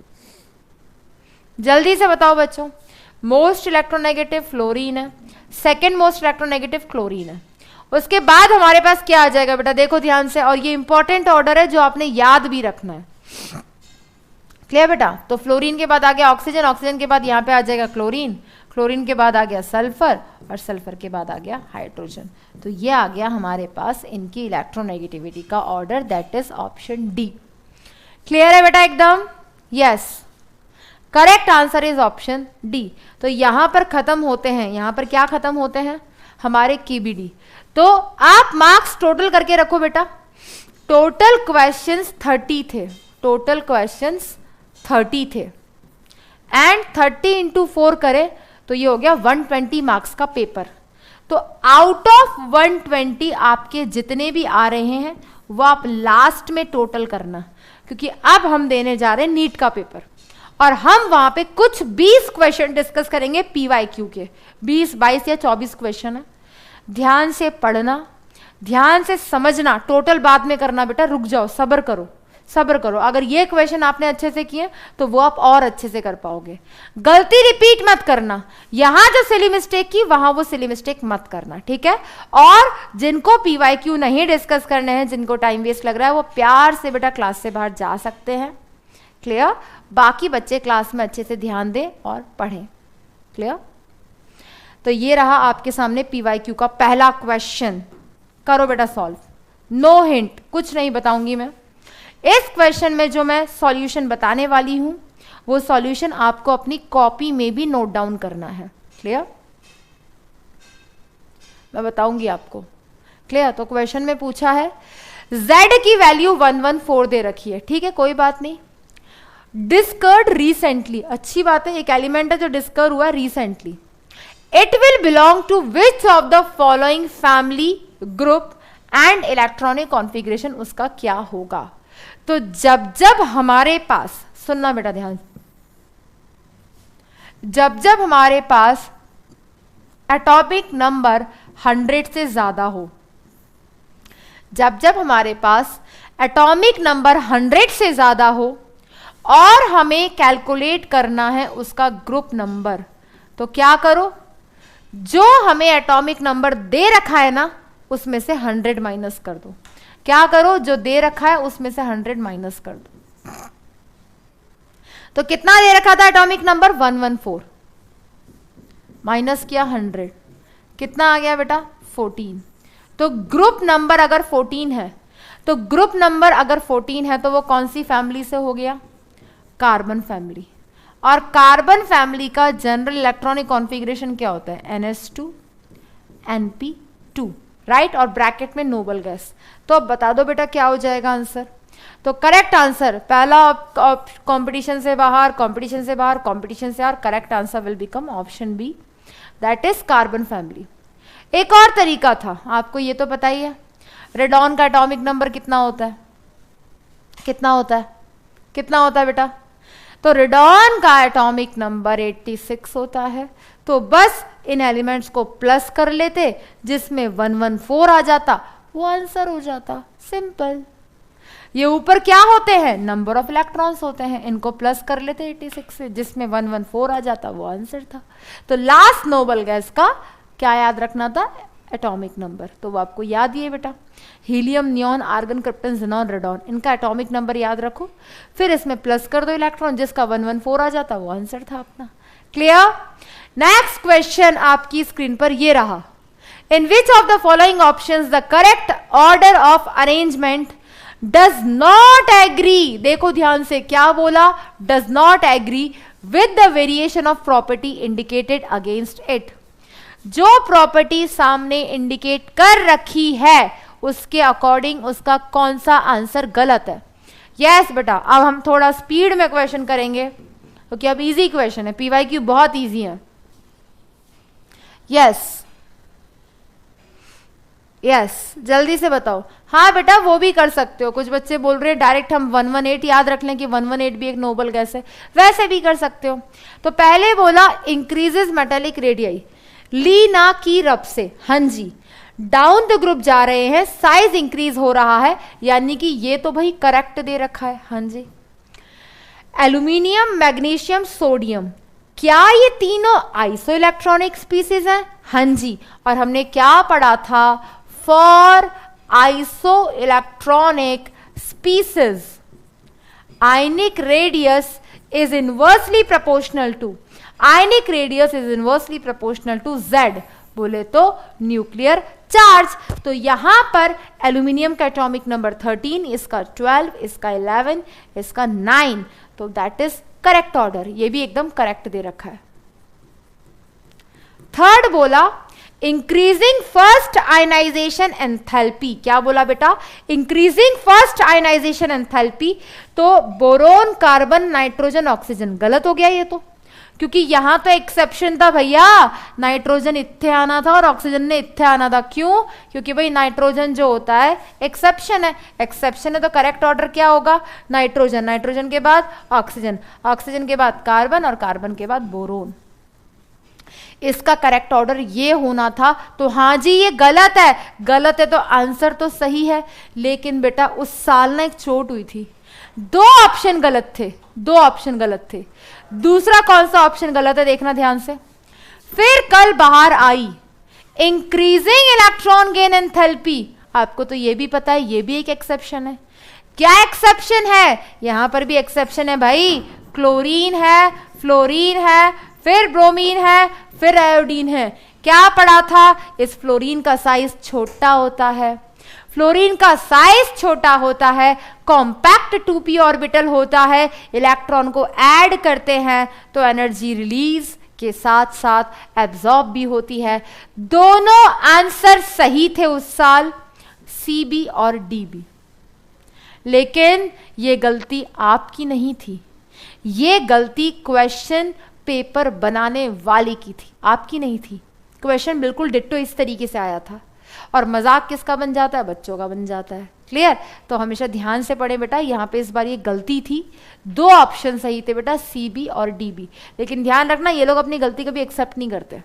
जल्दी से बताओ बच्चों। मोस्ट इलेक्ट्रोनेगेटिव फ्लोरीन है, सेकेंड मोस्ट इलेक्ट्रोनेगेटिव क्लोरीन है, उसके बाद हमारे पास क्या आ जाएगा बेटा? देखो ध्यान से, और ये इंपॉर्टेंट ऑर्डर है जो आपने याद भी रखना है। क्लियर बेटा? तो फ्लोरीन के बाद आ गया ऑक्सीजन, ऑक्सीजन के बाद यहाँ पे आ जाएगा क्लोरीन, क्लोरीन के बाद आ गया सल्फर और सल्फर के बाद आ गया हाइड्रोजन। तो ये आ गया हमारे पास इनकी इलेक्ट्रोनेगेटिविटी का order, that is option D. Clear है बेटा एकदम? Yes, correct answer is option D. तो यहां पर खत्म होते हैं, यहां पर क्या खत्म होते हैं? हमारे केबीडी। तो आप मार्क्स टोटल करके रखो बेटा, टोटल क्वेश्चंस 30 थे, टोटल क्वेश्चंस 30 थे, एंड 30 इंटू 4 करें तो ये हो गया 120 मार्क्स का पेपर। तो आउट ऑफ 120 आपके जितने भी आ रहे हैं वो आप लास्ट में टोटल करना, क्योंकि अब हम देने जा रहे हैं नीट का पेपर और हम वहां पे कुछ 20 क्वेश्चन डिस्कस करेंगे पीवाईक्यू के, 20, 22 या 24 क्वेश्चन है। ध्यान से पढ़ना, ध्यान से समझना, टोटल बाद में करना बेटा, रुक जाओ, सब्र करो, सब्र करो। अगर ये क्वेश्चन आपने अच्छे से किए तो वो आप और अच्छे से कर पाओगे। गलती रिपीट मत करना, यहां जो सिली मिस्टेक की वहां वो सिली मिस्टेक मत करना, ठीक है? और जिनको पीवाईक्यू नहीं डिस्कस करने हैं, जिनको टाइम वेस्ट लग रहा है, वो प्यार से बेटा क्लास से बाहर जा सकते हैं। क्लियर? बाकी बच्चे क्लास में अच्छे से ध्यान दें और पढ़ें। क्लियर? तो ये रहा आपके सामने पीवाईक्यू का पहला क्वेश्चन। करो बेटा सॉल्व, नो हिंट, कुछ नहीं बताऊंगी मैं। इस क्वेश्चन में जो मैं सॉल्यूशन बताने वाली हूं वो सॉल्यूशन आपको अपनी कॉपी में भी नोट डाउन करना है। क्लियर? मैं बताऊंगी आपको। क्लियर? तो क्वेश्चन में पूछा है z की वैल्यू 114 दे रखी है, ठीक है, कोई बात नहीं। डिस्कर्ड रिसेंटली, अच्छी बात है, एक एलिमेंट है जो डिस्कर हुआ recently. It will belong to which of the following family, group and electronic configuration, उसका क्या होगा? तो जब जब हमारे पास, सुनना बेटा ध्यान, जब जब हमारे पास एटॉमिक नंबर 100 से ज्यादा हो, जब जब हमारे पास एटॉमिक नंबर 100 से ज्यादा हो और हमें कैलकुलेट करना है उसका ग्रुप नंबर, तो क्या करो, जो हमें एटॉमिक नंबर दे रखा है ना उसमें से 100 माइनस कर दो। क्या करो, जो दे रखा है उसमें से 100 माइनस कर दो। तो कितना दे रखा था एटॉमिक नंबर 114, माइनस किया 100, कितना आ गया बेटा 14। तो ग्रुप नंबर अगर 14 है, तो ग्रुप नंबर अगर 14 है तो वो कौन सी फैमिली से हो गया, कार्बन फैमिली। और कार्बन फैमिली का जनरल इलेक्ट्रॉनिक कॉन्फ़िगरेशन क्या होता है, NS2 NP2, राइट, और ब्रैकेट में नोबल गैस। तो अब बता दो बेटा क्या हो जाएगा आंसर। तो करेक्ट आंसर, पहला कंपटीशन से बाहर, कंपटीशन से बाहर, कंपटीशन से बाहर, correct answer will become option B, that is carbon family. एक और तरीका था, आपको ये तो पता ही है, रेडॉन का एटॉमिक नंबर कितना होता है, कितना होता है, कितना होता है बेटा, तो रेडॉन का एटॉमिक नंबर 86 होता है। तो बस इन एलिमेंट्स को प्लस कर लेते, जिसमें 114 आ जाता, वो आंसर हो जाता, सिंपल। ये ऊपर क्या होते हैं, नंबर ऑफ इलेक्ट्रॉन्स होते हैं, इनको प्लस कर लेते 86 से, जिसमें 114 आ जाता, वो आंसर था। तो लास्ट नोबल गैस का क्या याद रखना था, एटॉमिक नंबर, तो वो आपको याद ही है बेटा, helium, neon, argon, krypton, xenon, radon, इनका एटॉमिक नंबर याद रखो, फिर इसमें प्लस कर दो इलेक्ट्रॉन, जिसका 114 आ जाता, वो आंसर था अपना। क्लियर। नेक्स्ट क्वेश्चन आपकी स्क्रीन पर ये रहा, in which of the following options the correct order of arrangement does not agree, देखो ध्यान से क्या बोला, does not agree with the variation of property indicated against it. जो प्रॉपर्टी सामने इंडिकेट कर रखी है उसके अकॉर्डिंग उसका कौन सा आंसर गलत है। यस बेटा, अब हम थोड़ा स्पीड में क्वेश्चन करेंगे क्योंकि अब इजी क्वेश्चन है, PYQ बहुत इजी है। यस यस, जल्दी से बताओ। हाँ बेटा, वो भी कर सकते हो, कुछ बच्चे बोल रहे हैं डायरेक्ट हम 118 याद रख लें कि 118 भी एक नोबल गैस है, वैसे भी कर सकते हो। तो पहले बोला इंक्रीजेस मेटेलिक रेडियाई, ली ना की रब से, हाँ जी, डाउन द ग्रुप जा रहे हैं, साइज इंक्रीज हो रहा है, यानी कि ये तो भाई करेक्ट दे रखा है, हाँ जी। एल्यूमिनियम, मैग्नीशियम, सोडियम, क्या ये तीनों आइसो इलेक्ट्रॉनिक स्पीसीज हैं, हाँ जी। और हमने क्या पढ़ा था, for isoelectronic species ionic radius is inversely proportional to, ionic radius is inversely proportional to Z, बोले तो न्यूक्लियर चार्ज। तो यहां पर एल्यूमिनियम का एटॉमिक नंबर 13, इसका 12, इसका 11, इसका 9, तो दैट इज करेक्ट ऑर्डर, ये भी एकदम करेक्ट दे रखा है। थर्ड बोला इंक्रीजिंग फर्स्ट आयनाइजेशन एंथैल्पी, क्या बोला बेटा, इंक्रीजिंग फर्स्ट आयनाइजेशन एंथैल्पी, तो बोरोन, कार्बन, नाइट्रोजन, ऑक्सीजन, गलत हो गया ये तो, क्योंकि यहां तो एक्सेप्शन था भैया, नाइट्रोजन इत्थे आना था और ऑक्सीजन ने इत्थे आना था। क्यों, क्योंकि भाई नाइट्रोजन जो होता है एक्सेप्शन है, एक्सेप्शन है तो करेक्ट ऑर्डर क्या होगा, नाइट्रोजन, नाइट्रोजन के बाद ऑक्सीजन, ऑक्सीजन के बाद कार्बन और कार्बन के बाद बोरोन, इसका करेक्ट ऑर्डर ये होना था। तो हाँ जी ये गलत है, गलत है तो आंसर तो सही है, लेकिन बेटा उस साल ना एक चोट हुई थी, 2 ऑप्शन गलत थे, 2 ऑप्शन गलत थे। दूसरा कौन सा ऑप्शन गलत है देखना ध्यान से, फिर कल बाहर आई इंक्रीजिंग इलेक्ट्रॉन गेन एंथैल्पी, आपको तो ये भी पता है ये भी एक एक्सेप्शन है। क्या एक्सेप्शन है, यहां पर भी एक्सेप्शन है भाई, क्लोरीन है, फ्लोरीन है, फिर ब्रोमीन है, फिर आयोडीन है। क्या पढ़ा था, इस फ्लोरीन का साइज छोटा होता है, फ्लोरीन का साइज छोटा होता है, कॉम्पैक्ट 2p ऑर्बिटल होता है, इलेक्ट्रॉन को ऐड करते हैं तो एनर्जी रिलीज के साथ साथ एब्जॉर्ब भी होती है। दोनों आंसर सही थे उस साल, CB और DB, लेकिन ये गलती आपकी नहीं थी, ये गलती क्वेश्चन पेपर बनाने वाले की थी, आपकी नहीं थी। क्वेश्चन बिल्कुल डिट्टो इस तरीके से आया था, और मजाक किसका बन जाता है, बच्चों का बन जाता है। क्लियर, तो हमेशा ध्यान से पढ़े बेटा, यहाँ पे इस बार ये गलती थी, 2 ऑप्शन सही थे बेटा, CB और DB, लेकिन ध्यान रखना ये लोग अपनी गलती कभी एक्सेप्ट नहीं करते।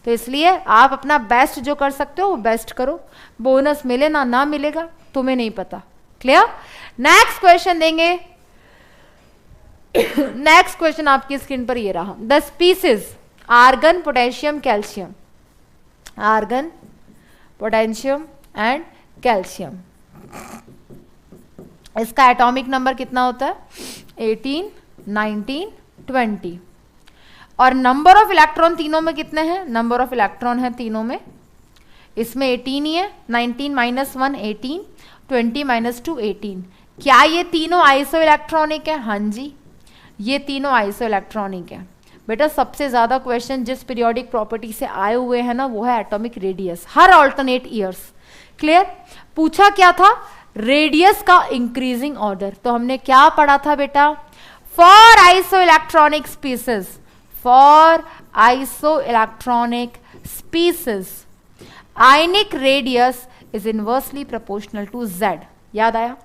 तो इसलिए आप अपना बेस्ट जो कर सकते हो वो बेस्ट करो, बोनस मिले ना मिलेगा तुम्हें नहीं पता। क्लियर? नेक्स्ट क्वेश्चन देंगे। नेक्स्ट क्वेश्चन आपकी स्क्रीन पर ये रहा, the species argon, potassium, calcium, argon, potassium and calcium, इसका एटॉमिक नंबर कितना होता है? 18, 19, 20। और नंबर ऑफ इलेक्ट्रॉन तीनों में कितने हैं? नंबर ऑफ इलेक्ट्रॉन है तीनों में, इसमें 18 ही है, 19 - 1 18, 20 - 2 18। क्या ये तीनों आइसो इलेक्ट्रॉनिक है? हाँ जी, ये तीनों आइसो इलेक्ट्रॉनिक है। बेटा सबसे ज्यादा क्वेश्चन जिस पीरियोडिक प्रॉपर्टी से आए हुए हैं ना वो है एटॉमिक रेडियस, हर ऑल्टरनेट ईयर्स। क्लियर? पूछा क्या था? रेडियस का इंक्रीजिंग ऑर्डर। तो हमने क्या पढ़ा था बेटा? For isoelectronic species, for isoelectronic species ionic radius is inversely proportional to z। याद आया?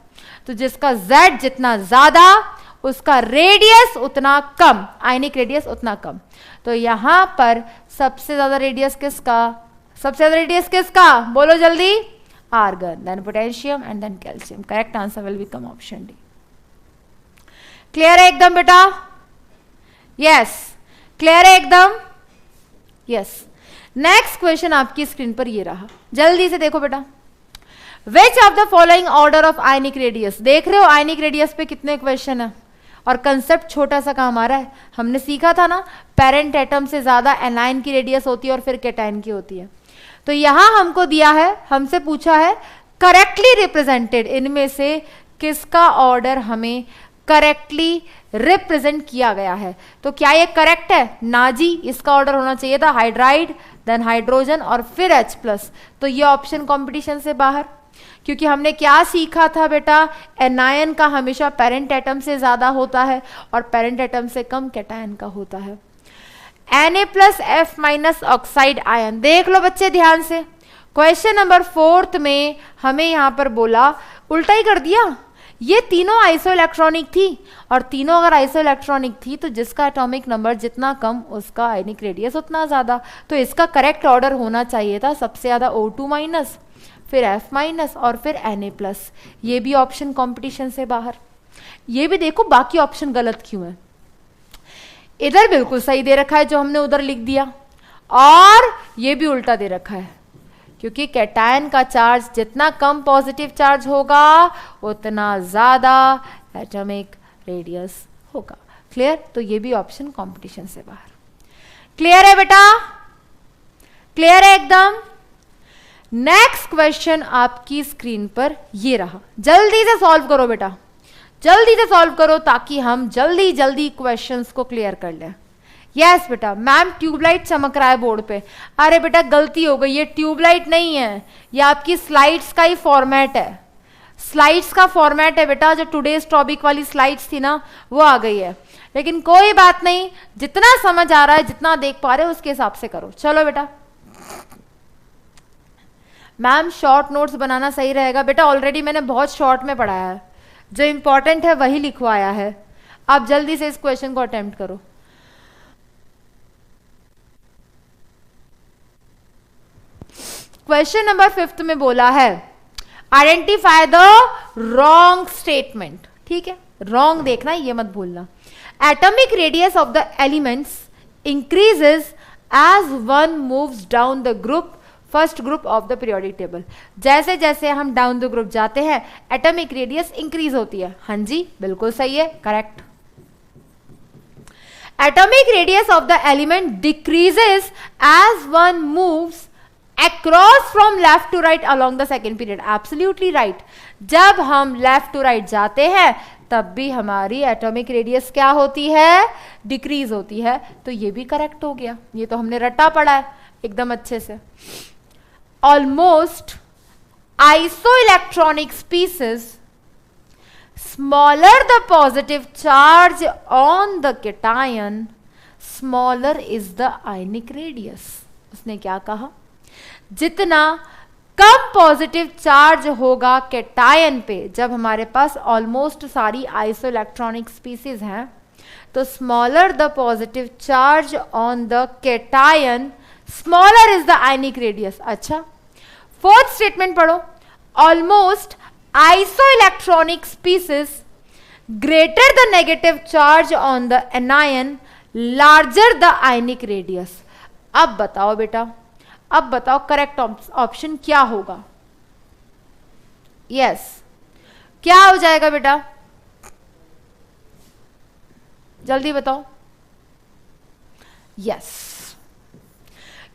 तो जिसका z जितना ज्यादा उसका रेडियस उतना कम, आयनिक रेडियस उतना कम। तो यहां पर सबसे ज्यादा रेडियस किसका? सबसे ज्यादा रेडियस किसका? बोलो जल्दी। Argon, then potassium and then calcium. Correct answer will become option D. Clear है एकदम बेटा? यस, क्लियर है एकदम? यस। नेक्स्ट क्वेश्चन आपकी स्क्रीन पर ये रहा, जल्दी से देखो बेटा। Which of the following order of ionic radius? देख रहे हो आयनिक रेडियस पे कितने क्वेश्चन है और कंसेप्ट छोटा सा काम आ रहा है। हमने सीखा था ना, पेरेंट एटम से ज्यादा एनायन की रेडियस होती है और फिर कैटायन की होती है। तो यहां हमको दिया है, हमसे पूछा है करेक्टली रिप्रेजेंटेड, इनमें से किसका ऑर्डर हमें करेक्टली रिप्रेजेंट किया गया है। तो क्या ये करेक्ट है? ना जी, इसका ऑर्डर होना चाहिए था हाइड्राइड, देन हाइड्रोजन और फिर H+। तो ये ऑप्शन कंपटीशन से बाहर, क्योंकि हमने क्या सीखा था बेटा? एनायन का हमेशा पेरेंट एटम से ज्यादा होता है और पेरेंट एटम से कम कैटायन का होता है। Na+F- ऑक्साइड आयन, देख लो बच्चे ध्यान से। क्वेश्चन नंबर 4 में हमें यहां पर बोला, उल्टा ही कर दिया। ये तीनों आइसो इलेक्ट्रॉनिक थी और तीनों अगर आइसो इलेक्ट्रॉनिक थी तो जिसका एटॉमिक नंबर जितना कम उसका आयनिक रेडियस उतना ज्यादा। तो इसका करेक्ट ऑर्डर होना चाहिए था सबसे ज्यादा O2-, फिर F- और फिर Na+। ये भी ऑप्शन कंपटीशन से बाहर। ये भी देखो बाकी ऑप्शन गलत क्यों है। इधर बिल्कुल सही दे रखा है जो हमने उधर लिख दिया, और ये भी उल्टा दे रखा है, क्योंकि कैटायन का चार्ज जितना कम पॉजिटिव चार्ज होगा उतना ज्यादा एटॉमिक रेडियस होगा। क्लियर? तो ये भी ऑप्शन कंपटीशन से बाहर। क्लियर है बेटा? क्लियर है एकदम? नेक्स्ट क्वेश्चन आपकी स्क्रीन पर ये रहा, जल्दी से सॉल्व करो बेटा, जल्दी से सॉल्व करो ताकि हम जल्दी जल्दी क्वेश्चंस को क्लियर कर लें। यस बेटा, मैम ट्यूबलाइट चमक रहा है बोर्ड पे। अरे बेटा गलती हो गई, ये ट्यूबलाइट नहीं है, ये आपकी स्लाइड्स का ही फॉर्मेट है। स्लाइड्स का फॉर्मेट है बेटा, जो टुडेज टॉपिक वाली स्लाइड्स थी ना वो आ गई है। लेकिन कोई बात नहीं, जितना समझ आ रहा है, जितना देख पा रहे हो उसके हिसाब से करो। चलो बेटा, मैम शॉर्ट नोट्स बनाना सही रहेगा बेटा। ऑलरेडी मैंने बहुत शॉर्ट में पढ़ाया है, जो इंपॉर्टेंट है वही लिखवाया है। आप जल्दी से इस क्वेश्चन को अटेम्प्ट करो। क्वेश्चन नंबर 5 में बोला है आइडेंटिफाई द रॉन्ग स्टेटमेंट। ठीक है, रॉन्ग देखना, ये मत भूलना। Atomic radius of the elements increases as one moves down the group, first group of the periodic table. जैसे जैसे हम डाउन द ग्रुप जाते हैं एटॉमिक रेडियस इंक्रीज होती है। हाँ जी, बिल्कुल सही है, correct. Atomic radius of the element decreases as one moves across from left to right along the second period। absolutely right। जब हम left to right जाते हैं तब भी हमारी एटॉमिक रेडियस क्या होती है? डिक्रीज होती है। तो ये भी करेक्ट हो गया, ये तो हमने रट्टा पड़ा है एकदम अच्छे से। Almost iso electronic species smaller the positive charge on the cation smaller is the ionic radius. उसने क्या कहा? जितना कम पॉजिटिव चार्ज होगा कैटायन पे, जब हमारे पास ऑलमोस्ट सारी आइसो इलेक्ट्रॉनिक स्पीसीज हैं, तो smaller the positive charge on the cation smaller is the ionic radius. अच्छा, फोर्थ स्टेटमेंट पढ़ो, almost isoelectronic species greater the negative charge on the anion, larger the ionic radius। अब बताओ बेटा, अब बताओ correct option क्या होगा? यस, क्या हो जाएगा बेटा, जल्दी बताओ। यस,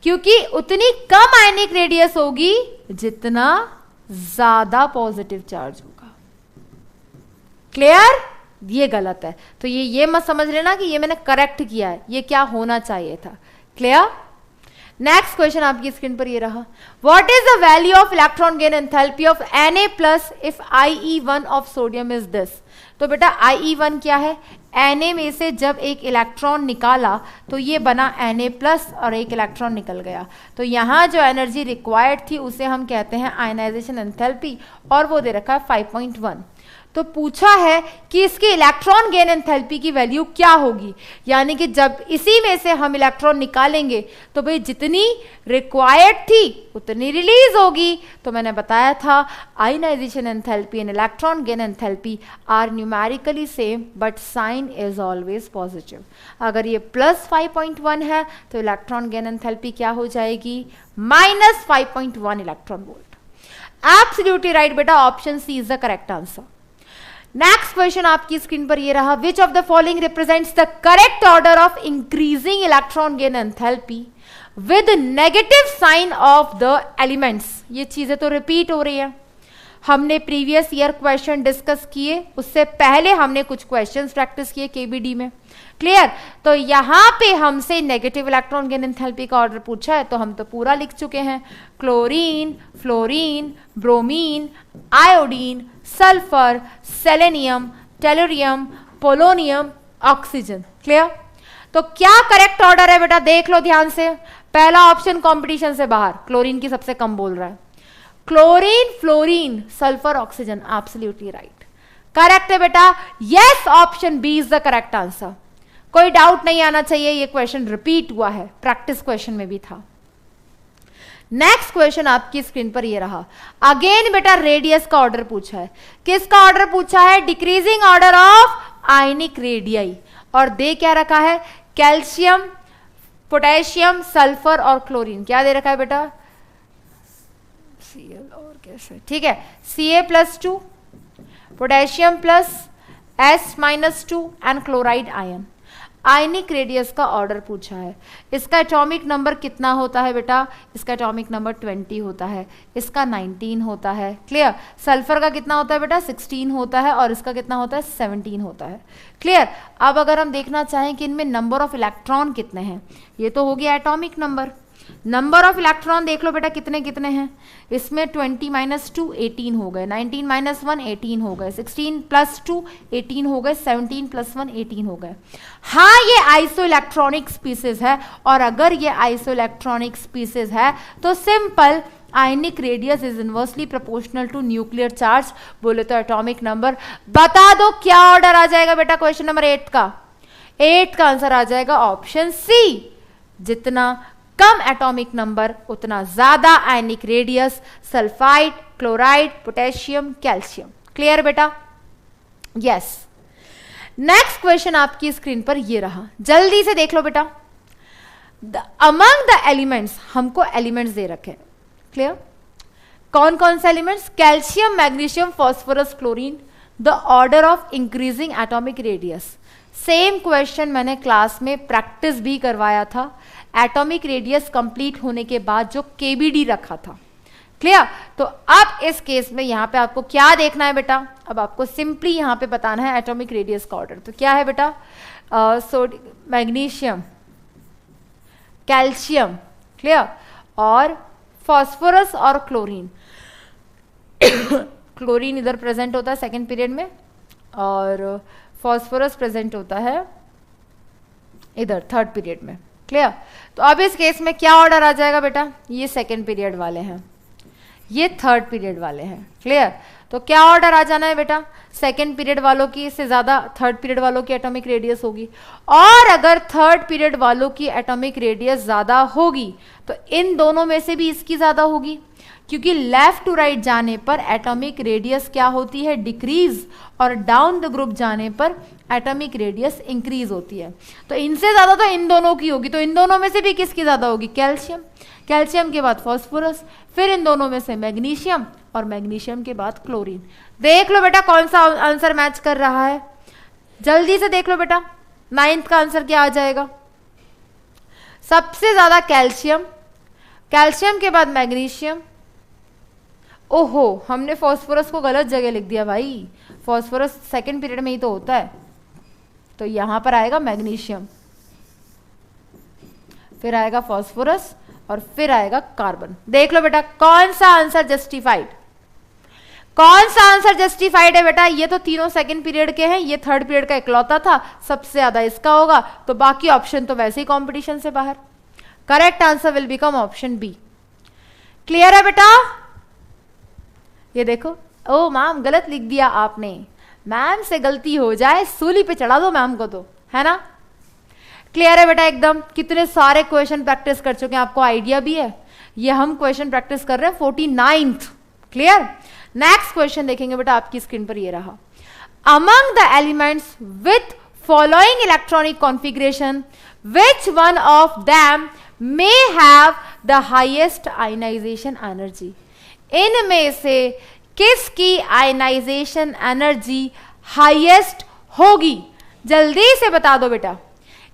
क्योंकि उतनी कम आयनिक रेडियस होगी जितना ज्यादा पॉजिटिव चार्ज होगा। क्लियर? ये गलत है, तो ये मत समझ लेना कि ये मैंने करेक्ट किया है, ये क्या होना चाहिए था। क्लियर? नेक्स्ट क्वेश्चन आपकी स्क्रीन पर ये रहा, what is the value of electron gain enthalpy of Na+ if IE1 of sodium is this. तो बेटा IE1 क्या है? Na में से जब एक इलेक्ट्रॉन निकाला तो ये बना Na+ और एक इलेक्ट्रॉन निकल गया, तो यहाँ जो एनर्जी रिक्वायर्ड थी उसे हम कहते हैं आयनाइजेशन एंथैल्पी, और वो दे रखा है 5.1। तो पूछा है कि इसकी इलेक्ट्रॉन गेन एंथैल्पी की वैल्यू क्या होगी, यानी कि जब इसी में से हम इलेक्ट्रॉन निकालेंगे तो भाई जितनी रिक्वायर्ड थी उतनी रिलीज होगी। तो मैंने बताया था ionization enthalpy and electron gain enthalpy are numerically same but sign is always positive. अगर ये +5.1 है तो इलेक्ट्रॉन गेन एंथैल्पी क्या हो जाएगी? -5.1 इलेक्ट्रॉन वोल्ट। एब्सोल्युटली राइट बेटा, option C is the correct answer. Next question आपकी स्क्रीन पर ये रहा, which of the following represents the correct order of increasing electron gain enthalpy with negative sign of the elements. ये चीजें तो repeat हो रही है, हमने प्रीवियस ईयर क्वेश्चन डिस्कस किए, उससे पहले हमने कुछ क्वेश्चंस प्रैक्टिस किए केबीडी में। क्लियर? तो यहां पे हमसे नेगेटिव इलेक्ट्रॉन गेन एंथैल्पी का ऑर्डर पूछा है तो हम तो पूरा लिख चुके हैं, chlorine, fluorine, bromine, iodine, sulphur, selenium, tellurium, polonium, oxygen. Clear? तो क्या करेक्ट ऑर्डर है बेटा, देख लो ध्यान से। पहला ऑप्शन कंपटीशन से बाहर, क्लोरीन की सबसे कम बोल रहा है, chlorine, fluorine, sulphur, oxygen, absolutely right, correct है बेटा। Yes, option B is the correct answer. कोई डाउट नहीं आना चाहिए, ये क्वेश्चन रिपीट हुआ है, प्रैक्टिस क्वेश्चन में भी था। नेक्स्ट क्वेश्चन आपकी स्क्रीन पर ये रहा, अगेन बेटा रेडियस का ऑर्डर पूछा है। किसका ऑर्डर पूछा है? Decreasing order of ionic radii, और दे क्या रखा है? कैल्शियम, पोटेशियम, सल्फर और क्लोरीन। क्या दे रखा है बेटा? Cl और कैसे, ठीक है, Ca+2, potassium +S-2 and chloride ion. Ionic radius का ऑर्डर पूछा है। इसका एटॉमिक नंबर कितना होता है बेटा? इसका एटॉमिक नंबर 20 होता है, इसका 19 होता है। क्लियर? सल्फर का कितना होता है बेटा? 16 होता है, और इसका कितना होता है? 17 होता है। क्लियर? अब अगर हम देखना चाहें कि इनमें नंबर ऑफ इलेक्ट्रॉन कितने हैं, ये तो हो गया atomic number. Number of electron देख लो बेटा कितने कितने हैं, इसमें 20 - 2 18 हो गए, 19 - 1 18 हो गए, 16 + 2 18 हो गए, 17 + 1 18 हो गए। हाँ, ये आइसोइलेक्ट्रॉनिक स्पीसीज है, और अगर ये आइसोइलेक्ट्रॉनिक स्पीसीज है तो simple ionic radius is inversely proportional to nuclear charge. बोले तो एटॉमिक नंबर। बता दो क्या ऑर्डर आ जाएगा बेटा क्वेश्चन नंबर 8 का? 8 का आंसर आ जाएगा ऑप्शन सी, जितना कम एटॉमिक नंबर उतना ज्यादा ionic radius, sulphide, chloride, potassium, calcium. Clear बेटा? यस। नेक्स्ट क्वेश्चन आपकी स्क्रीन पर ये रहा, जल्दी से देख लो बेटा। अमंग द एलिमेंट्स, हमको एलिमेंट्स दे रखे हैं। क्लियर? कौन कौन से elements? Calcium, magnesium, phosphorus, chlorine. The order of increasing atomic radius. Same question मैंने क्लास में प्रैक्टिस भी करवाया था, एटॉमिक रेडियस कंप्लीट होने के बाद जो केबीडी रखा था। क्लियर? तो अब इस केस में यहां पे आपको क्या देखना है बेटा? अब आपको सिंपली यहां पे बताना है एटॉमिक रेडियस का ऑर्डर। तो क्या है बेटा? मैग्नीशियम, कैल्शियम, क्लियर, और फास्फोरस और क्लोरीन। क्लोरीन इधर प्रेजेंट होता है सेकेंड पीरियड में, और फास्फोरस प्रेजेंट होता है इधर थर्ड पीरियड में। क्लियर? तो अब इस केस में क्या ऑर्डर आ जाएगा बेटा? ये सेकेंड पीरियड वाले हैं, ये थर्ड पीरियड वाले हैं। क्लियर? तो क्या ऑर्डर आ जाना है बेटा, सेकेंड पीरियड वालों की से ज्यादा थर्ड पीरियड वालों की एटॉमिक रेडियस होगी, और अगर थर्ड पीरियड वालों की एटॉमिक रेडियस ज्यादा होगी तो इन दोनों में से भी इसकी ज्यादा होगी, क्योंकि लेफ्ट टू राइट जाने पर एटॉमिक रेडियस क्या होती है, डिक्रीज, और डाउन द ग्रुप जाने पर एटॉमिक रेडियस इंक्रीज होती है। तो इनसे ज्यादा तो इन दोनों की होगी, तो इन दोनों में से भी किसकी ज्यादा होगी, कैल्शियम, कैल्शियम के बाद फास्फोरस, फिर इन दोनों में से मैग्नीशियम, और मैग्नीशियम के बाद क्लोरीन। देख लो बेटा कौन सा आंसर मैच कर रहा है, जल्दी से देख लो बेटा, 9th का आंसर क्या आ जाएगा, सबसे ज्यादा कैल्शियम, कैल्शियम के बाद मैग्नीशियम। ओहो, हमने फास्फोरस को गलत जगह लिख दिया भाई, फास्फोरस सेकंड पीरियड में ही तो होता है, तो यहां पर आएगा मैग्नीशियम, फिर आएगा फास्फोरस, और फिर आएगा कार्बन। देख लो बेटा कौन सा आंसर जस्टिफाइड, कौन सा आंसर जस्टिफाइड है बेटा, ये तो तीनों सेकंड पीरियड के हैं, ये थर्ड पीरियड का इकलौता था, सबसे ज्यादा इसका होगा, तो बाकी ऑप्शन तो वैसे ही कंपटीशन से बाहर। Correct answer will become option B. Clear है बेटा? ये देखो, ओ मैम गलत लिख दिया आपने, मैम से गलती हो जाए सूली पे चढ़ा दो मैम को, तो है ना। क्लियर है बेटा एकदम? कितने सारे क्वेश्चन प्रैक्टिस कर चुके हैं, आपको आइडिया भी है, ये हम क्वेश्चन प्रैक्टिस कर रहे हैं 49th। क्लियर? नेक्स्ट क्वेश्चन देखेंगे बेटा, आपकी स्क्रीन पर ये रहा, among the elements with following electronic configuration which one of them may have the highest ionization energy, इनमें से किसकी आयनाइजेशन एनर्जी हाईएस्ट होगी, जल्दी से बता दो बेटा,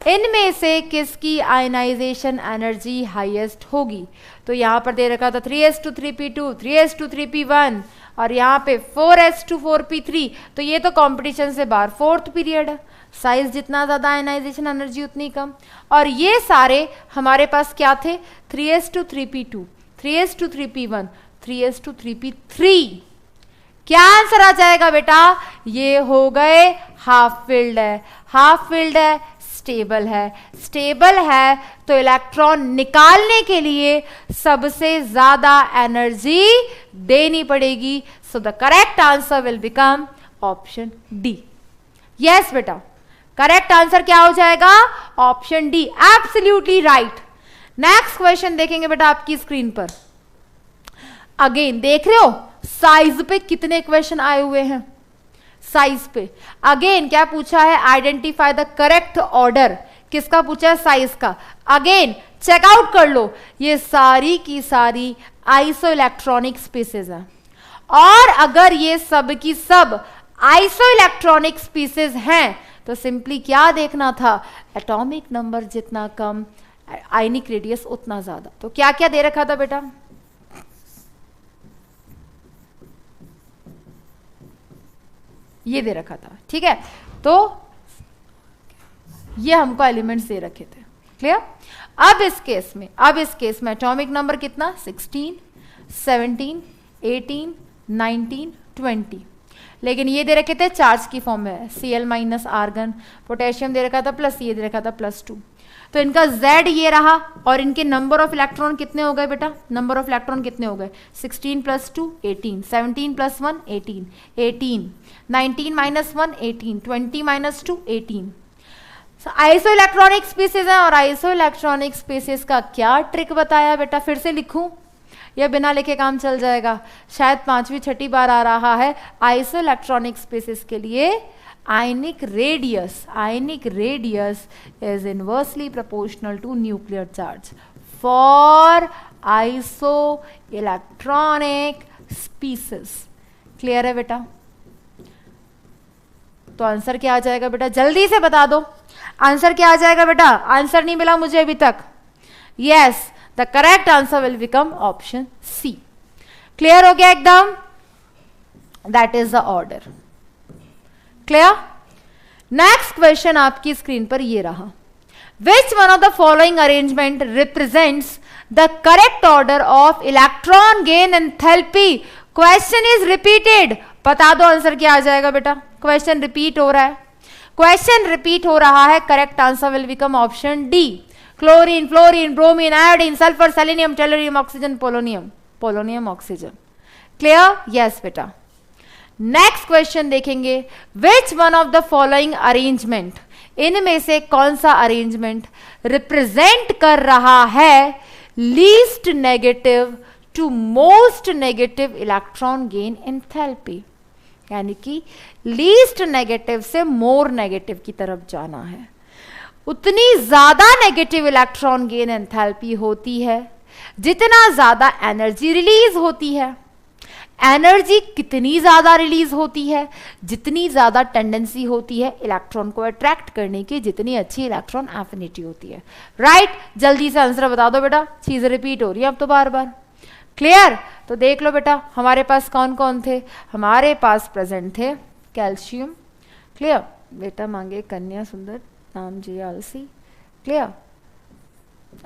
इनमें से किसकी आयनाइजेशन एनर्जी हाईएस्ट होगी। तो यहां पर दे रखा था 3s2 3p2, 3s2 3p1, और यहां पे 4s2 4p3, तो ये तो कंपटीशन से बाहर, फोर्थ पीरियड है, साइज जितना ज्यादा आयनाइजेशन एनर्जी उतनी कम, और ये सारे हमारे पास क्या थे, 3s2 3p2, 3s2 3p1, 3s2 3p3। क्या आंसर आ जाएगा बेटा, ये हो गए हाफ फिल्ड है, हाफ फिल्ड है, स्टेबल है, स्टेबल है तो इलेक्ट्रॉन निकालने के लिए सबसे ज्यादा एनर्जी देनी पड़ेगी। सो the correct answer will become option D. Yes बेटा, करेक्ट आंसर क्या हो जाएगा, option D, absolutely right. Next question देखेंगे बेटा आपकी स्क्रीन पर, अगेन देख रहे हो साइज पे कितने क्वेश्चन आए हुए हैं, साइज पे अगेन क्या पूछा है, आइडेंटिफाई द करेक्ट ऑर्डर, किसका पूछा है, साइज का। अगेन चेकआउट कर लो, ये सारी की सारी आइसो इलेक्ट्रॉनिक स्पीसीज हैं, और अगर ये सब की सब आइसो इलेक्ट्रॉनिक स्पीसीज हैं तो सिंपली क्या देखना था, एटॉमिक नंबर जितना कम आयनिक रेडियस उतना ज्यादा। तो क्या क्या दे रखा था बेटा, ये दे रखा था, ठीक है, तो ये हमको एलिमेंट्स दे रखे थे। क्लियर? अब इस केस में एटॉमिक नंबर कितना, 16, 17, 18, 19, 20, लेकिन ये दे रखे थे चार्ज की फॉर्म में, Cl माइनस आर्गन, पोटेशियम दे रखा था प्लस, ये दे रखा था +2, तो इनका Z ये रहा, और इनके नंबर ऑफ इलेक्ट्रॉन कितने हो गए बेटा, नंबर ऑफ इलेक्ट्रॉन कितने हो गए, 16 + 2 18, 17 + 1 18, 18, 19 - 1 18, 20 - 2 18। आइसो इलेक्ट्रॉनिक स्पीसीज है, और आइसो इलेक्ट्रॉनिक स्पीसीज का क्या ट्रिक बताया बेटा, फिर से लिखूं या बिना लिखे काम चल जाएगा, शायद 5वीं 6ठी बार आ रहा है। आइसो इलेक्ट्रॉनिक स्पीसीज के लिए ionic radius is inversely proportional to nuclear charge for isoelectronic species। Clear है बेटा? तो आंसर क्या आ जाएगा बेटा, जल्दी से बता दो, आंसर क्या आ जाएगा बेटा, आंसर नहीं मिला मुझे अभी तक। Yes, the correct answer will become option C. Clear हो गया एकदम? That is the order. Clear? Next question आपकी स्क्रीन पर ये रहा, which one of the following arrangement represents the correct order of electron gain enthalpy. Question is repeated, बता दो answer क्या आ जाएगा बेटा, क्वेश्चन रिपीट हो रहा है, क्वेश्चन रिपीट हो रहा है, correct answer will become option D. Chlorine, fluorine, bromine, iodine, sulphur, selenium, tellurium, oxygen, polonium, oxygen. Clear? Yes बेटा। नेक्स्ट क्वेश्चन देखेंगे, which one of the following arrangement, इनमें से कौन सा अरेंजमेंट रिप्रेजेंट कर रहा है least negative to most negative electron gain enthalpy, यानी कि लीस्ट नेगेटिव से मोर नेगेटिव की तरफ जाना है। उतनी ज्यादा नेगेटिव इलेक्ट्रॉन गेन एंथैल्पी होती है जितना ज्यादा एनर्जी रिलीज होती है। एनर्जी कितनी ज्यादा रिलीज होती है, जितनी ज्यादा टेंडेंसी होती है इलेक्ट्रॉन को अट्रैक्ट करने की, जितनी अच्छी इलेक्ट्रॉन एफिनिटी होती है। राइट? जल्दी से आंसर बता दो बेटा, चीजें रिपीट हो रही है अब तो बार बार। क्लियर? तो देख लो बेटा, हमारे पास कौन कौन थे? हमारे पास प्रेजेंट थे कैल्शियम, क्लियर बेटा, मांगे कन्या सुंदर, नाम JLC, क्लियर।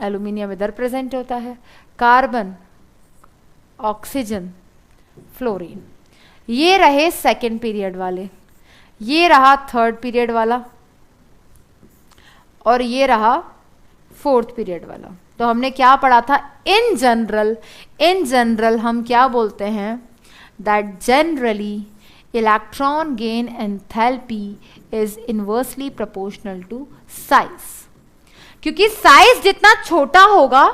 एल्यूमिनियम इधर प्रेजेंट होता है, कार्बन, ऑक्सीजन, फ्लोरीन। ये रहे सेकेंड पीरियड वाले, ये रहा थर्ड पीरियड वाला, और ये रहा फोर्थ पीरियड वाला। तो हमने क्या पढ़ा था? इन जनरल हम क्या बोलते हैं? That generally electron gain enthalpy is inversely proportional to size, क्योंकि साइज जितना छोटा होगा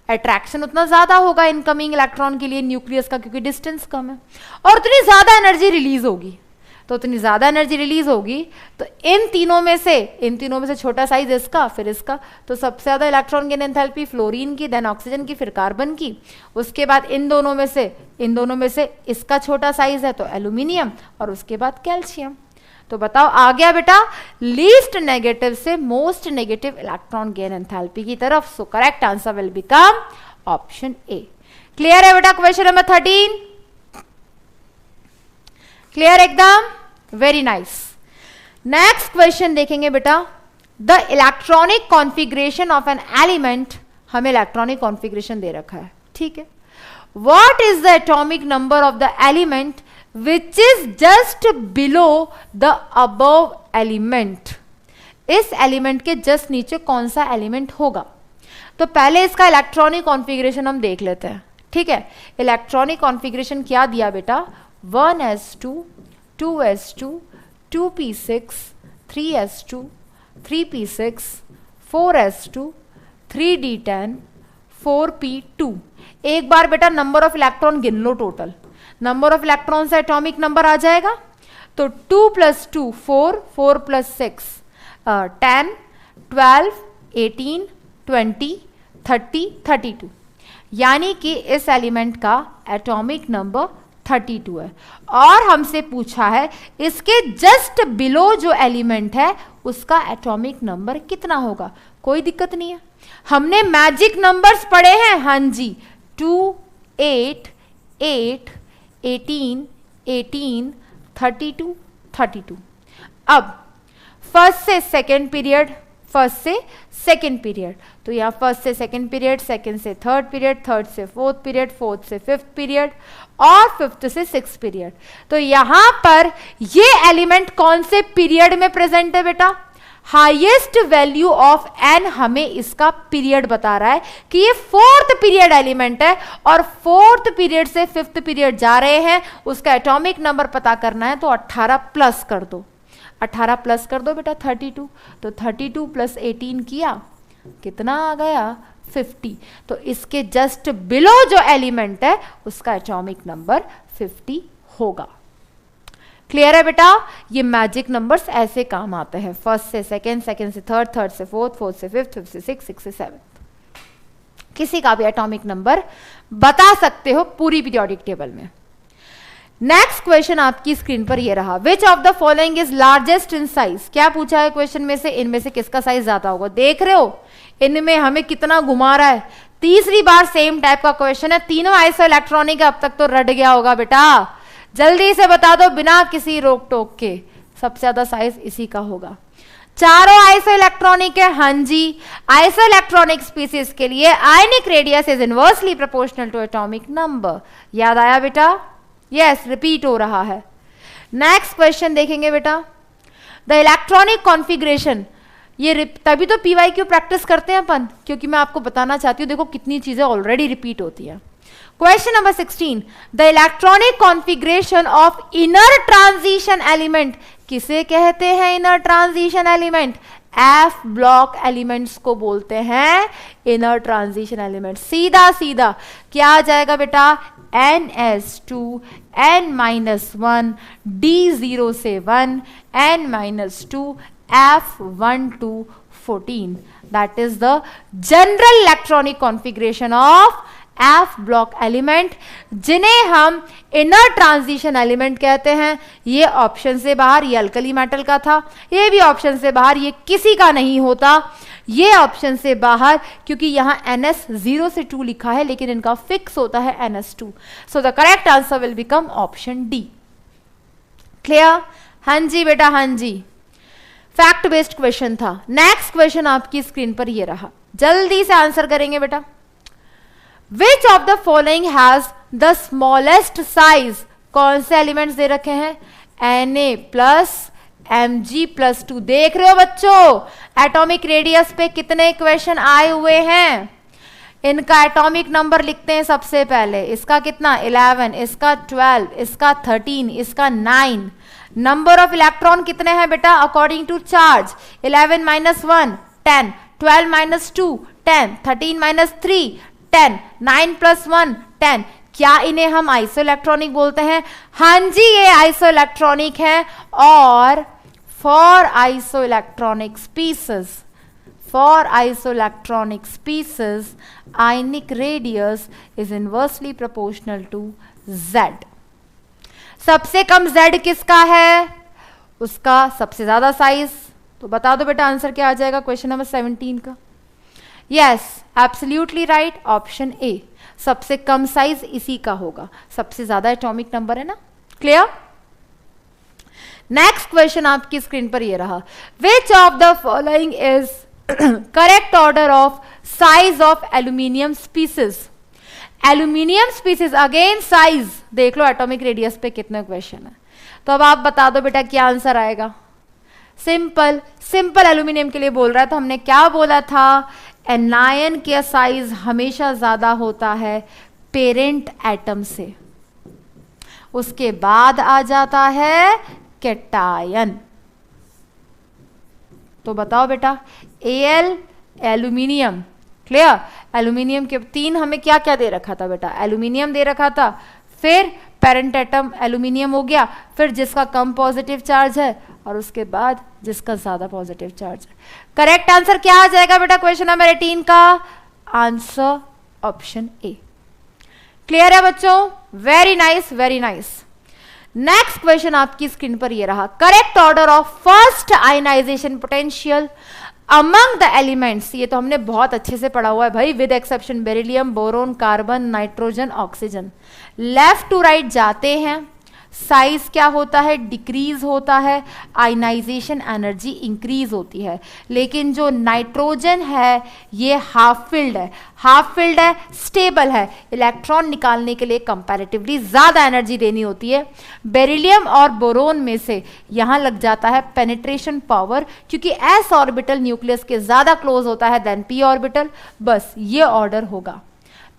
अट्रैक्शन उतना ज्यादा होगा इनकमिंग इलेक्ट्रॉन के लिए न्यूक्लियस का, क्योंकि डिस्टेंस कम है, और उतनी ज्यादा एनर्जी रिलीज होगी। तो उतनी ज्यादा एनर्जी रिलीज होगी तो इन तीनों में से छोटा साइज इसका, फिर इसका, तो सबसे ज्यादा इलेक्ट्रॉन गेन एंथैल्पी फ्लोरीन की, देन ऑक्सीजन की, फिर कार्बन की। उसके बाद इन दोनों में से इसका छोटा साइज है तो एल्यूमिनियम, और उसके बाद कैल्शियम। तो बताओ आ गया बेटा लीस्ट नेगेटिव से most negative electron gain enthalpy की तरफ। सो correct answer will become option A. Clear है बेटा? क्वेश्चन नंबर 13 क्लियर एकदम? Very nice. नेक्स्ट क्वेश्चन देखेंगे बेटा, the electronic configuration of an element. हमें इलेक्ट्रॉनिक कॉन्फ़िगरेशन दे रखा है, ठीक है। What is the atomic number of the element which is just below the above element. इस एलिमेंट के जस्ट नीचे कौन सा एलिमेंट होगा? तो पहले इसका इलेक्ट्रॉनिक कॉन्फ़िगरेशन हम देख लेते हैं, ठीक है। इलेक्ट्रॉनिक कॉन्फ़िगरेशन क्या दिया बेटा? 1s2, 2s2, 2p6, 3s2, 3p6, 4s2, 3d10, 4p2। एक बार बेटा नंबर ऑफ इलेक्ट्रॉन गिन लो, टोटल नंबर ऑफ इलेक्ट्रॉन से एटॉमिक नंबर आ जाएगा। तो 2 + 2 4, 4 + 6 10, 12, 18, 20, 30, 32, यानी कि इस एलिमेंट का एटॉमिक नंबर 32 है। और हमसे पूछा है इसके जस्ट बिलो जो एलिमेंट है उसका एटॉमिक नंबर कितना होगा। कोई दिक्कत नहीं है, हमने मैजिक नंबर्स पढ़े हैं, हाँ जी, 2, 8, 8, 18, 18, 32, 32। अब फर्स्ट से सेकेंड पीरियड, फर्स्ट से सेकेंड पीरियड, तो यहाँ फर्स्ट से सेकेंड पीरियड, सेकेंड से थर्ड पीरियड, थर्ड से फोर्थ पीरियड, फोर्थ से फिफ्थ पीरियड, और फिफ्थ से सिक्स्थ पीरियड। तो यहाँ पर ये एलिमेंट कौन से पीरियड में प्रेजेंट है बेटा? हाईएस्ट वैल्यू ऑफ एन हमें इसका पीरियड बता रहा है कि ये फोर्थ पीरियड एलिमेंट है, और फोर्थ पीरियड से फिफ्थ पीरियड जा रहे हैं। उसका एटॉमिक नंबर पता करना है तो 18 प्लस कर दो, 18 प्लस कर दो बेटा 32। तो 32 + 18 किया, कितना आ गया? 50। तो इसके जस्ट बिलो जो एलिमेंट है उसका एटॉमिक नंबर 50 होगा। क्लियर है बेटा? ये मैजिक नंबर्स ऐसे काम आते हैं, फर्स्ट से सेकेंड, सेकेंड से थर्ड, थर्ड से फोर्थ, फोर्थ से फिफ्थ, फिफ्थ से सिक्स, सिक्स से सेवेंथ। किसी का भी एटॉमिक नंबर बता सकते हो पूरी पीरियोडिक टेबल में। नेक्स्ट क्वेश्चन आपकी स्क्रीन पर ये रहा, which of the following is largest in size. क्या पूछा है क्वेश्चन में से? इनमें से किसका साइज ज्यादा होगा? देख रहे हो इनमें हमें कितना घुमा रहा है। तीसरी बार सेम टाइप का क्वेश्चन है, तीनों आइसो इलेक्ट्रॉनिक है, अब तक तो रट गया होगा बेटा। जल्दी से बता दो बिना किसी रोक टोक के, सबसे ज्यादा साइज इसी का होगा। चारों आइसो इलेक्ट्रॉनिक है, हाँ जी। आइसो इलेक्ट्रॉनिक स्पीसीज के लिए ionic radius is inversely proportional to atomic number. याद आया बेटा? यस, रिपीट हो रहा है। नेक्स्ट क्वेश्चन देखेंगे बेटा, द इलेक्ट्रॉनिक कॉन्फ़िगरेशन। ये तभी तो PYQ प्रैक्टिस करते हैं अपन, क्योंकि मैं आपको बताना चाहती हूँ, देखो कितनी चीजें ऑलरेडी रिपीट होती हैं। Question number 16, the electronic configuration of inner transition element, किसे कहते हैं inner transition element? F block elements को बोलते हैं इनर ट्रांजिशन एलिमेंट। सीधा सीधा क्या आ जाएगा बेटा? NS2 N-1 D0 से 1 N-2 F12 14, that is the general electronic configuration of F block element, जिन्हें हम इनर ट्रांजिशन एलिमेंट कहते हैं। ये ऑप्शन से बाहर, ये अल्कली मेटल का था, ये भी ऑप्शन से बाहर, ये किसी का नहीं होता, ये ऑप्शन से बाहर, क्योंकि यहां NS 0 से 2 लिखा है, लेकिन इनका फिक्स होता है NS2। So the correct answer will become option D. Clear? हाँ जी बेटा, हाँ जी। फैक्ट बेस्ड क्वेश्चन था। नेक्स्ट क्वेश्चन आपकी स्क्रीन पर ये रहा, जल्दी से आंसर करेंगे बेटा। Which of the following has the smallest size? कौन से एलिमेंट्स दे रखे हैं? Na plus Mg+2। देख रहे हो बच्चों एटॉमिक रेडियस पे कितने क्वेश्चन आए हुए हैं? इनका एटॉमिक नंबर लिखते हैं सबसे पहले। इसका कितना? 11, इसका 12, इसका 13, इसका 9। नंबर ऑफ इलेक्ट्रॉन कितने हैं बेटा अकॉर्डिंग टू चार्ज? 11 - 1 10, 12 - 2 10, 13 - 3 10, 9 + 1 10। क्या इन्हें हम आइसोइलेक्ट्रॉनिक बोलते हैं? हाँ जी, ये आइसोइलेक्ट्रॉनिक है। और for isoelectronic species ionic radius is inversely proportional to Z। सबसे कम Z किसका है? उसका सबसे ज्यादा साइज। तो बता दो बेटा आंसर क्या आ जाएगा क्वेश्चन नंबर 17 का? Yes, absolutely right, option A. सबसे कम साइज इसी का होगा, सबसे ज्यादा एटॉमिक नंबर है ना। क्लियर? नेक्स्ट क्वेश्चन आपकी स्क्रीन पर ये रहा, which of the following is correct order of size of aluminium species? Aluminium species, again size देख लो एटॉमिक रेडियस पे कितने क्वेश्चन है। तो अब आप बता दो बेटा क्या आंसर आएगा। सिंपल एल्यूमिनियम के लिए बोल रहा है, तो हमने क्या बोला था? एनायन का साइज हमेशा ज्यादा होता है पेरेंट एटम से, उसके बाद आ जाता है कैटायन। तो बताओ बेटा Al एल्यूमिनियम। क्लियर? एल्यूमिनियम के 3 हमें क्या क्या दे रखा था बेटा? एल्यूमिनियम दे रखा था, फिर पेरेंट एटम एल्यूमिनियम हो गया, फिर जिसका कम पॉजिटिव चार्ज है, और उसके बाद जिसका ज्यादा पॉजिटिव चार्ज है। करेक्ट आंसर क्या आ जाएगा बेटा क्वेश्चन नंबर 18 का? Answer option A. क्लियर है बच्चों? Very nice, very nice. Next question आपकी स्क्रीन पर ये रहा, correct order of first ionization potential among the elements. ये तो हमने बहुत अच्छे से पढ़ा हुआ है भाई, with exception beryllium, boron, carbon, nitrogen, oxygen. Left to right जाते हैं, साइज क्या होता है? डिक्रीज होता है, आयनाइजेशन एनर्जी इंक्रीज होती है। लेकिन जो नाइट्रोजन है ये हाफ फिल्ड है, स्टेबल है, इलेक्ट्रॉन निकालने के लिए कंपैरेटिवली ज्यादा एनर्जी देनी होती है। बेरिलियम और बोरोन में से यहां लग जाता है पेनिट्रेशन पावर, क्योंकि एस ऑर्बिटल न्यूक्लियस के ज्यादा क्लोज होता है देन पी ऑर्बिटल। बस ये ऑर्डर होगा।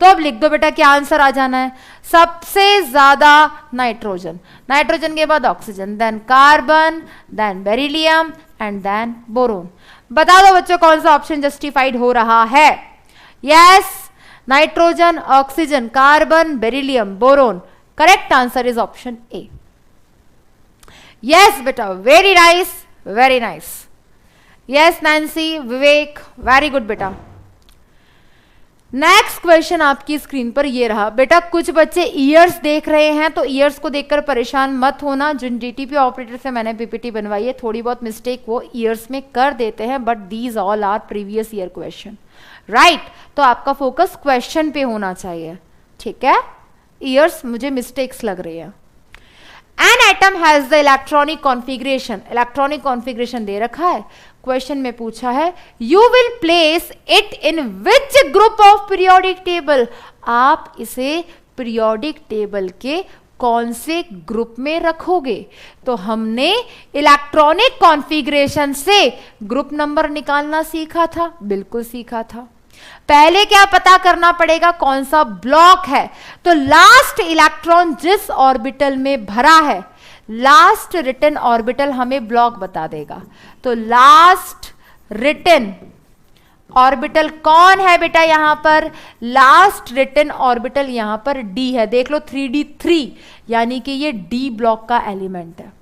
तो अब लिख दो बेटा क्या आंसर आ जाना है? सबसे ज्यादा नाइट्रोजन के बाद oxygen, then carbon, then beryllium and then boron. बता दो बच्चों कौन सा ऑप्शन जस्टिफाइड हो रहा है? Yes, nitrogen, oxygen, carbon, beryllium, boron. Correct answer is option A. Yes बेटा, very nice, very nice. Yes Nancy, Vivek, very good बेटा। नेक्स्ट क्वेश्चन आपकी स्क्रीन पर ये रहा बेटा, कुछ बच्चे ईयर्स देख रहे हैं, तो ईयर्स को देखकर परेशान मत होना। जिन डीटीपी ऑपरेटर से मैंने पीपीटी बनवाई है, थोड़ी बहुत मिस्टेक वो ईयर्स में कर देते हैं, but these all our previous year question, right? तो आपका फोकस क्वेश्चन पे होना चाहिए, ठीक है? ईयर्स मुझे मिस्टेक्स लग रही है। An atom has the electronic configuration दे रखा है। क्वेश्चन में पूछा है, you will place it in which group of periodic table? आप इसे पीरियोडिक टेबल के कौन से ग्रुप में रखोगे? तो हमने इलेक्ट्रॉनिक कॉन्फ़िगरेशन से ग्रुप नंबर निकालना सीखा था, बिल्कुल सीखा था। पहले क्या पता करना पड़ेगा, कौन सा ब्लॉक है। तो लास्ट इलेक्ट्रॉन जिस ऑर्बिटल में भरा है, लास्ट रिटन ऑर्बिटल हमें ब्लॉक बता देगा। तो लास्ट रिटन ऑर्बिटल कौन है बेटा, यहां पर लास्ट रिटन ऑर्बिटल यहां पर डी है। देख लो 3d3, यानी कि ये डी ब्लॉक का एलिमेंट है।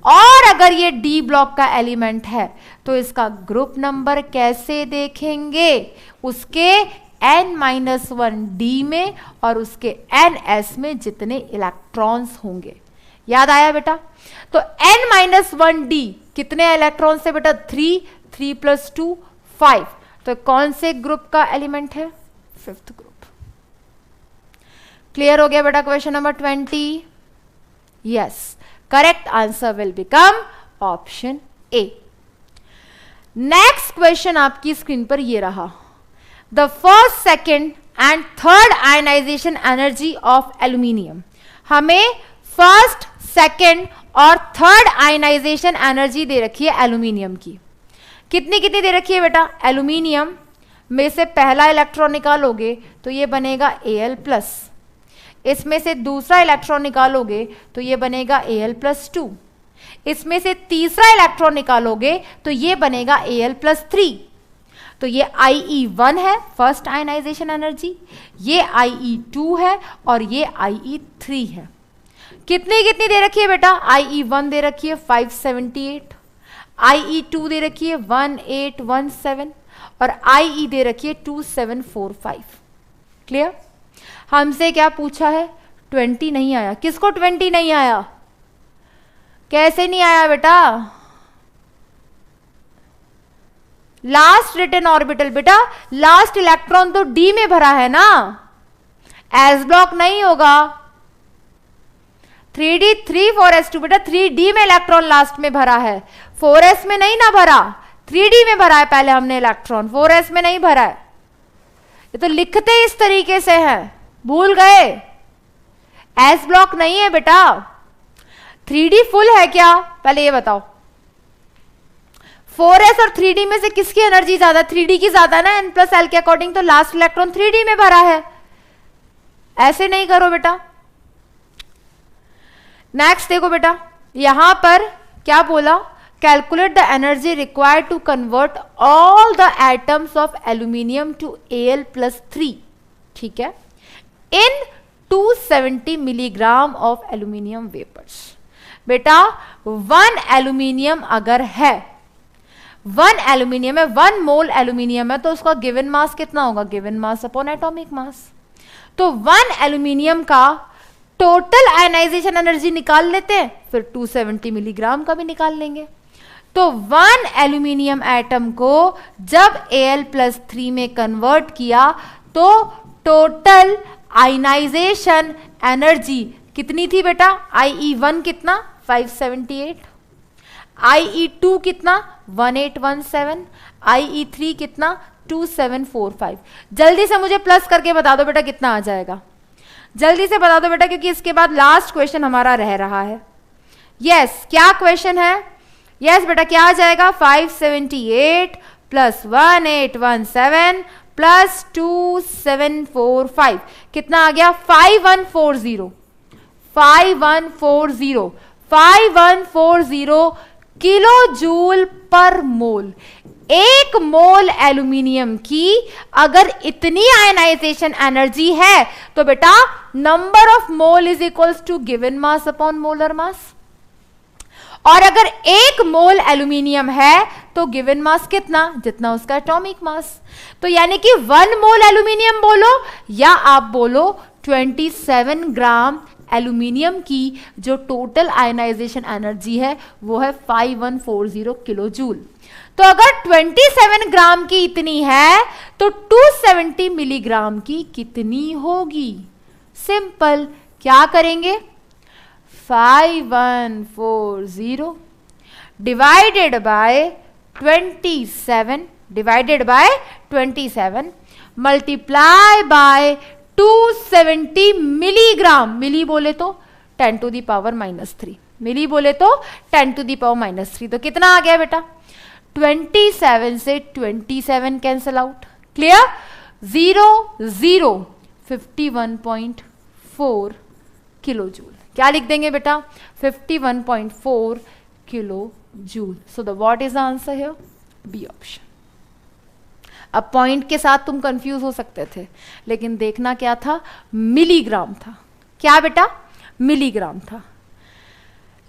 और अगर ये डी ब्लॉक का एलिमेंट है तो इसका ग्रुप नंबर कैसे देखेंगे, उसके n-1 डी में और उसके ns में जितने इलेक्ट्रॉन्स होंगे। याद आया बेटा। तो n-1 डी कितने इलेक्ट्रॉन से बेटा, 3, 3 + 2 5। तो कौन से ग्रुप का एलिमेंट है, 5th ग्रुप। क्लियर हो गया बेटा question number 20। Yes, correct answer will become option A. Next question आपकी स्क्रीन पर ये रहा, the first, second and third ionization energy of aluminium. हमें फर्स्ट, सेकेंड और थर्ड आयनाइजेशन एनर्जी दे रखी है एल्यूमिनियम की। कितनी कितनी दे रखी है बेटा, एल्यूमिनियम में से पहला इलेक्ट्रॉन निकालोगे तो ये बनेगा Al+, इसमें से दूसरा इलेक्ट्रॉन निकालोगे तो ये बनेगा Al+2, इसमें से तीसरा इलेक्ट्रॉन निकालोगे तो ये बनेगा Al+3। तो ये IE1 है फर्स्ट आयनाइजेशन एनर्जी, ये IE2 है और ये IE3 है। कितनी कितनी दे रखी है बेटा, IE1 दे रखी है 578, IE2 दे रखी है 1817 और IE दे रखी है 2745। क्लियर। हमसे क्या पूछा है, 20 नहीं आया। किसको 20 नहीं आया, कैसे नहीं आया बेटा, लास्ट रिटन ऑर्बिटल बेटा, लास्ट इलेक्ट्रॉन तो डी में भरा है ना, एस ब्लॉक नहीं होगा। 3d3 4s2 बेटा, 3d में इलेक्ट्रॉन लास्ट में भरा है, 4s में नहीं ना भरा, 3d में भरा है पहले हमने इलेक्ट्रॉन, 4s में नहीं भरा है। ये तो लिखते इस तरीके से है, भूल गए, एस ब्लॉक नहीं है बेटा। 3d फुल है क्या, पहले ये बताओ। 4s और 3d में से किसकी एनर्जी ज्यादा, 3d की ज्यादा ना, n+l के अकॉर्डिंग। तो लास्ट इलेक्ट्रॉन 3d में भरा है, ऐसे नहीं करो बेटा। नेक्स्ट देखो बेटा, यहां पर क्या बोला, calculate the energy required to convert all the atoms of aluminium to Al+3। ठीक है, in 270 milligram of aluminium vapours. बेटा 1 एल्यूमिनियम अगर है, 1 एल्यूमिनियम है, 1 मोल एल्यूमिनियम है, तो उसका गिवन मास कितना होगा, given mass upon atomic mass. तो 1 एल्यूमिनियम का टोटल आयनाइजेशन एनर्जी निकाल लेते हैं, फिर 270 मिलीग्राम का भी निकाल लेंगे। तो 1 एल्यूमिनियम एटम को जब Al+3 में कन्वर्ट किया तो टोटल आयनाइजेशन एनर्जी कितनी थी बेटा, IE1 कितना 578, IE2 कितना 1817, IE3 कितना 2745। जल्दी से मुझे प्लस करके बता दो बेटा कितना आ जाएगा, जल्दी से बता दो बेटा, क्योंकि इसके बाद लास्ट क्वेश्चन हमारा रह रहा है। यस, क्या क्वेश्चन है, यस बेटा क्या आ जाएगा, 578 + 1817 + 2745 कितना आ गया, 5140, 5140, 5140 किलो जूल पर मोल। 1 मोल एल्यूमिनियम की अगर इतनी आयनाइजेशन एनर्जी है तो बेटा number of mole is equals to given mass upon molar mass. और अगर 1 मोल एल्यूमिनियम है तो गिवन मास कितना, जितना उसका एटॉमिक मास। तो यानी कि 1 मोल एल्यूमिनियम बोलो या आप बोलो 27 ग्राम एल्यूमिनियम की जो टोटल आयनाइजेशन एनर्जी है वो है 5140 किलो जूल। तो अगर 27 ग्राम की इतनी है तो 270 मिलीग्राम की कितनी होगी। सिंपल, क्या करेंगे, 5140 divided by 27 multiply by 270 milligram. Milli बोले तो 10⁻³ मिली बोले तो 10⁻³ तो कितना आ गया बेटा, 27 से 27 cancel out, clear? 51.4 kilo joule. क्या लिख देंगे बेटा? 51.4 kilo joule. So the what is the answer here? B option. अब पॉइंट के साथ तुम कंफ्यूज हो सकते थे, लेकिन देखना क्या था? मिलीग्राम था। क्या बेटा? मिलीग्राम था।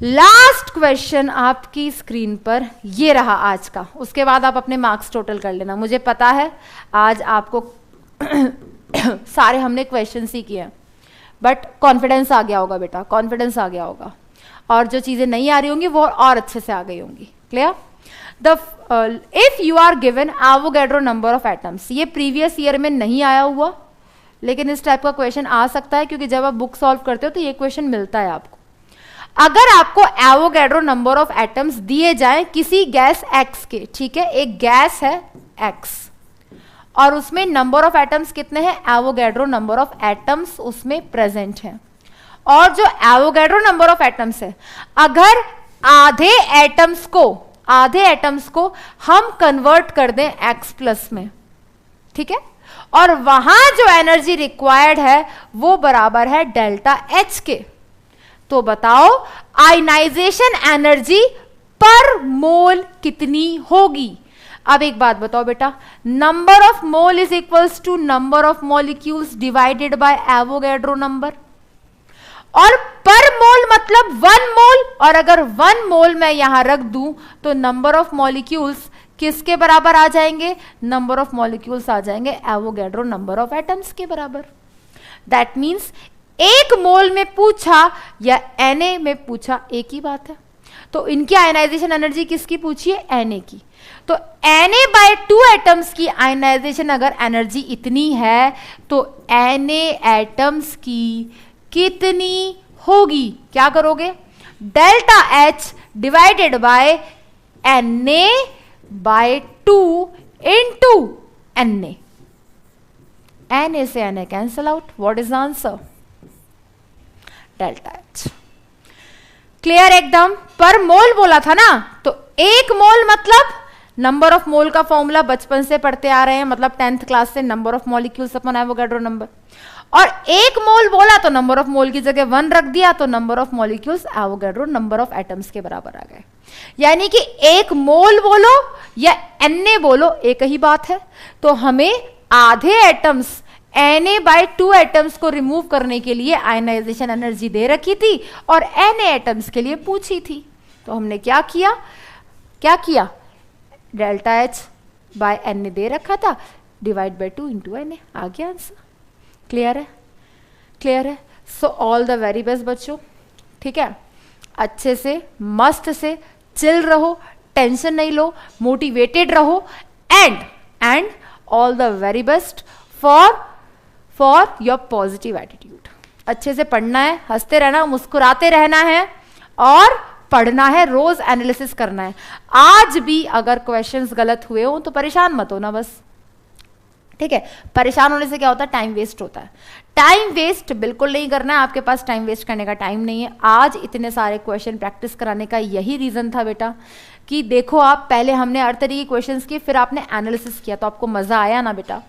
लास्ट क्वेश्चन आपकी स्क्रीन पर ये रहा आज का, उसके बाद आप अपने मार्क्स टोटल कर लेना। मुझे पता है आज आपको सारे हमने क्वेश्चंस ही किए हैं, बट कॉन्फिडेंस आ गया होगा बेटा, कॉन्फिडेंस आ गया होगा, और जो चीजें नहीं आ रही होंगी वो और अच्छे से आ गई होंगी। Clear? If you are given Avogadro number of atoms, ये प्रीवियस ईयर में नहीं आया हुआ, लेकिन इस टाइप का क्वेश्चन आ सकता है, क्योंकि जब आप बुक सॉल्व करते हो तो ये क्वेश्चन मिलता है आपको। अगर आपको एवोगैड्रो नंबर ऑफ एटम्स दिए जाएं किसी गैस एक्स के, ठीक है, एक गैस है एक्स और उसमें नंबर ऑफ एटम्स कितने हैं? एवोगैड्रो नंबर ऑफ एटम्स उसमें प्रेजेंट है, और जो एवोगैड्रो नंबर ऑफ एटम्स है, अगर आधे एटम्स को हम कन्वर्ट कर दें एक्स प्लस में, ठीक है, और वहां जो एनर्जी रिक्वायर्ड है वो बराबर है डेल्टा एच के, तो बताओ आयनाइजेशन एनर्जी पर मोल कितनी होगी? अब एक बात बताओ बेटा, number of mole is equals to number of molecules divided by Avogadro number, और पर मोल मतलब 1 मोल, और अगर 1 मोल मैं यहां रख दूं तो नंबर ऑफ मॉलिक्यूल्स किसके बराबर आ जाएंगे? नंबर ऑफ मॉलिक्यूल्स आ जाएंगे एवोगैड्रो नंबर ऑफ एटम्स के बराबर। दैट मीन्स एक मोल में पूछा या Na में पूछा एक ही बात है। तो इनकी आयनाइजेशन एनर्जी किसकी पूछी है? Na की। तो Na/2 एटम्स की आयनाइजेशन अगर एनर्जी इतनी है तो Na एटम्स की कितनी होगी? क्या करोगे? Delta H divided by Na/2 into Na। Na से Na cancel out. What is the answer? Delta H। Clear एकदम? पर मोल बोला था ना, तो एक मोल मतलब नंबर ऑफ मोल का फॉर्मूला बचपन से पढ़ते आ रहे हैं, मतलब 10th क्लास से, number of molecules upon Avogadro number, और एक मोल बोला तो नंबर ऑफ मोल की जगह 1 रख दिया, तो number of molecules Avogadro number of atoms के बराबर आ गए। यानी कि एक मोल बोलो या Na बोलो एक ही बात है। तो हमें आधे एटम्स Na/2 एटम्स को रिमूव करने के लिए आयनाइजेशन एनर्जी दे रखी थी और Na एटम्स के लिए पूछी थी। तो हमने क्या किया? डेल्टा H बाय Na दे रखा था, डिवाइड बाय 2 इंटू Na, आ गया आंसर। क्लियर है? So all the very best बच्चों, ठीक है? अच्छे से मस्त से चिल रहो, टेंशन नहीं लो, मोटिवेटेड रहो, and all the very best for your positive attitude. अच्छे से पढ़ना है, हंसते रहना, मुस्कुराते रहना है, और पढ़ना है, रोज एनालिसिस करना है। आज भी अगर क्वेश्चंस गलत हुए हो तो परेशान मत होना बस, ठीक है? परेशान होने से क्या होता है? टाइम वेस्ट होता है। टाइम वेस्ट बिल्कुल नहीं करना है, आपके पास टाइम वेस्ट करने का टाइम नहीं है। आज इतने सारे क्वेश्चन प्रैक्टिस कराने का यही रीजन था बेटा, कि देखो आप पहले हमने हर तरीके के क्वेश्चंस किए, फिर आपने एनालिसिस किया, तो आपको मजा आया ना बेटा?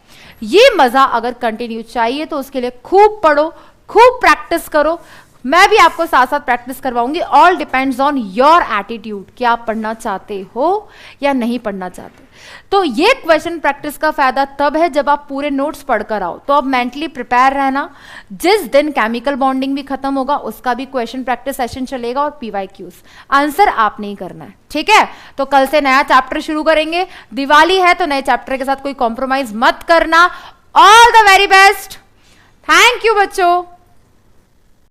ये मजा अगर कंटिन्यू चाहिए तो उसके लिए खूब पढ़ो, खूब प्रैक्टिस करो। मैं भी आपको साथ साथ प्रैक्टिस करवाऊंगी। All depends on your attitude कि आप पढ़ना चाहते हो या नहीं पढ़ना चाहते। तो ये क्वेश्चन प्रैक्टिस का फायदा तब है जब आप पूरे नोट्स पढ़कर आओ। तो अब मेंटली प्रिपेयर रहना। जिस दिन केमिकल बॉन्डिंग भी खत्म होगा उसका भी क्वेश्चन प्रैक्टिस सेशन चलेगा और PYQs आंसर आप नहीं करना है, ठीक है? तो कल से नया चैप्टर शुरू करेंगे। दिवाली है तो नए चैप्टर के साथ कोई कॉम्प्रोमाइज मत करना। All the very best. Thank you बच्चों।